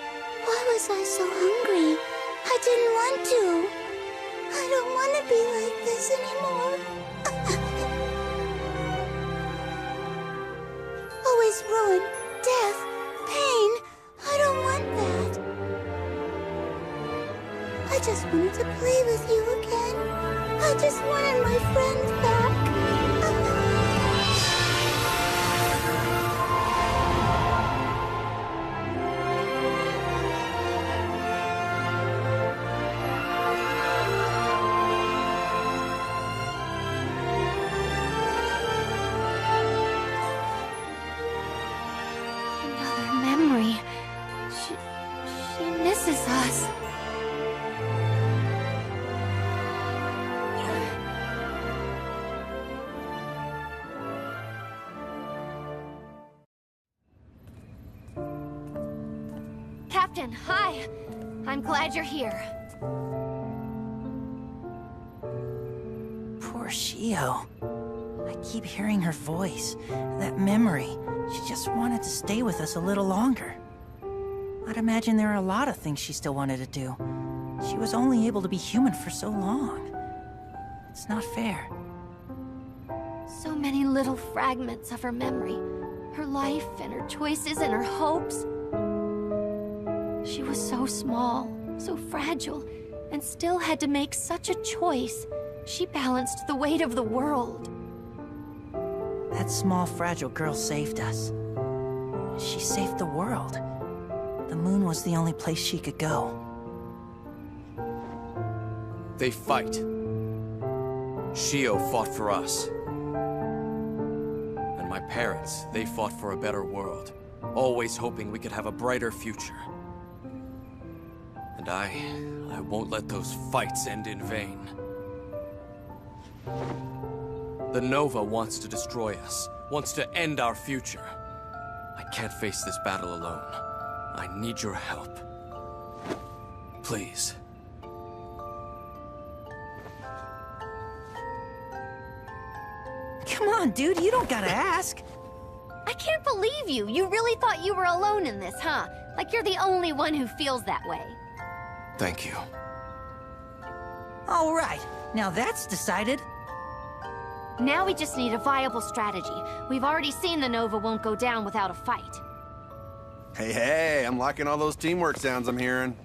Why was I so hungry? I didn't want to. I don't want to be like this anymore. Always ruin, death, pain. I don't want that. I just wanted to play with you again. I just wanted my friends back. She misses us. Captain, hi. I'm glad you're here. Poor Shio. I keep hearing her voice, that memory. She just wanted to stay with us a little longer. I'd imagine there are a lot of things she still wanted to do. She was only able to be human for so long. It's not fair. So many little fragments of her memory. Her life and her choices and her hopes. She was so small, so fragile, and still had to make such a choice. She balanced the weight of the world. That small, fragile girl saved us. She saved the world. The moon was the only place she could go. They fight. Shio fought for us. And my parents, they fought for a better world. Always hoping we could have a brighter future. And I won't let those fights end in vain. The Nova wants to destroy us, wants to end our future. I can't face this battle alone. I need your help. Please. Come on, dude, you don't gotta ask. I can't believe you. You really thought you were alone in this, huh? Like you're the only one who feels that way. Thank you. All right, now that's decided. Now we just need a viable strategy. We've already seen the Nova won't go down without a fight. Hey, I'm liking all those teamwork sounds I'm hearing.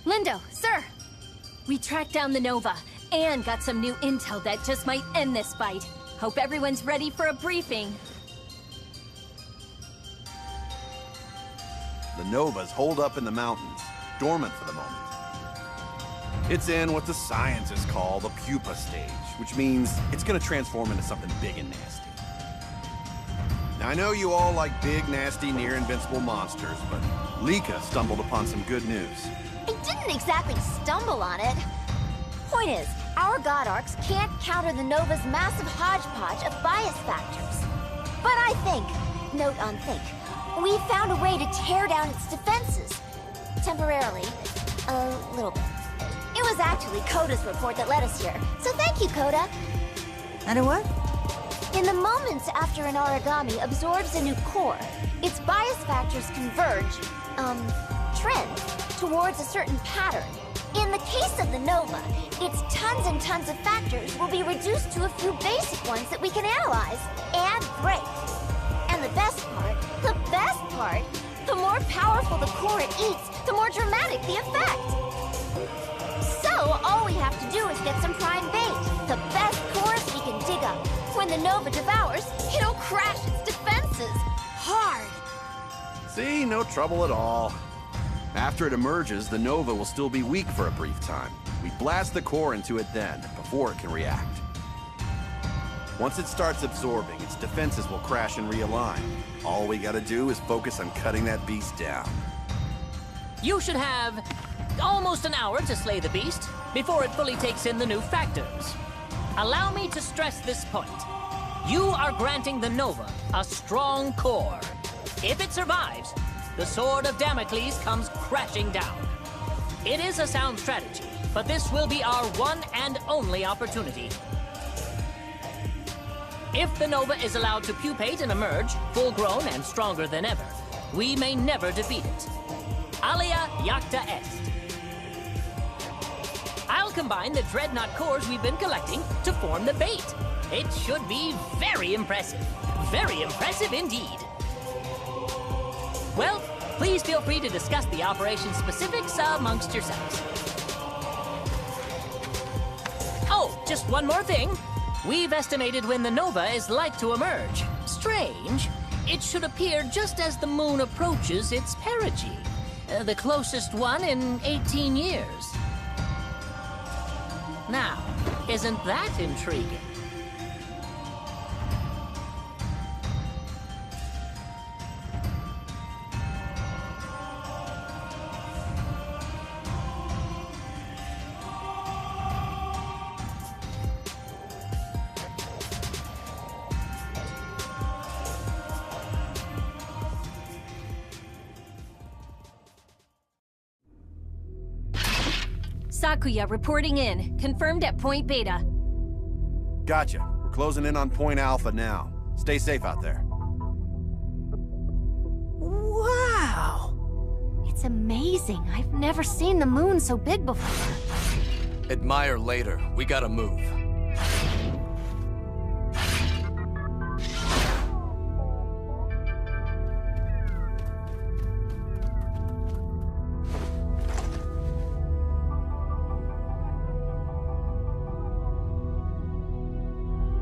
Lindo, sir! We tracked down the Nova, and got some new intel that just might end this fight. Hope everyone's ready for a briefing. The Nova's holed up in the mountains, dormant for the moment. It's in what the scientists call the pupa stage, which means it's gonna transform into something big and nasty. Now, I know you all like big, nasty, near-invincible monsters, but Lika stumbled upon some good news. I didn't exactly stumble on it. Point is, our God Arcs can't counter the Nova's massive hodgepodge of bias factors. But I think, note on think, we found a way to tear down its defenses. Temporarily. A little bit. It was actually Koda's report that led us here, so thank you, Koda. And what? In the moments after an origami absorbs a new core, its bias factors converge, trend, towards a certain pattern. In the case of the Nova, its tons and tons of factors will be reduced to a few basic ones that we can analyze and break. And the best part, the more powerful the core it eats, the more dramatic the effect. So, all we have to do is get some prime bait, the best cores we can dig up. When the Nova devours, it'll crash its defenses. Hard. See, no trouble at all. After it emerges, the Nova will still be weak for a brief time. We blast the core into it then, before it can react. Once it starts absorbing, its defenses will crash and realign. All we gotta do is focus on cutting that beast down. You should have almost an hour to slay the beast before it fully takes in the new factors. Allow me to stress this point. You are granting the Nova a strong core. If it survives, the Sword of Damocles comes crashing down. It is a sound strategy, but this will be our one and only opportunity. If the Nova is allowed to pupate and emerge, full-grown and stronger than ever, we may never defeat it. Alia Jacta Est. I'll combine the Dreadnought cores we've been collecting to form the bait. It should be very impressive. Very impressive indeed. Well, please feel free to discuss the operation specifics amongst yourselves. Oh, just one more thing. We've estimated when the Nova is like to emerge. Strange. It should appear just as the moon approaches its perigee. The closest one in 18 years. Now, isn't that intriguing? Sakuya reporting in. Confirmed at Point Beta. Gotcha. We're closing in on Point Alpha now. Stay safe out there. Wow! It's amazing. I've never seen the moon so big before. Admire later. We gotta move.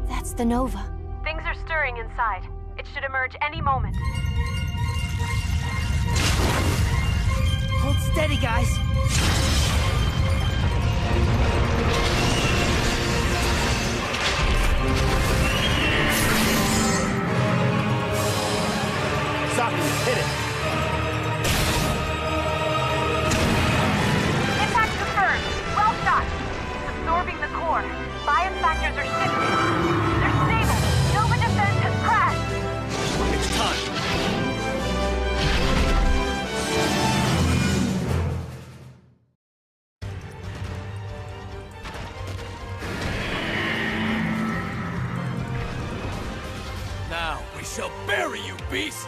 That's the Nova. Things are stirring inside. It should emerge any moment. Hold steady, guys. Sakuya, hit it! Impact confirmed. Well shot. It's absorbing the core. Bias factors are shifting. They're stable. Nova defense has crashed. It's time. Now we shall bury you, beast!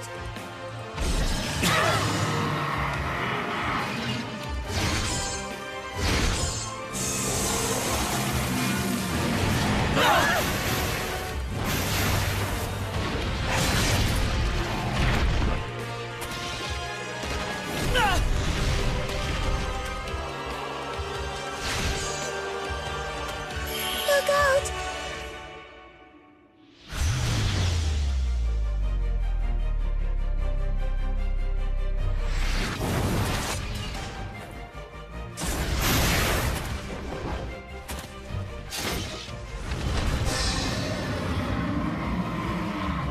Look out!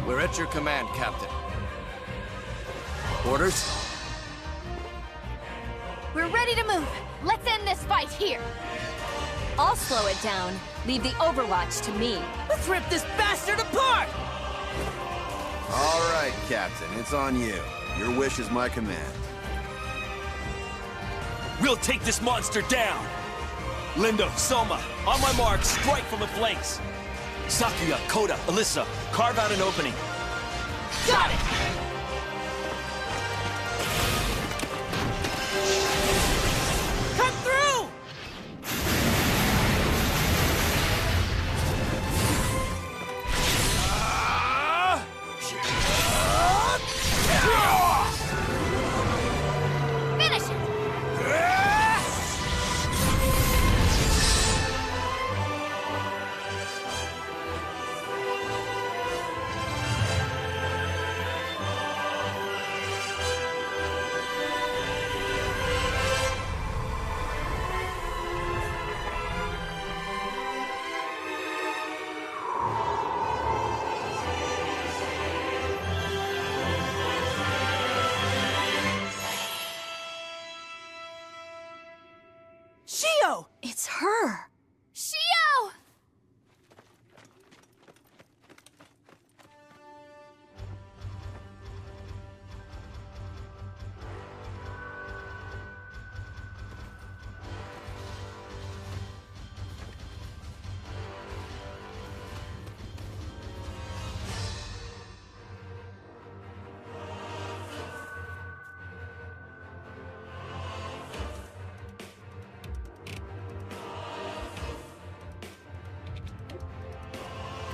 We're at your command, Captain. Orders? We're ready to move. Let's end this fight here. I'll slow it down. Leave the overwatch to me. Let's rip this bastard apart! All right, Captain, it's on you. Your wish is my command. We'll take this monster down! Lindo, Soma, on my mark, strike from the flanks! Sakuya, Koda, Alyssa, carve out an opening. Got it! Cut through! Finish it!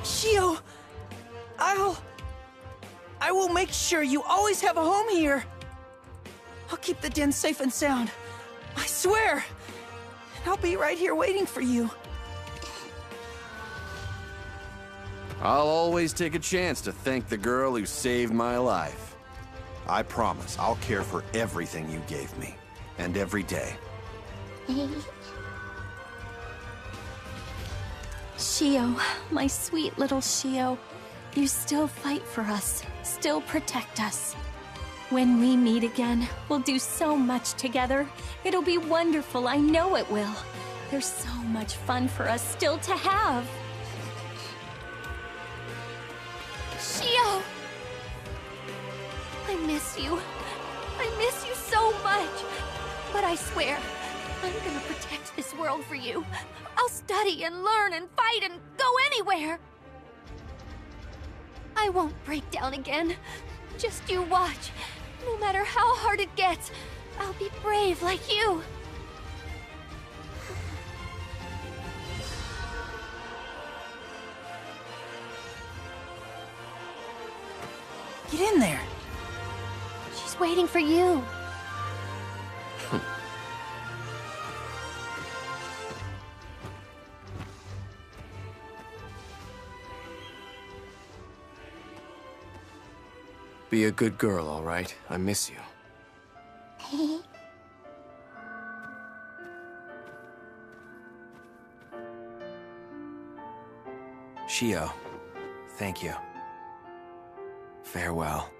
Shio, I will make sure you always have a home here. I'll keep the den safe and sound. I swear. And I'll be right here waiting for you. I'll always take a chance to thank the girl who saved my life. I promise I'll care for everything you gave me. And every day. Shio, my sweet little Shio, you still fight for us, still protect us. When we meet again, we'll do so much together. It'll be wonderful, I know it will. There's so much fun for us still to have. Shio! I miss you. I miss you so much. But I swear, I'm gonna protect this world for you. I'll study and learn and fight and go anywhere. I won't break down again. Just you watch. No matter how hard it gets, I'll be brave like you. Get in there. She's waiting for you. Be a good girl, all right? I miss you. Shio, thank you. Farewell.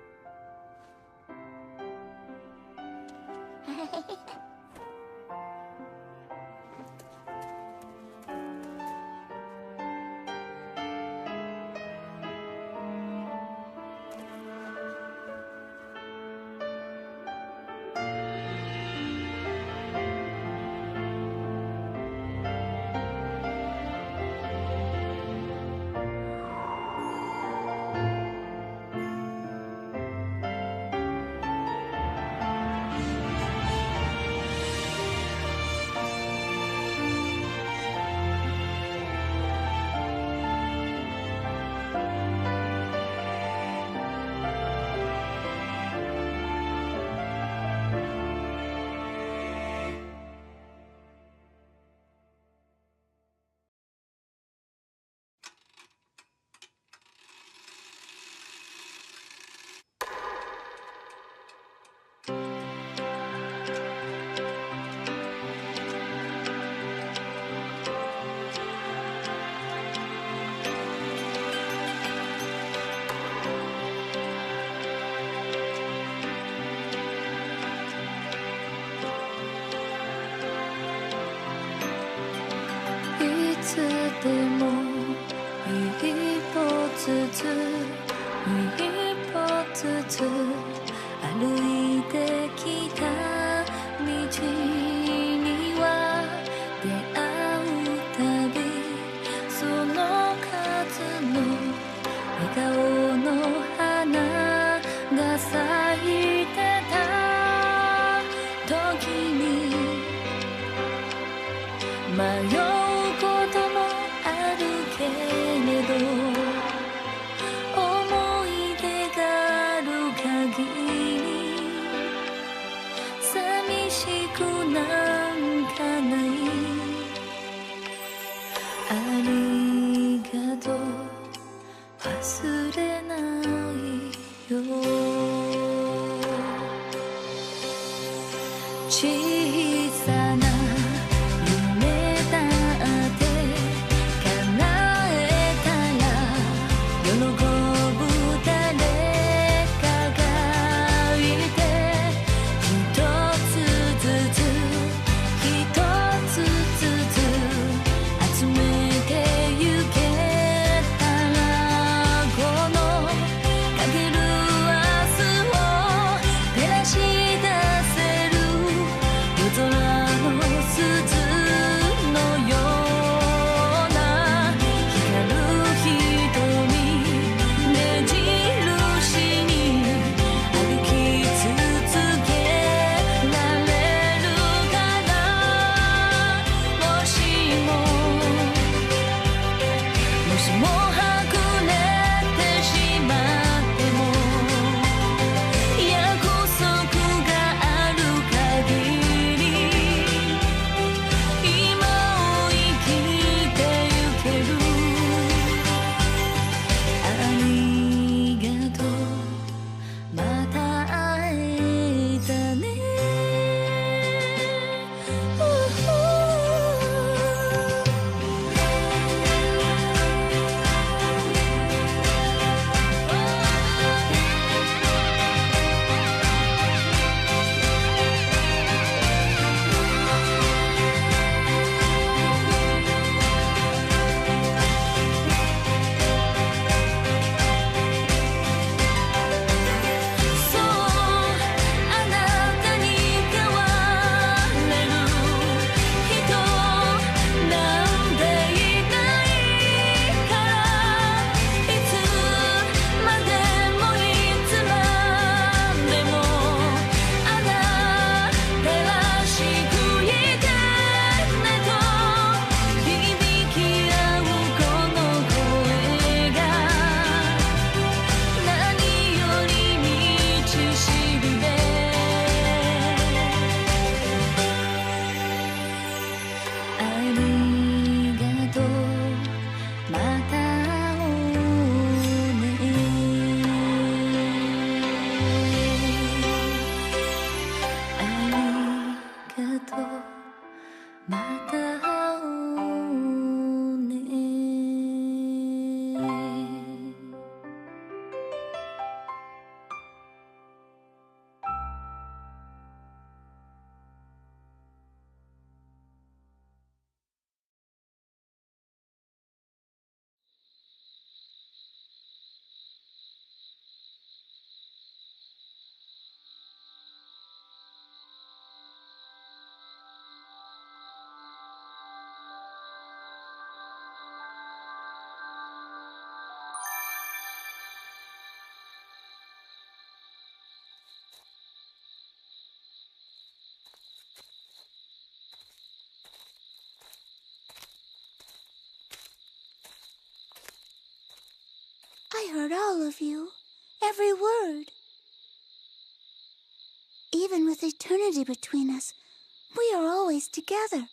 いつでも一歩ずつ一歩ずつ歩いてきた道には出会うたびその数の笑顔の花が咲いてた時に迷う思い出がある限り寂しくなんかないありがとう忘れないよ小さな夢だって叶えたら喜ぶ誰かがいて一つずつ一つずつ集めてゆけたらこの陰る明日を照らし出せる I heard all of you. Every word. Even with eternity between us, we are always together.